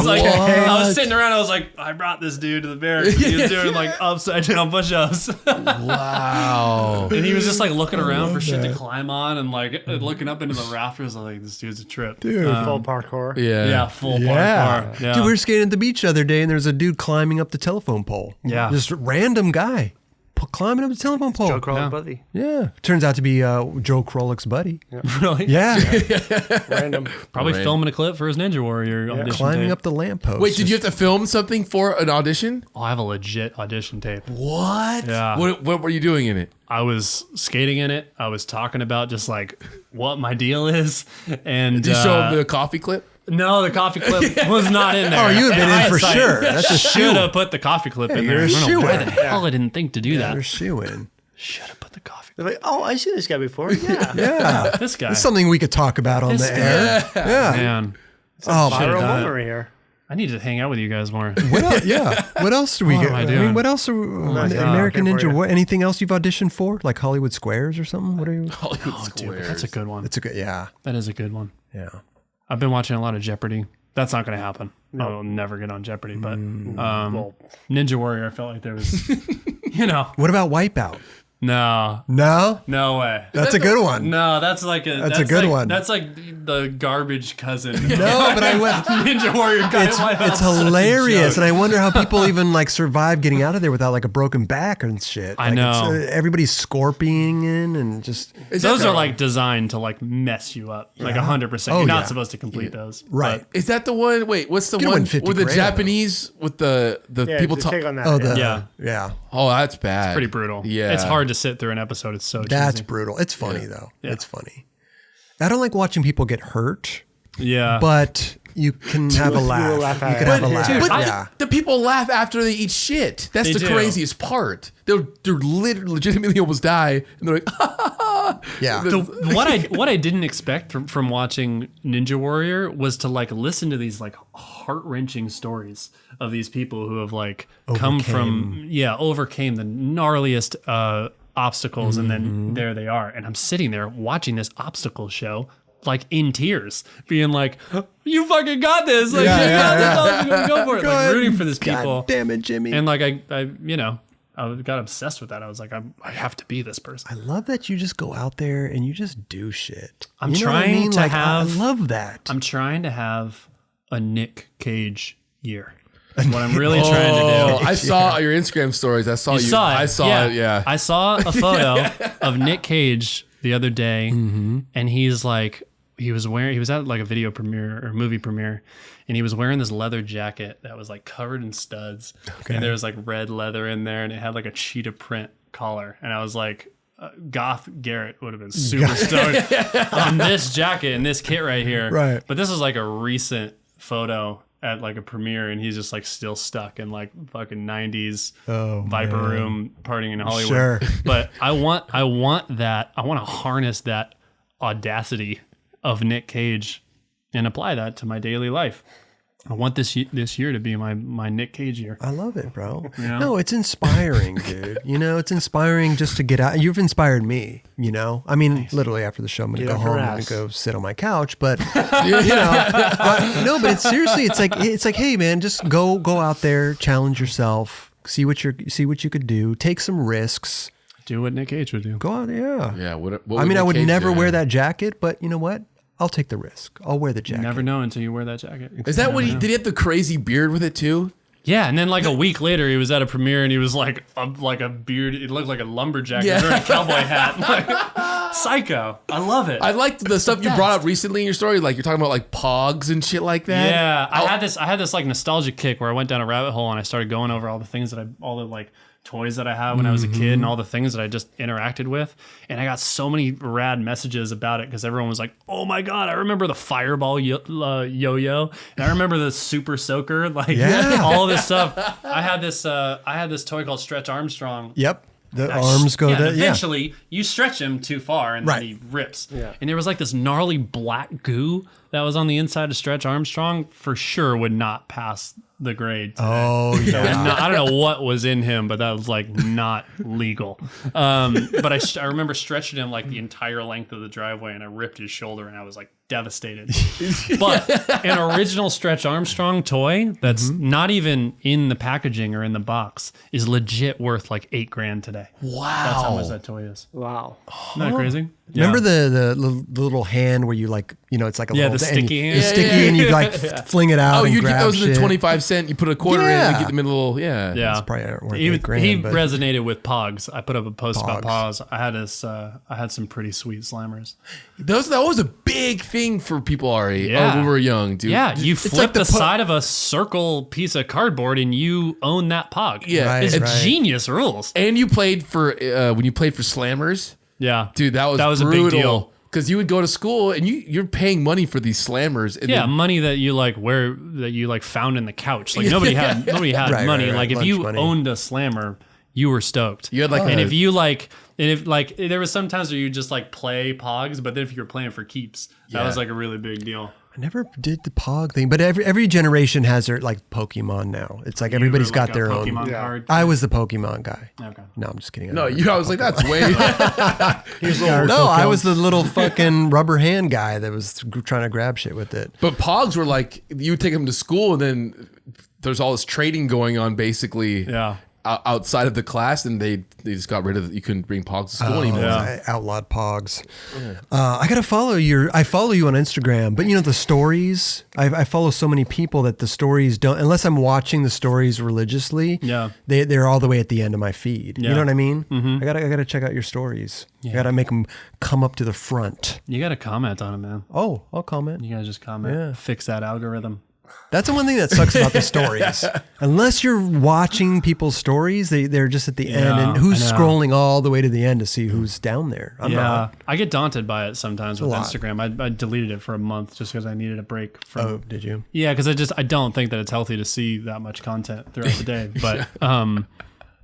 was sitting around, I was like, I brought this dude to the barracks. He was doing like upside down push-ups. Wow. And he was just like looking around for shit to climb on and like looking up into the rafters. I was like, this dude's a trip. Dude. Full parkour. Yeah, full Yeah. parkour. Yeah. Dude, we were skating at the beach the other day, and there's a dude climbing up the telephone pole. Yeah. Just a random guy climbing up the telephone pole. Joe Crawler buddy. Yeah. Turns out to be Joe Krolik's buddy. Really? Yeah. Random. Probably Right. filming a clip for his Ninja Warrior audition Climbing tape. up the lamppost. Wait, did you have to film something for an audition? Oh, I have a legit audition tape. What? Yeah. What were you doing in it? I was skating in it. I was talking about just like what my deal is. And Did you show him the coffee clip? no, the coffee clip was not in there. Oh, you would have been in for sure. That's a Should shoe. have put the coffee clip in you're there. a I don't know shoe why in. the hell I didn't think to do You're that. shoe-in. Should have put the coffee They're like, oh, I see this guy before. Yeah. Yeah. This guy. It's something we could talk about on This the air. Yeah. Man, Oh, Viral done it. memory here. I need to hang out with you guys more. what else? Yeah. What else do we get? am I I doing? mean, what else are my God. American Okay for Ninja? you. What? Anything else you've auditioned for? Like Hollywood Squares or something? What are you? Hollywood Oh, dude, Squares. that's a good one. It's a good. Yeah. That is a good one. Yeah. I've been watching a lot of Jeopardy. That's not going to happen. I will never get on Jeopardy. But Ninja Warrior, I felt like there was, What about Wipeout? no No. way. That's a good one. No, that's like That's a good like, one. That's like the garbage cousin. No, but I went. Ninja Warrior guy. It's hilarious, and I wonder how people even like survive getting out of there without like a broken back and shit. I Like, know. everybody's scorpioning and just Those are like designed to like mess you up, like 100%. Oh, You're not yeah. supposed to complete those. right. Is that the one? Wait, what's the Could've one won 50 with the grand on Japanese with the Yeah, people to take talk? on that. Oh, yeah. yeah. Oh, that's bad. Pretty brutal. Yeah, It's hard to sit through an episode. It's so That's cheesy. brutal. It's funny though. Yeah. It's funny. I don't like watching people get hurt, Yeah. but you can have a laugh. laugh You at can it. have a But, laugh. but Yeah. the people laugh after they eat shit. That's They the do. craziest part. They're legitimately almost die, and they're like, Yeah. What I didn't expect from watching Ninja Warrior was to like listen to these like heart-wrenching stories of these people who have like come from overcame the gnarliest obstacles and then there they are, and I'm sitting there watching this obstacle show like in tears, being like, you fucking got this, like Yeah, you yeah, got this, go for it, Go like ahead. rooting for these people. God damn it, Jimmy. And like I got obsessed with that. I was like, I have to be this person. I love that you just go out there and you just do shit. I'm You know what I trying mean? to Like, have- I love that. I'm trying to have a Nick Cage year. That's what I'm really trying to "Oh, do. I saw your Instagram stories. I saw you. Saw it. I saw it. Yeah. I saw a photo of Nick Cage the other day, and he's like, he was at like a video premiere or movie premiere, and he was wearing this leather jacket that was like covered in studs, and there was like red leather in there, and it had like a cheetah print collar, and I was like, goth Garrett would have been super stoked on this jacket and this kit right here. Right. But this is like a recent photo at like a premiere, and he's just like still stuck in like fucking 90s Viper Room partying in Hollywood. Sure. But I want that. I want to harness that audacity of Nick Cage and apply that to my daily life. I want this year to be my Nick Cage year. I love it, bro. Yeah. No, it's inspiring, dude. It's inspiring just to get out. You've inspired me, I mean, literally after the show, I'm going to Get go off your home and ass. go sit on my couch. But, no, but it's seriously, it's like, hey, man, just go out there, challenge yourself, see what you could do, take some risks. Do what Nick Cage would do. Go out, yeah. Yeah. What I mean, I would Nick Cage never do? wear that jacket, but you know what? I'll take the risk. I'll wear the jacket. Never know until you wear that jacket. Is that what did he have the crazy beard with it too? Yeah, and then like a week later, he was at a premiere and he was like a beard. It looked like a lumberjack. He was wearing a cowboy hat. Like, psycho. I love it. I liked the stuff you brought up recently in your story. Like you're talking about like pogs and shit like that. Yeah, I had this like nostalgic kick where I went down a rabbit hole and I started going over all the things all the like toys that I had when I was a kid and all the things that I just interacted with. And I got so many rad messages about it because everyone was like, oh my God, I remember the fireball yo-yo. And I remember the super soaker, like Yeah. all of this stuff. I had this toy called Stretch Armstrong. Yep. The arms go there. Eventually, you stretch him too far, and Right. then he rips. Yeah. And there was like this gnarly black goo that was on the inside of Stretch Armstrong. For sure, would not pass the grade today. Oh yeah. I don't know what was in him, but that was like not legal. But I remember stretching him like the entire length of the driveway, and I ripped his shoulder, and I was like devastated. But an original Stretch Armstrong toy that's not even in the packaging or in the box is legit worth like $8,000 today. Wow. That's how much that toy is. Wow. Isn't that crazy? Remember the little hand where you like, it's like a little the sticky hand? It's sticky and you like fling it out. Oh, and you grab those are the shit. 25 cent. You put a quarter in and get them in a little. Yeah. Yeah. It's probably not worth he $8,000, but resonated with Pogs. I put up a post about Pogs. Pogs. I had some pretty sweet slammers. That was a big thing for people our age. Yeah. When we were young, dude. Yeah, you It's flip like the the side of a circle piece of cardboard and you own that Pog. Yeah. Right, It's right. genius rules. And you played for when you played for Slammers, Yeah. dude. That was a big brutal. deal. Because you would go to school and you're paying money for these slammers. And Yeah, then- money that you found in the couch. Like nobody had Right, money. right, Like if lunch you money. owned a slammer, you were stoked. You had like and a- if you there was sometimes where you just like play Pogs, but then if you were playing for keeps, that was like a really big deal. I never did the Pog thing, but every generation has their like Pokemon now. It's like everybody's You were got like a their Pokemon own. card. I was the Pokemon guy. Okay. No, I'm just kidding. no, I was like, that's way. No, I was the little fucking rubber hand guy that was trying to grab shit with it. But Pogs were like, you would take them to school and then there's all this trading going on basically. Yeah. Outside of the class, and they just got rid of it. You couldn't bring Pogs to school anymore. yeah. I outlawed Pogs. I gotta follow I follow you on Instagram, but the stories. I follow so many people that the stories don't, unless I'm watching the stories religiously. Yeah. they're all the way at the end of my feed. You Yeah. know what I mean? I gotta check out your stories. I gotta make them come up to the front. You got to comment on it, man. Oh, I'll comment. You got to just comment. Yeah. Fix that algorithm. That's the one thing that sucks about the stories. Unless you're watching people's stories, they're just at the end, and who's I know. scrolling all the way to the end to see who's down there? I'm not. I get daunted by it sometimes with lot. Instagram. I deleted it for a month just because I needed a break from. Oh, did you? Yeah, because I don't think that it's healthy to see that much content throughout the day.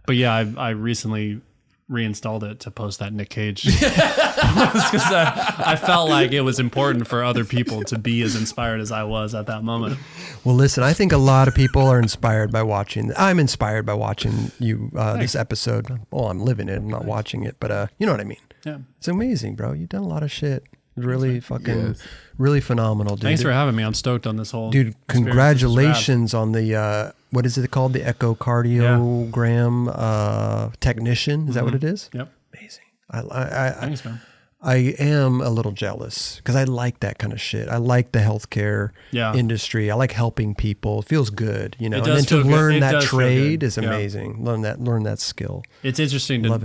But yeah, I recently reinstalled it to post that Nick Cage because I felt like it was important for other people to be as inspired as I was at that moment. Well, listen, I think a lot of people are inspired by watching. I'm inspired by watching you this episode. Well, I'm living it. I'm not watching it, but you know what I mean. Yeah. It's amazing, bro. You've done a lot of shit. Really fucking, really phenomenal, dude. Thanks for having me. I'm stoked on this whole Dude, experience. This is rad. congratulations on the, what is it called? The echocardiogram technician. Is that what it is? Yep. Amazing. Thanks, man. I am a little jealous because I like that kind of shit. I like the healthcare industry. I like helping people. It feels good, And does then to feel good. learn It that does feel trade good. is amazing. Learn that skill. It's interesting Love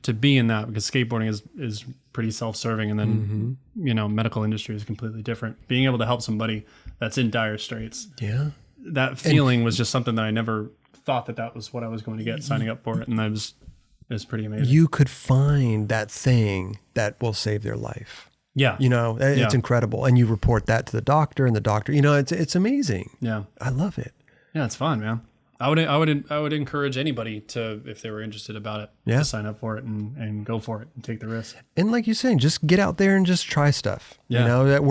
to be in that because skateboarding is pretty self-serving, and then medical industry is completely different. Being able to help somebody that's in dire straits, that feeling was just something that I never thought that was what I was going to get signing up for it, and it's pretty amazing. You could find that thing that will save their life. Yeah, It's incredible, and you report that to the doctor, and the doctor, it's amazing. Yeah, I love it. Yeah, it's fun, man. I would encourage anybody to, if they were interested about it, to sign up for it and go for it and take the risk. And like you're saying, just get out there and just try stuff. Yeah. That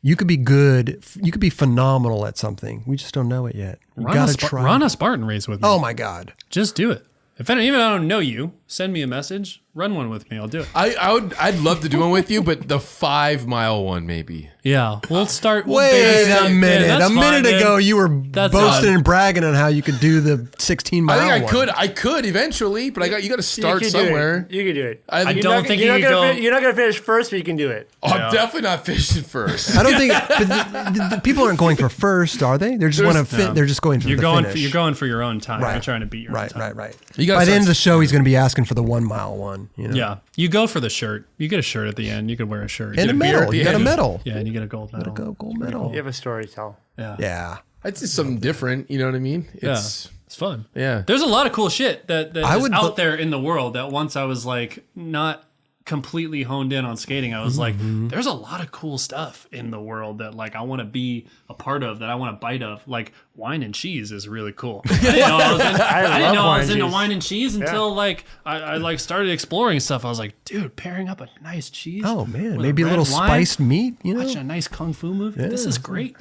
you could be good. You could be phenomenal at something. We just don't know it yet. You gotta try. Run a Spartan race with me. Oh my God. Just do it. Even if I don't know you, send me a message. Run one with me. I'll do it. I'd love to do one with you, but the 5-mile one maybe. Yeah, we'll start. Wait a minute. Yeah, a minute ago, you were boasting fine. and bragging on how you could do the 16-mile I think one. I could eventually, but you got to start somewhere. You can do it. I don't think you could go. You're not gonna finish first, but you can do it. Oh, I'm definitely not finishing first. I don't think but the people aren't going for first, are they? They're just want to fit. They're just going for You're the going. finish. You're going for your own time. Right. You're trying to beat your own time. Right. You gotta By the start- end of the show, he's going to be asking for the 1-mile one. Yeah, you go for the shirt. You get a shirt at the end. You could wear a shirt. And a beer at medal. the You got a end. medal. Yeah, and you get a gold medal. Gold medal. You have a story to tell. Yeah. It's just something different. You know what I mean? It's fun. Yeah. There's a lot of cool shit that I is would out there in the world that once I was like not completely honed in on skating, I was like, there's a lot of cool stuff in the world that like I want to be a part of, that I want to bite of. Like wine and cheese is really cool. I didn't know I was into wine and cheese until like I like started exploring stuff. I was like, dude, pairing up a nice cheese. Oh man, with maybe a little wine, spiced meat. You know, watching a nice kung fu movie. This is great.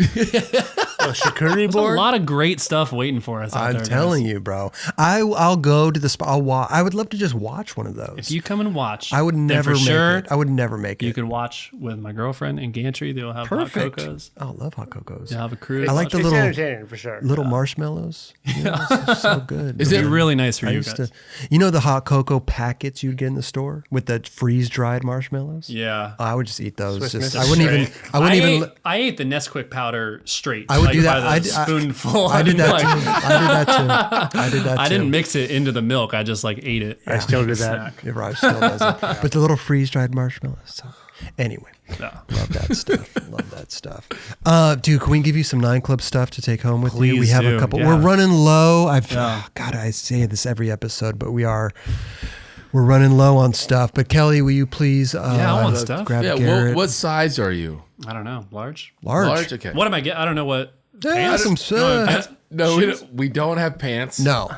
Charcuterie There's board. a lot of great stuff waiting for us. I'm telling you, bro. I'll go to the spot. I would love to just watch one of those. If you come and watch, I would never make it. I would never make it. You could watch with my girlfriend in Gantry. They'll have Perfect. hot cocos. Oh, I love hot cocos. They'll have a cruise. I like the It's little entertaining for sure. marshmallows. You know, it's so good. Is It'd it be really nice for I you used guys. to, you know, the hot cocoa packets you'd get in the store with the freeze dried marshmallows. Yeah. I would just eat those. Swiss Just Miss I wouldn't even. I wouldn't even. I ate the Nesquik powder straight. I would like do that. By the spoonful. I did that Like, too. I did that too. I did that too. I didn't mix it into the milk. I just like ate it. I still do that. Yeah, Raj still does it. But the little freeze dried marshmallows. So, anyway, No. love that stuff. Love that stuff. Dude, can we give you some 9 Club stuff to take home with you? We Please have a do, couple. yeah. We're running low. God, I say this every episode, but we're running low on stuff. But Kelly, will you please? I want stuff. Grab Yeah, Garrett. what size are you? I don't know. Large? Large? Okay. What am I getting? I don't know what. Yeah, Pants? some No, pants? No, we don't have pants. No.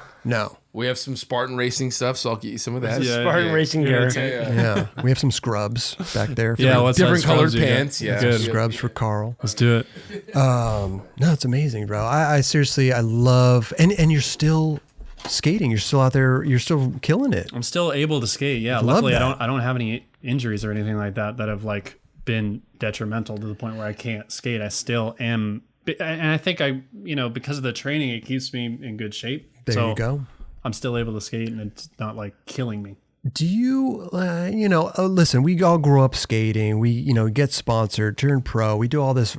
We have some Spartan racing stuff, so I'll get you some of that. Yeah. Spartan Racing Garrett. Yeah, we have some scrubs back there. For Yeah, what's Different size colored scrubs you got? pants. Yeah. Good. scrubs for Carl. Let's do it. No, it's amazing, bro. I seriously, I love, and you're still skating. You're still out there. You're still killing it. I'm still able to skate. Yeah. Love Luckily, that. I don't have any injuries or anything like that have like been detrimental to the point where I can't skate. I still am. And I think because of the training, it keeps me in good shape. There you go. I'm still able to skate, and it's not like killing me. Do you, listen, we all grow up skating. We, get sponsored, turn pro. We do all this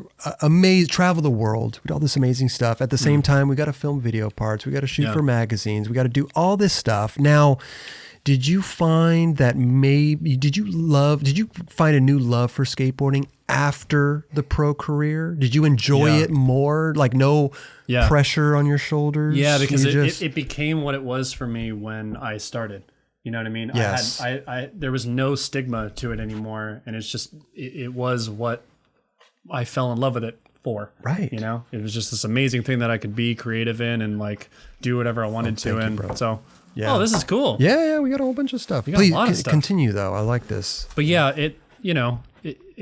travel the world. We do all this amazing stuff. At the same time, we got to film video parts. We got to shoot for magazines. We got to do all this stuff. Now, did you find that did you find a new love for skateboarding after the pro career? Did you enjoy it more? Like no pressure on your shoulders? Yeah, because it became what it was for me when I started. You know what I mean? Yes. There was no stigma to it anymore. And it's just, it was what I fell in love with it for. Right. It was just this amazing thing that I could be creative in and like do whatever I wanted to. thank you, And bro. so, Yeah. this is cool. Yeah, we got a whole bunch of stuff. got a Please lot of stuff. continue though. I like this. But yeah, it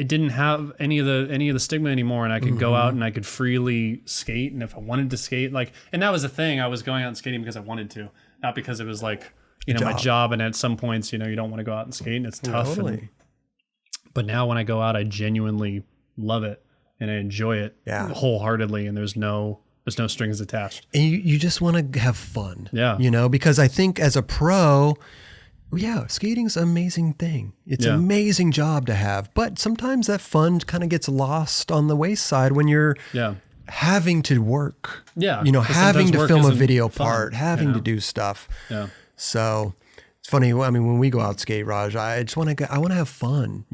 didn't have any of the stigma anymore, and I could go out and I could freely skate. And if I wanted to skate, and that was the thing, I was going out and skating because I wanted to, not because it was like, my job. And at some points, you don't want to go out and skate and it's tough. Totally. But now when I go out, I genuinely love it and I enjoy it wholeheartedly. And there's no strings attached. And you just want to have fun. Yeah. Because I think as a pro, skating's an amazing thing. It's an amazing job to have. But sometimes that fun kind of gets lost on the wayside when you're having to work. Yeah. Having to work film a isn't video fun, part, having to do stuff. Yeah. So it's funny. I mean, when we go out skate, Raj, I just want to have fun.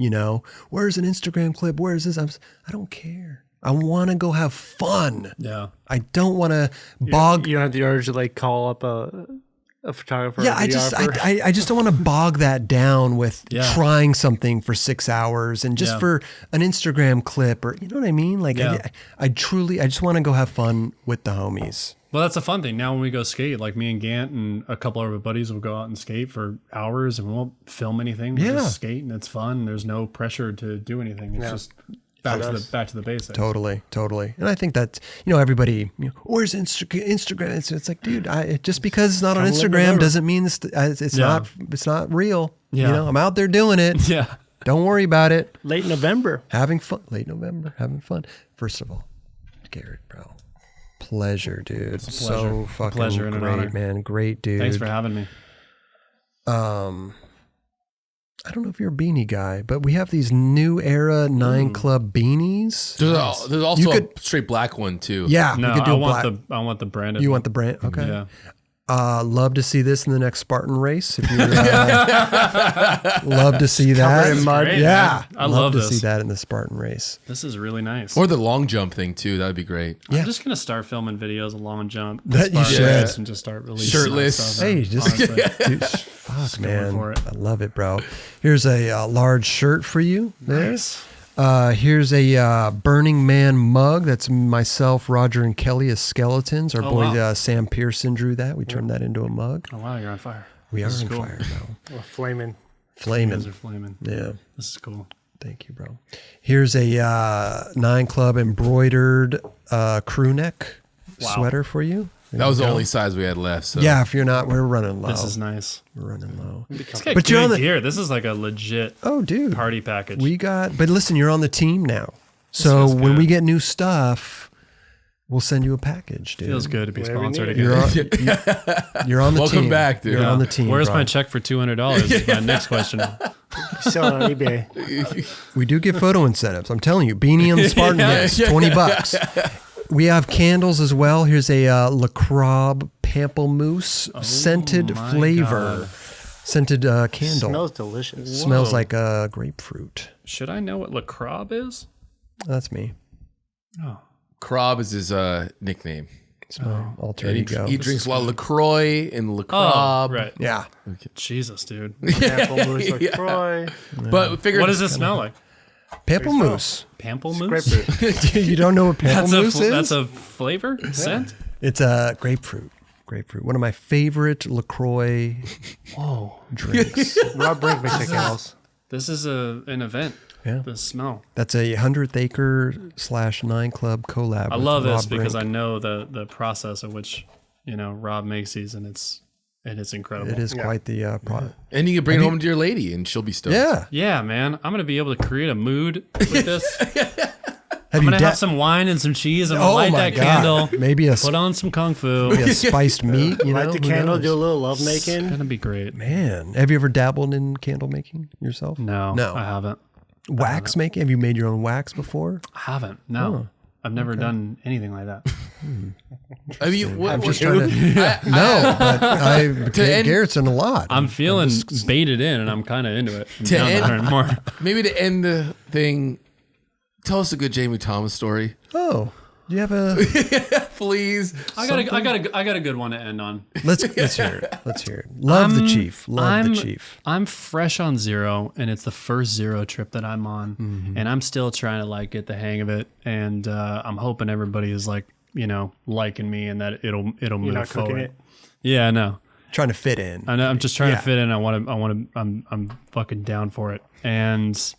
Where's an Instagram clip? Where's this? I don't care. I want to go have fun. Yeah. I don't want to bog. You don't have the urge to call up a photographer. Yeah, I just don't want to bog that down with trying something for 6 hours and just for an Instagram clip or you know what I mean? Like I just want to go have fun with the homies. Well, that's a fun thing. Now when we go skate, like me and Gant and a couple of our buddies will go out and skate for hours and we won't film anything. We just skate and it's fun. There's no pressure to do anything. It's just back to the basics. Totally. And I think that, everybody, where's Instagram? It's like, dude, just because it's not on Instagram doesn't mean it's not real. Yeah. I'm out there doing it. Yeah. Don't worry about it. Late November. Having fun. Late November, having fun. First of all, Garrett, bro. Pleasure, dude. So fucking pleasure and an honor. great, man. Great dude. Thanks for having me. I don't know if you're a beanie guy, but we have these new era 9 Club beanies. There's also a straight black one too. Yeah, No, you could do I want the branded. You want the brand? Okay. Yeah. Love to see this in the next Spartan race. If you love to see that. in mud. Great, Yeah, man. I love to this. see that in the Spartan race. This is really nice. Or the long jump thing too. That would be great. Yeah. I'm just gonna start filming videos of long jump. That you Spartan should. race, and just start releasing Shirtless. that stuff, Hey, just honestly. dude, Fuck, going man. for it. I love it, bro. Here's a large shirt for you. Nice. Here's a Burning Man mug. That's myself, Roger, and Kelly as skeletons. Our boy Sam Pearson drew that. We turned that into a mug. Oh, wow, you're on fire. We are on fire now. Flaming. You guys are flaming. Yeah. This is cool. Thank you, bro. Here's a 9 Club embroidered crew neck sweater for you. That was the only size we had left. So. Yeah, if you're not, we're running low. This is nice. We're running low. But you're on the gear. This is like a legit party package. But listen, you're on the team now. So when we get new stuff, we'll send you a package, dude. Feels good to be sponsored again. You're on the team. Welcome back, dude. You're on the team. Where's bro. my check for $200? Is my next question. Sell it on eBay. We do give photo incentives. I'm telling you, beanie on the Spartan vest, $20. We have candles as well. Here's a La Croix pamplemousse scented flavor. God. Scented candle. Smells delicious. Smells like grapefruit. Should I know what La Croix is? That's me. Oh. Crob is his nickname. It's my alter And ego. he drinks a lot of LaCroix and LaCroix. Oh, right. Yeah. Jesus, dude. Pamplemousse LaCroix. But figure What does it smell like? Pamplemousse. Pamplemousse? Grapefruit. You don't know what pamplemousse is? That's a flavor? Scent? It's a grapefruit. Grapefruit. One of my favorite LaCroix drinks. Rob Brink makes the candles. This is an event. Yeah. The smell. That's a 100th acre / 9 Club collab. I with love this Rob because Brink. I know the process of which, Rob makes these, and it's incredible. It is quite the product. and you can bring it home to your lady and she'll be stoked. Yeah. Yeah, man. I'm going to be able to create a mood with this. Have I'm you going to have some wine and some cheese. I'm going to light my that God. candle. Maybe a Put on some kung fu. maybe a spiced meat. You Light know, the who candle, knows? do a little love making. It's going to be great. Man, have you ever dabbled in candle making yourself? No, I haven't. Wax making? Have you made your own wax before? I haven't. No. I've never done anything like that. I mean, I'm just trying to. No, but Garrett's done a lot. I'm feeling baited in, and I'm kind of into it. I'm down to learn more. maybe to end the thing, tell us a good Jamie Thomas story. Oh, do you have a? Please. I got a good one to end on. Let's hear it. Let's hear it. Love the chief. Love the chief. I'm fresh on zero, and it's the first zero trip that I'm on, and I'm still trying to get the hang of it. And I'm hoping everybody is liking me, and that it'll You're move not forward. cooking it. Yeah, I know. Trying to fit in. I know. I'm just trying to fit in. I'm fucking down for it. And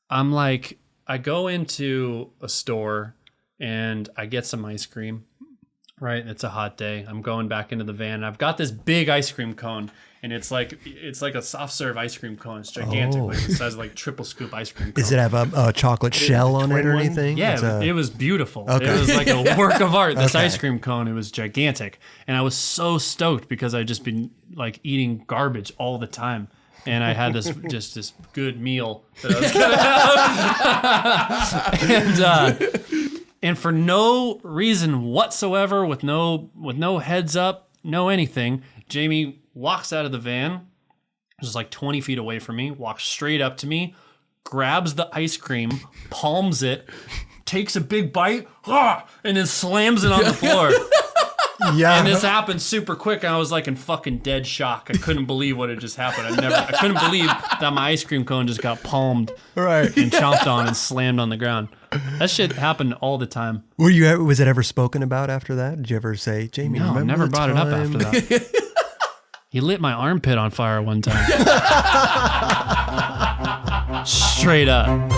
I'm like, I go into a store and I get some ice cream. Right, it's a hot day. I'm going back into the van, and I've got this big ice cream cone, and it's like a soft serve ice cream cone. It's gigantic, like the size of triple scoop ice cream cone. Does it have a chocolate shell on it or anything? Yeah, it was beautiful. Okay. It was like a work of art. This ice cream cone, it was gigantic, and I was so stoked because I'd just been eating garbage all the time. And I had this this good meal that I was gonna have. And for no reason whatsoever, with no heads up, no anything, Jamie walks out of the van, just 20 feet away from me, walks straight up to me, grabs the ice cream, palms it, takes a big bite, and then slams it on the floor. Yeah. And this happened super quick, and I was in fucking dead shock. I couldn't believe what had just happened. I couldn't believe that my ice cream cone just got palmed and chomped on and slammed on the ground. That shit happened all the time. Was it ever spoken about after that? Did you ever say, Jamie, No, I never brought it up after that. He lit my armpit on fire one time. Straight up.